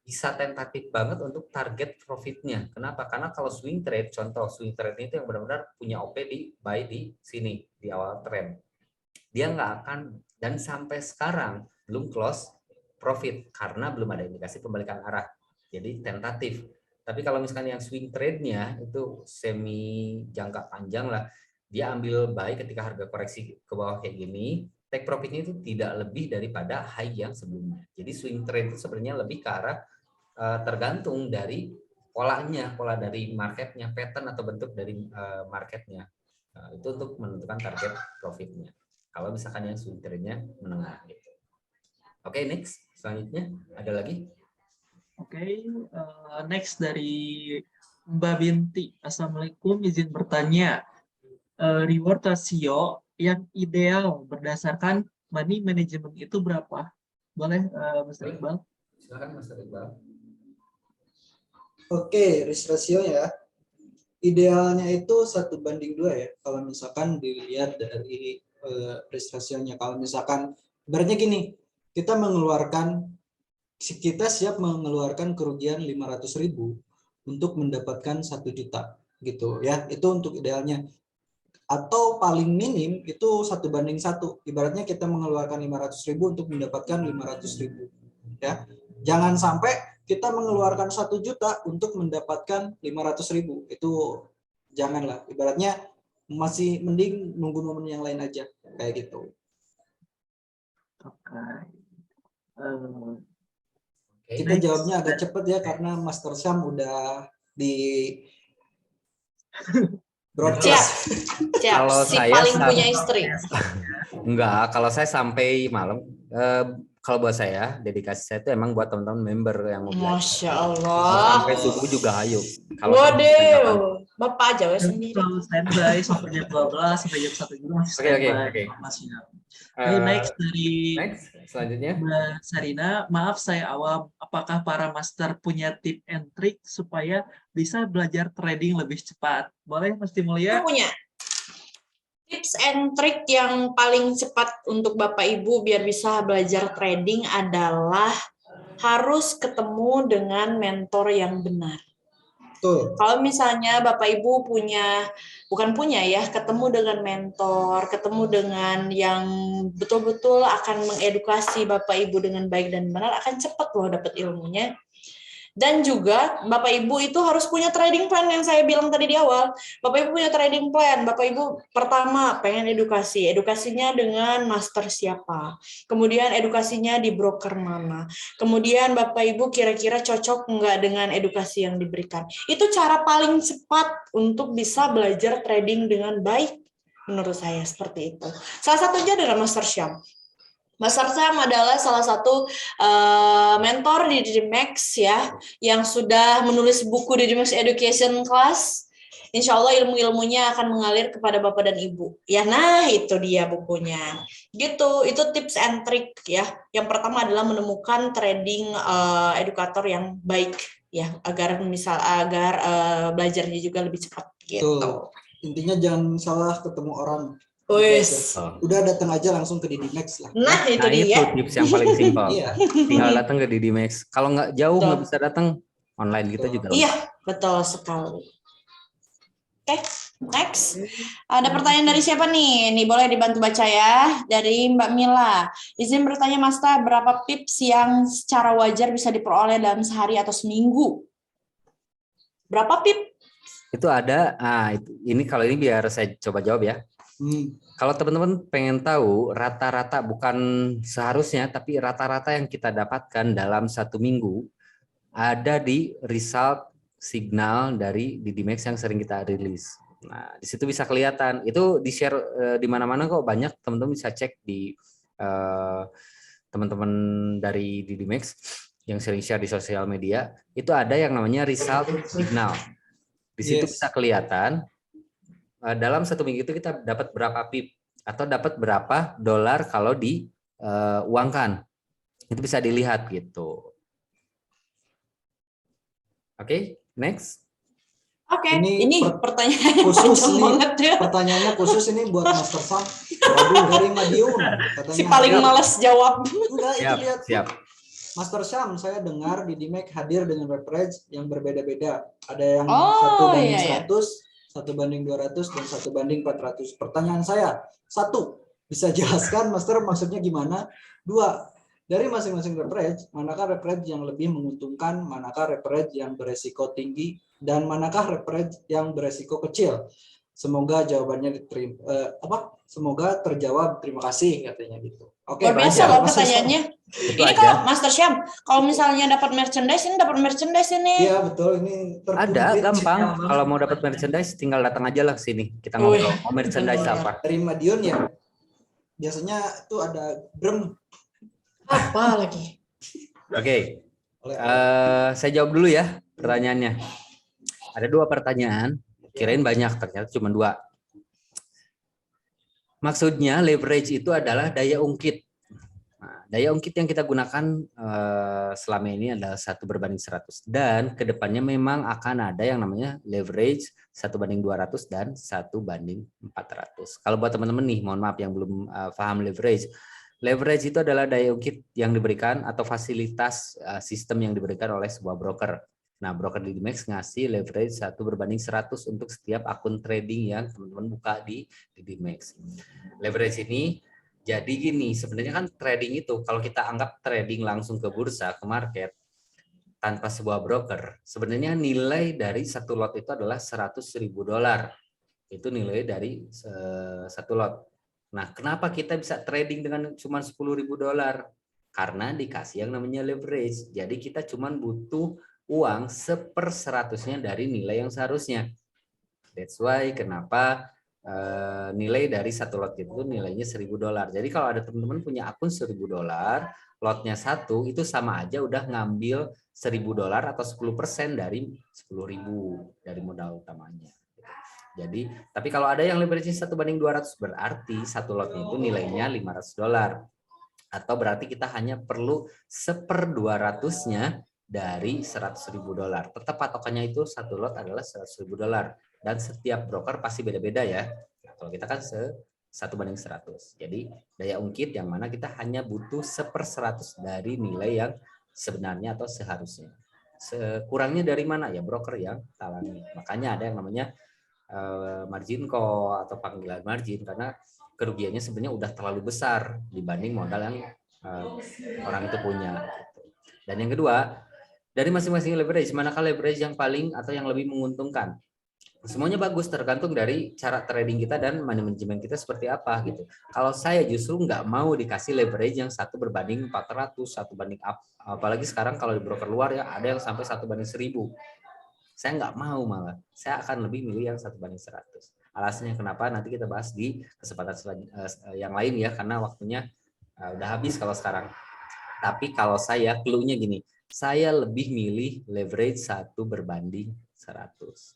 bisa tentatif banget untuk target profitnya. Kenapa? Karena kalau swing trade, contoh swing trade itu yang benar-benar punya OP di buy di sini di awal trend, dia nggak akan, dan sampai sekarang belum close profit karena belum ada indikasi pembalikan arah. Jadi tentatif. Tapi kalau misalkan yang swing trade-nya itu semi jangka panjang lah, dia ambil buy ketika harga koreksi ke bawah kayak gini, take profitnya itu tidak lebih daripada high yang sebelumnya. Jadi swing trade itu sebenarnya lebih ke arah tergantung dari polanya, pola dari marketnya, pattern atau bentuk dari marketnya. Itu untuk menentukan target profitnya. Kalau misalkan yang swing trade-nya menengah. Gitu. Oke, next. Selanjutnya ada lagi? Oke, next dari Mbak Binti. Assalamualaikum, izin bertanya. Reward ratio yang ideal berdasarkan money management itu berapa? Boleh, Mas Iqbal? Silakan Mas Iqbal. Oke, risk ratio ya. Idealnya itu 1:2 ya. Kalau misalkan dilihat dari risk ratio-nya. Kalau misalkan, ibaratnya gini, kita siap mengeluarkan kerugian 500.000 untuk mendapatkan 1 juta gitu ya. Itu untuk idealnya. Atau paling minim itu 1:1. Ibaratnya kita mengeluarkan 500.000 untuk mendapatkan 500.000 ya. Jangan sampai kita mengeluarkan 1 juta untuk mendapatkan 500.000. Itu janganlah. Ibaratnya masih mending nunggu momen yang lain aja kayak gitu. Oke. Kita jawabnya agak cepat ya karena Master Sam udah di broadcast. Siap. Kalau Si saya paling punya istri. Enggak, kalau saya sampai malam. Kalau buat saya, dedikasi saya itu emang buat teman-teman member yang mau belajar. Masya Mau Allah. sampai subuh juga ayo. Kalau Waduh, Bapak aja wes sendiri. Selalu standby sampai jam 12 sampai jam 1 juga masih standby. Oke. Informasinya. Oke, next dari Next, selanjutnya. Mbak Sarina. Maaf saya awam. Apakah para master punya tip and trick supaya bisa belajar trading lebih cepat? Boleh Mas Timulia? Aku punya tips and trick yang paling cepat untuk Bapak Ibu biar bisa belajar trading adalah harus ketemu dengan mentor yang benar. Betul. Kalau misalnya Bapak Ibu ketemu dengan mentor, ketemu dengan yang betul-betul akan mengedukasi Bapak Ibu dengan baik dan benar, akan cepat loh dapat ilmunya. Dan juga Bapak Ibu itu harus punya trading plan yang saya bilang tadi di awal. Bapak Ibu punya trading plan. Bapak Ibu pertama pengen edukasi. Edukasinya dengan master siapa. Kemudian edukasinya di broker mana. Kemudian Bapak Ibu kira-kira cocok nggak dengan edukasi yang diberikan. Itu cara paling cepat untuk bisa belajar trading dengan baik. Menurut saya seperti itu. Salah satunya dengan Master Syam. Master Sam adalah salah satu mentor di Didimax ya, yang sudah menulis buku Didimax Education Class. Insya Allah ilmu-ilmunya akan mengalir kepada Bapak dan Ibu. Ya, nah itu dia bukunya. Gitu, itu tips and trick ya. Yang pertama adalah menemukan trading edukator yang baik ya, agar belajarnya juga lebih cepat. Gitu. Tuh. Intinya jangan salah ketemu orang. Wes. Udah datang aja langsung ke Didimax lah. Nah, itu Nah, dia. itu tips yang paling simpel. Iya. Tinggal datang ke Didimax. Kalau nggak jauh, Betul. nggak bisa datang, online gitu juga. Iya, betul sekali. Oke, next. Ada pertanyaan dari siapa nih? Nih boleh dibantu baca ya. Dari Mbak Mila. Izin bertanya Master, berapa pips yang secara wajar bisa diperoleh dalam sehari atau seminggu? Berapa pip? Itu ada. Ini kalau ini biar saya coba jawab ya. Kalau teman-teman pengen tahu rata-rata, bukan seharusnya, tapi rata-rata yang kita dapatkan dalam 1 minggu ada di result signal dari Didimax yang sering kita rilis. Nah, di situ bisa kelihatan. Itu di-share di mana-mana kok, banyak teman-teman bisa cek di teman-teman dari Didimax yang sering share di sosial media. Itu ada yang namanya result signal. Di situ bisa kelihatan dalam 1 minggu itu kita dapat berapa pip atau dapat berapa dolar kalau diuangkan. Itu bisa dilihat gitu. Oke, next. Oke, ini pertanyaan khusus panjang ini, banget ya. Pertanyaannya khusus ini buat Master Sam. Waduh, dari Madiun. Si paling malas jawab. Enggak, itu lihat. Siap. Master Syam, saya dengar di DMAC hadir dengan leverage yang berbeda-beda. Ada yang Oh, 1 banding iya, iya. 100, 1 banding 200, dan 1 banding 400. Pertanyaan saya, 1, bisa jelaskan Master maksudnya gimana? 2, dari masing-masing leverage, manakah leverage yang lebih menguntungkan, manakah leverage yang beresiko tinggi, dan manakah leverage yang beresiko kecil? Semoga jawabannya diterima. Semoga terjawab. Terima kasih katanya gitu. Oke, Luar biasa lanjut, loh Master Syam. pertanyaannya. Itu Ini aja. kalau Master Syam, kalau misalnya dapat merchandise ini. Iya betul, ini Ada, terkomplit. gampang. Gampang. Kalau mau dapat merchandise, tinggal datang aja lah ke sini. Kita Wih, ngobrol. Mau merchandise bener. apa? Dari Madiun ya. Biasanya itu ada brem Apa lagi? Oke, oleh saya jawab dulu ya pertanyaannya. Ada 2 pertanyaan. Kirain banyak, ternyata cuma 2. Maksudnya leverage itu adalah daya ungkit. Nah, daya ungkit yang kita gunakan selama ini adalah 1/100, dan kedepannya memang akan ada yang namanya leverage 1/200 dan 1/400. Kalau buat teman-teman nih, mohon maaf yang belum paham leverage. Leverage itu adalah daya ungkit yang diberikan atau fasilitas sistem yang diberikan oleh sebuah broker. Nah, broker di DMAX ngasih leverage 1/100 untuk setiap akun trading yang teman-teman buka di DMAX. Leverage ini jadi gini, sebenarnya kan trading itu kalau kita anggap trading langsung ke bursa, ke market tanpa sebuah broker, sebenarnya nilai dari satu lot itu adalah $100.000. Itu nilai dari satu lot. Nah, kenapa kita bisa trading dengan cuma $10.000? Karena dikasih yang namanya leverage. Jadi kita cuma butuh uang 1/100-nya dari nilai yang seharusnya. That's why kenapa nilai dari satu lot itu nilainya $1.000. Jadi kalau ada teman-teman punya akun $1.000, lotnya 1, itu sama aja udah ngambil $1.000 atau 10% dari 10.000 dari modal utamanya. Jadi, tapi kalau ada yang leverage 1/200, berarti satu lotnya itu nilainya $500. Atau berarti kita hanya perlu 1/200-nya dari $100.000. Tetap patokannya itu satu lot adalah $100.000. Dan setiap broker pasti beda-beda ya. Nah, kalau kita kan 1/100. Jadi daya ungkit yang mana kita hanya butuh 1/100 dari nilai yang sebenarnya atau seharusnya. Sekurangnya dari mana ya broker yang talangi. Makanya ada yang namanya margin call atau panggilan margin, karena kerugiannya sebenarnya udah terlalu besar dibanding modal yang orang itu punya. Dan yang kedua, dari masing-masing leverage, manakah leverage yang paling atau yang lebih menguntungkan? Semuanya bagus, tergantung dari cara trading kita dan manajemen kita seperti apa gitu. Kalau saya justru nggak mau dikasih leverage yang 1/400, 1 banding apalagi sekarang kalau di broker luar ya ada yang sampai 1/1000. Saya nggak mau, malah saya akan lebih milih yang 1/100. Alasannya kenapa nanti kita bahas di kesempatan yang lain ya, karena waktunya udah habis kalau sekarang. Tapi kalau saya clue-nya gini, saya lebih milih leverage 1/100.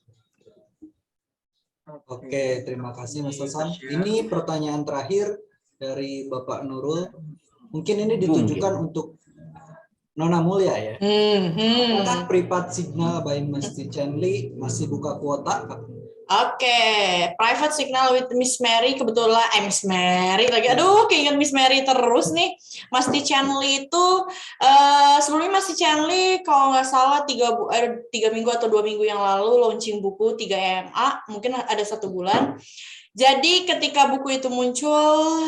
Oke, terima kasih Mas Hasan. Ini pertanyaan terakhir dari Bapak Nurul. Mungkin ini ditujukan untuk Nona Mulia ya. Apakah Private Signal by Mesti Chandli masih buka kuota? Oke, Private Signal with Miss Mary, kebetulan Miss Mary lagi, aduh keinget Miss Mary terus nih. Masti Chandli itu sebelumnya Masti Chandli kalau nggak salah 3 minggu atau 2 minggu yang lalu launching buku 3 EMA, mungkin ada 1 bulan. Jadi ketika buku itu muncul,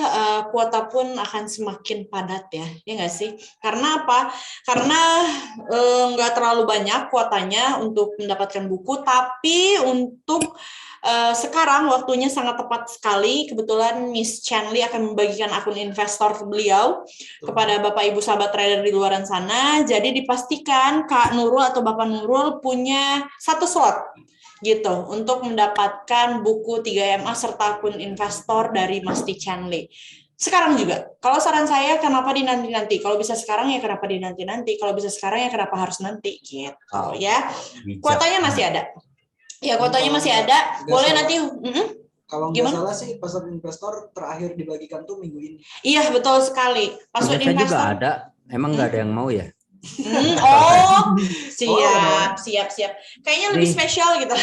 kuota pun akan semakin padat ya nggak sih? Karena apa? Karena nggak terlalu banyak kuotanya untuk mendapatkan buku, tapi untuk sekarang waktunya sangat tepat sekali. Kebetulan Miss Chandli akan membagikan akun investor beliau kepada Bapak Ibu sahabat trader di luar sana. Jadi dipastikan Kak Nurul atau Bapak Nurul punya 1 slot gitu untuk mendapatkan buku 3MA serta akun investor dari Masti Chandli. Sekarang juga, kalau saran saya kenapa dinanti-nanti? Kalau bisa sekarang ya kenapa dinanti-nanti? Kalau bisa sekarang ya kenapa harus nanti? Gitu ya. Kuotanya masih ada. Ya, kuotanya masih ada. Boleh nanti. Kalau nggak salah sih password investor terakhir dibagikan tuh minggu ini. Iya, betul sekali. Password Saya investor juga ada. Emang nggak ada yang mau ya? siap. Kayaknya lebih spesial gitu.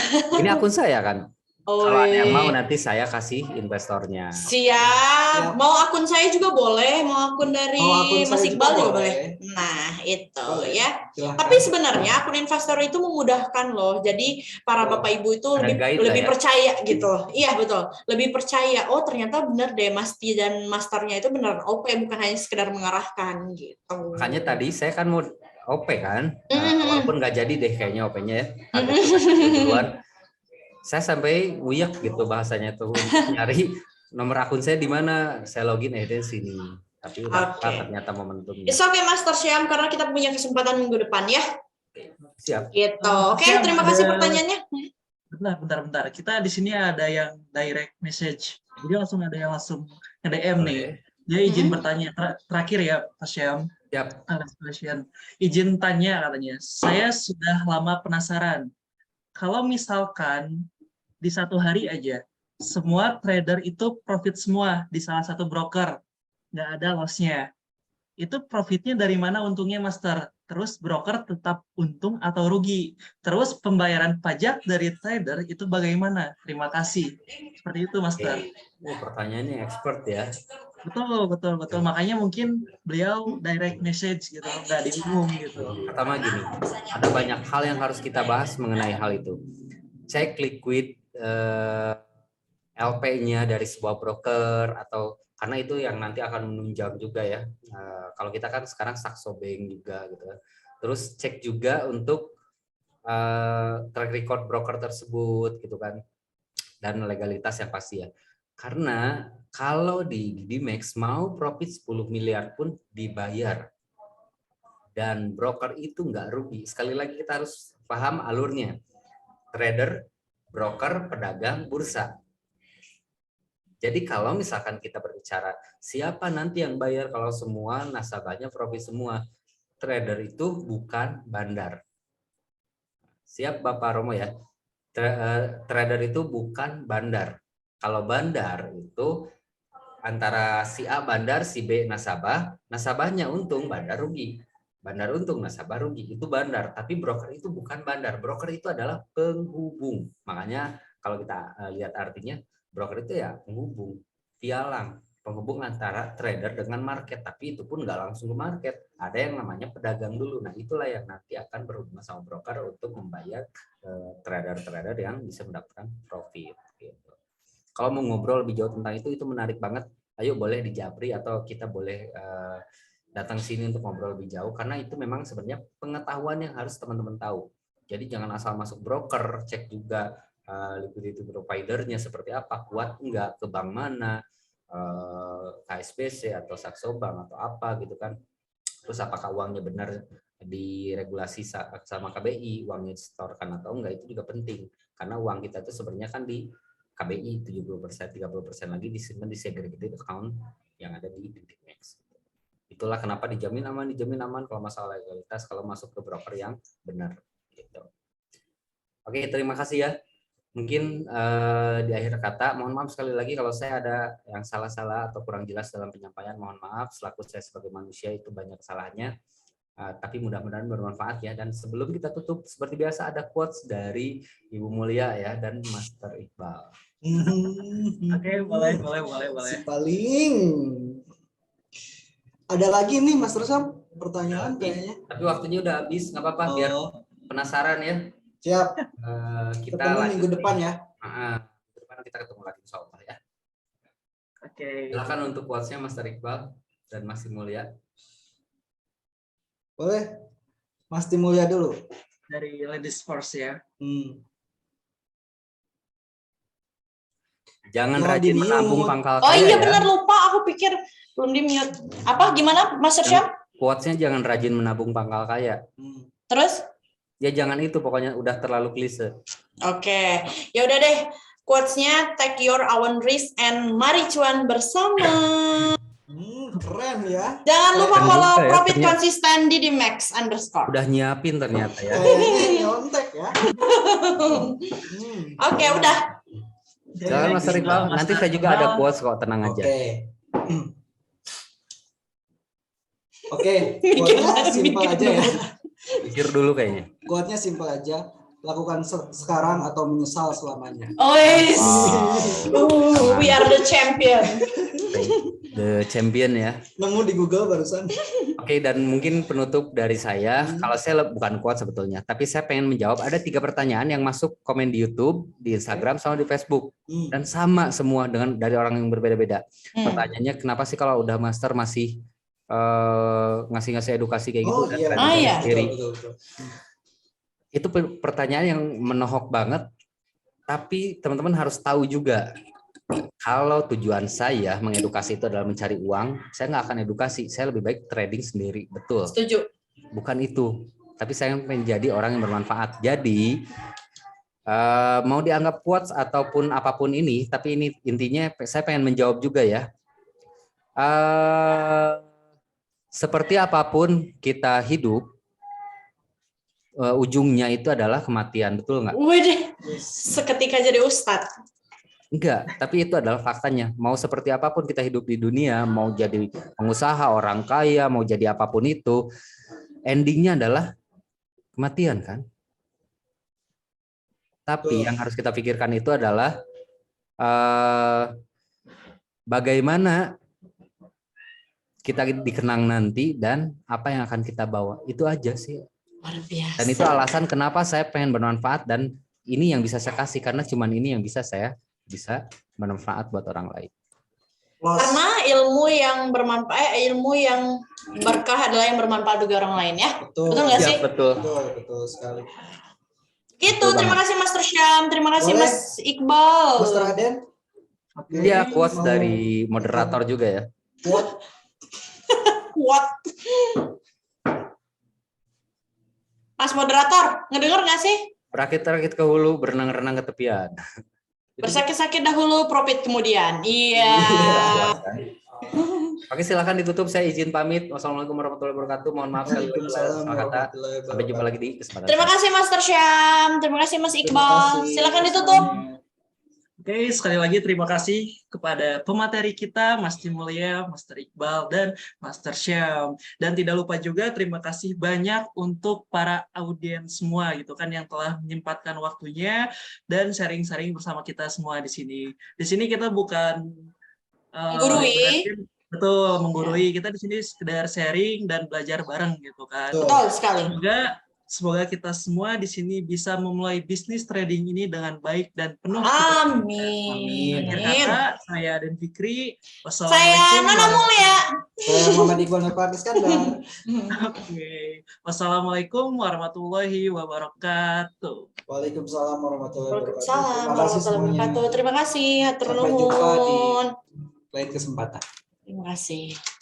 Ini akun saya kan? Kalau ada yang mau Oi. nanti saya kasih investornya. Siap. Mau akun saya juga boleh, mau akun dari Mau akun Mas saya Iqbal juga juga boleh. boleh. Nah, itu Boleh. ya. Silahkan. Tapi sebenarnya akun investor itu memudahkan loh. Jadi para Betul. Bapak Ibu itu Ada guide lah lebih ya. percaya gitu. Iya, betul. Lebih percaya. Oh, ternyata benar deh Masti dan Masternya itu benar OP, bukan hanya sekedar mengarahkan gitu. Makanya tadi saya kan mau OP kan, Mhm. walaupun nggak jadi deh kayaknya OP-nya ya. Harga kita segitu duluan. Saya sampai wuyak gitu bahasanya tuh untuk nyari nomor akun saya di mana. Saya login di sini. Tapi udah Oke. ternyata momentumnya. It's okay Master Syam karena kita punya kesempatan minggu depan ya. Siap. Gitu. Oke, Syam, terima ada- kasih pertanyaannya. Bentar. Kita di sini ada yang direct message. Jadi langsung ada yang langsung nge-DM nih. Boleh. Dia izin bertanya terakhir ya, Pak Syam. Siap. Last question. Izin tanya katanya. Saya sudah lama penasaran. Kalau misalkan di satu hari aja, semua trader itu profit semua di salah satu broker, nggak ada loss-nya. Itu profitnya dari mana untungnya, Master? Terus broker tetap untung atau rugi? Terus pembayaran pajak dari trader itu bagaimana? Terima kasih. Seperti itu, Master. Pertanyaannya expert ya. Betul. Makanya mungkin beliau direct message gitu, nggak di umum gitu. Pertama gini, ada banyak hal yang harus kita bahas mengenai hal itu. Cek liquid LP-nya dari sebuah broker atau karena itu yang nanti akan menunjang juga ya. Kalau kita kan sekarang Saxo Bank juga gitu. Terus cek juga untuk track record broker tersebut gitu kan, dan legalitas yang pasti ya. Karena kalau di GDMax mau profit 10 miliar pun dibayar dan broker itu nggak rugi. Sekali lagi kita harus paham alurnya. Trader, broker, pedagang, bursa. Jadi kalau misalkan kita berbicara siapa nanti yang bayar kalau semua nasabahnya profit semua, trader itu bukan bandar. Siap Bapak Romo ya. Trader itu bukan bandar. Kalau bandar itu antara si A bandar, si B nasabah, nasabahnya untung, bandar rugi. Bandar untung, nasabah rugi. Itu bandar. Tapi broker itu bukan bandar. Broker itu adalah penghubung. Makanya kalau kita lihat artinya, broker itu ya penghubung, pialang, penghubung antara trader dengan market. Tapi itu pun nggak langsung ke market. Ada yang namanya pedagang dulu. Nah itulah yang nanti akan berhubungan sama broker untuk membayar trader-trader yang bisa mendapatkan profit. Gitu. Kalau mau ngobrol lebih jauh tentang itu menarik banget. Ayo boleh di Japri atau kita boleh datang sini untuk ngobrol lebih jauh karena itu memang sebenarnya pengetahuan yang harus teman-teman tahu. Jadi jangan asal masuk broker, cek juga liquidity providernya seperti apa, kuat enggak, ke bank mana, KSBC atau Saxo Bank atau apa gitu kan. Terus apakah uangnya benar diregulasi sama KBI, uangnya disetorkan atau enggak, itu juga penting. Karena uang kita itu sebenarnya kan di KBI 70%, 30% lagi disimpan di segregated account yang ada di GDMax. Itulah kenapa dijamin aman kalau masalah legalitas kalau masuk ke broker yang benar. Gitu. Oke, terima kasih ya. Mungkin di akhir kata, mohon maaf sekali lagi kalau saya ada yang salah-salah atau kurang jelas dalam penyampaian, mohon maaf. Selaku saya sebagai manusia itu banyak kesalahannya, tapi mudah-mudahan bermanfaat ya. Dan sebelum kita tutup, seperti biasa ada quotes dari Ibu Mulia ya dan Master Iqbal. Oke, boleh. Si paling. Ada lagi nih Mas Sam pertanyaan kayaknya. Tapi waktunya udah habis, nggak apa-apa biar penasaran ya. Siap. Kita ketemu minggu depan ya. Minggu depan kita ketemu lagi insyaallah ya. Oke. Silakan untuk quotes-nya Master Iqbal dan Mas Mulia. Boleh. Mas Mulia dulu. Dari Ladies First ya. Jangan Jangan rajin di-mute. menabung pangkal kaya. Oh iya ya. benar, lupa, aku pikir belum di mute. Apa gimana Master Syam? Quotes-nya jangan rajin menabung pangkal kaya. Terus? Ya jangan itu, pokoknya udah terlalu klise. Oke, ya udah deh. Quotes-nya take your own risk and mari cuan bersama. Keren ya. Jangan lupa Keren follow juga ya, profit ternyata. konsisten di Max _ Udah nyiapin ternyata ya. Nyontek ya. Oke, udah. Silakan Mas Iqbal, nanti saya juga ada quotes kok, tenang aja. Oke, quote-nya simpel aja ya. Pikir dulu kayaknya. Quote-nya simpel aja. lakukan sekarang atau menyesal selamanya. Oh, yes. We are the champion. The champion ya. Nemu di Google barusan. Oke, dan mungkin penutup dari saya, kalau saya bukan quote sebetulnya, tapi saya pengen menjawab ada 3 pertanyaan yang masuk komen di YouTube, di Instagram, sama di Facebook, dan sama semua dengan dari orang yang berbeda-beda. Pertanyaannya, kenapa sih kalau udah master masih ngasih-ngasih edukasi kayak gitu? Oh dan iya, training iya. sendiri? Betul. Itu pertanyaan yang menohok banget, tapi teman-teman harus tahu juga. Kalau tujuan saya mengedukasi itu adalah mencari uang, saya nggak akan edukasi. Saya lebih baik trading sendiri, betul. Setuju. Bukan itu. Tapi saya menjadi orang yang bermanfaat. Jadi mau dianggap quotes ataupun apapun ini, tapi ini intinya saya pengen menjawab juga ya. Seperti apapun kita hidup, ujungnya itu adalah kematian, betul nggak? Wih, seketika jadi ustadz. Enggak, tapi itu adalah faktanya. Mau seperti apapun kita hidup di dunia, mau jadi pengusaha, orang kaya, mau jadi apapun itu, endingnya adalah kematian kan? Tapi yang harus kita pikirkan itu adalah bagaimana kita dikenang nanti dan apa yang akan kita bawa. Itu aja sih. Luar biasa. Dan itu alasan kenapa saya pengen bermanfaat dan ini yang bisa saya kasih karena cuman ini yang bisa bermanfaat buat orang lain. Karena ilmu yang bermanfaat, ilmu yang berkah adalah yang bermanfaat bagi orang lain ya. Betul. Betul nggak sih? Betul. Betul sekali. Gitu. Betul Terima kasih Master Syam, terima kasih Boleh. Mas Iqbal. Mas Raden. Oke. Dia quotes dari moderator juga ya. What? Mas moderator, ngedenger nggak sih? Rakit-rakit ke hulu, berenang-renang ke tepian. Bersakit-sakit dahulu, profit kemudian. Iya. Oke, silakan ditutup. Saya izin pamit. Wassalamualaikum warahmatullahi wabarakatuh. Mohon maaf sekali lagi salah kata. Sampai jumpa lagi di kesempatan. Terima kasih Master Syam, terima kasih Mas Iqbal. Silakan ditutup. Oke, sekali lagi terima kasih kepada pemateri kita, Mas Mulia, Master Iqbal, dan Master Syam. Dan tidak lupa juga terima kasih banyak untuk para audiens semua gitu kan yang telah menyempatkan waktunya dan sharing-sharing bersama kita semua di sini. Di sini kita bukan Menggurui. betul menggurui. Kita di sini sekedar sharing dan belajar bareng gitu kan. Betul sekali. Semoga kita semua di sini bisa memulai bisnis trading ini dengan baik dan penuh. Amin. Akhir kata, saya dan Fikri. Saya Nana Mulia. Saya Muhammad Iqbal Nurfah Iskandar. Oke. Wassalamualaikum warahmatullahi wabarakatuh. Waalaikumsalam warahmatullahi wabarakatuh. Waalaikumsalam Terima kasih warahmatullahi semuanya. wabarakatuh. Terima kasih. Hatur Sampai jumpa di nuhun. lain kesempatan. Terima kasih.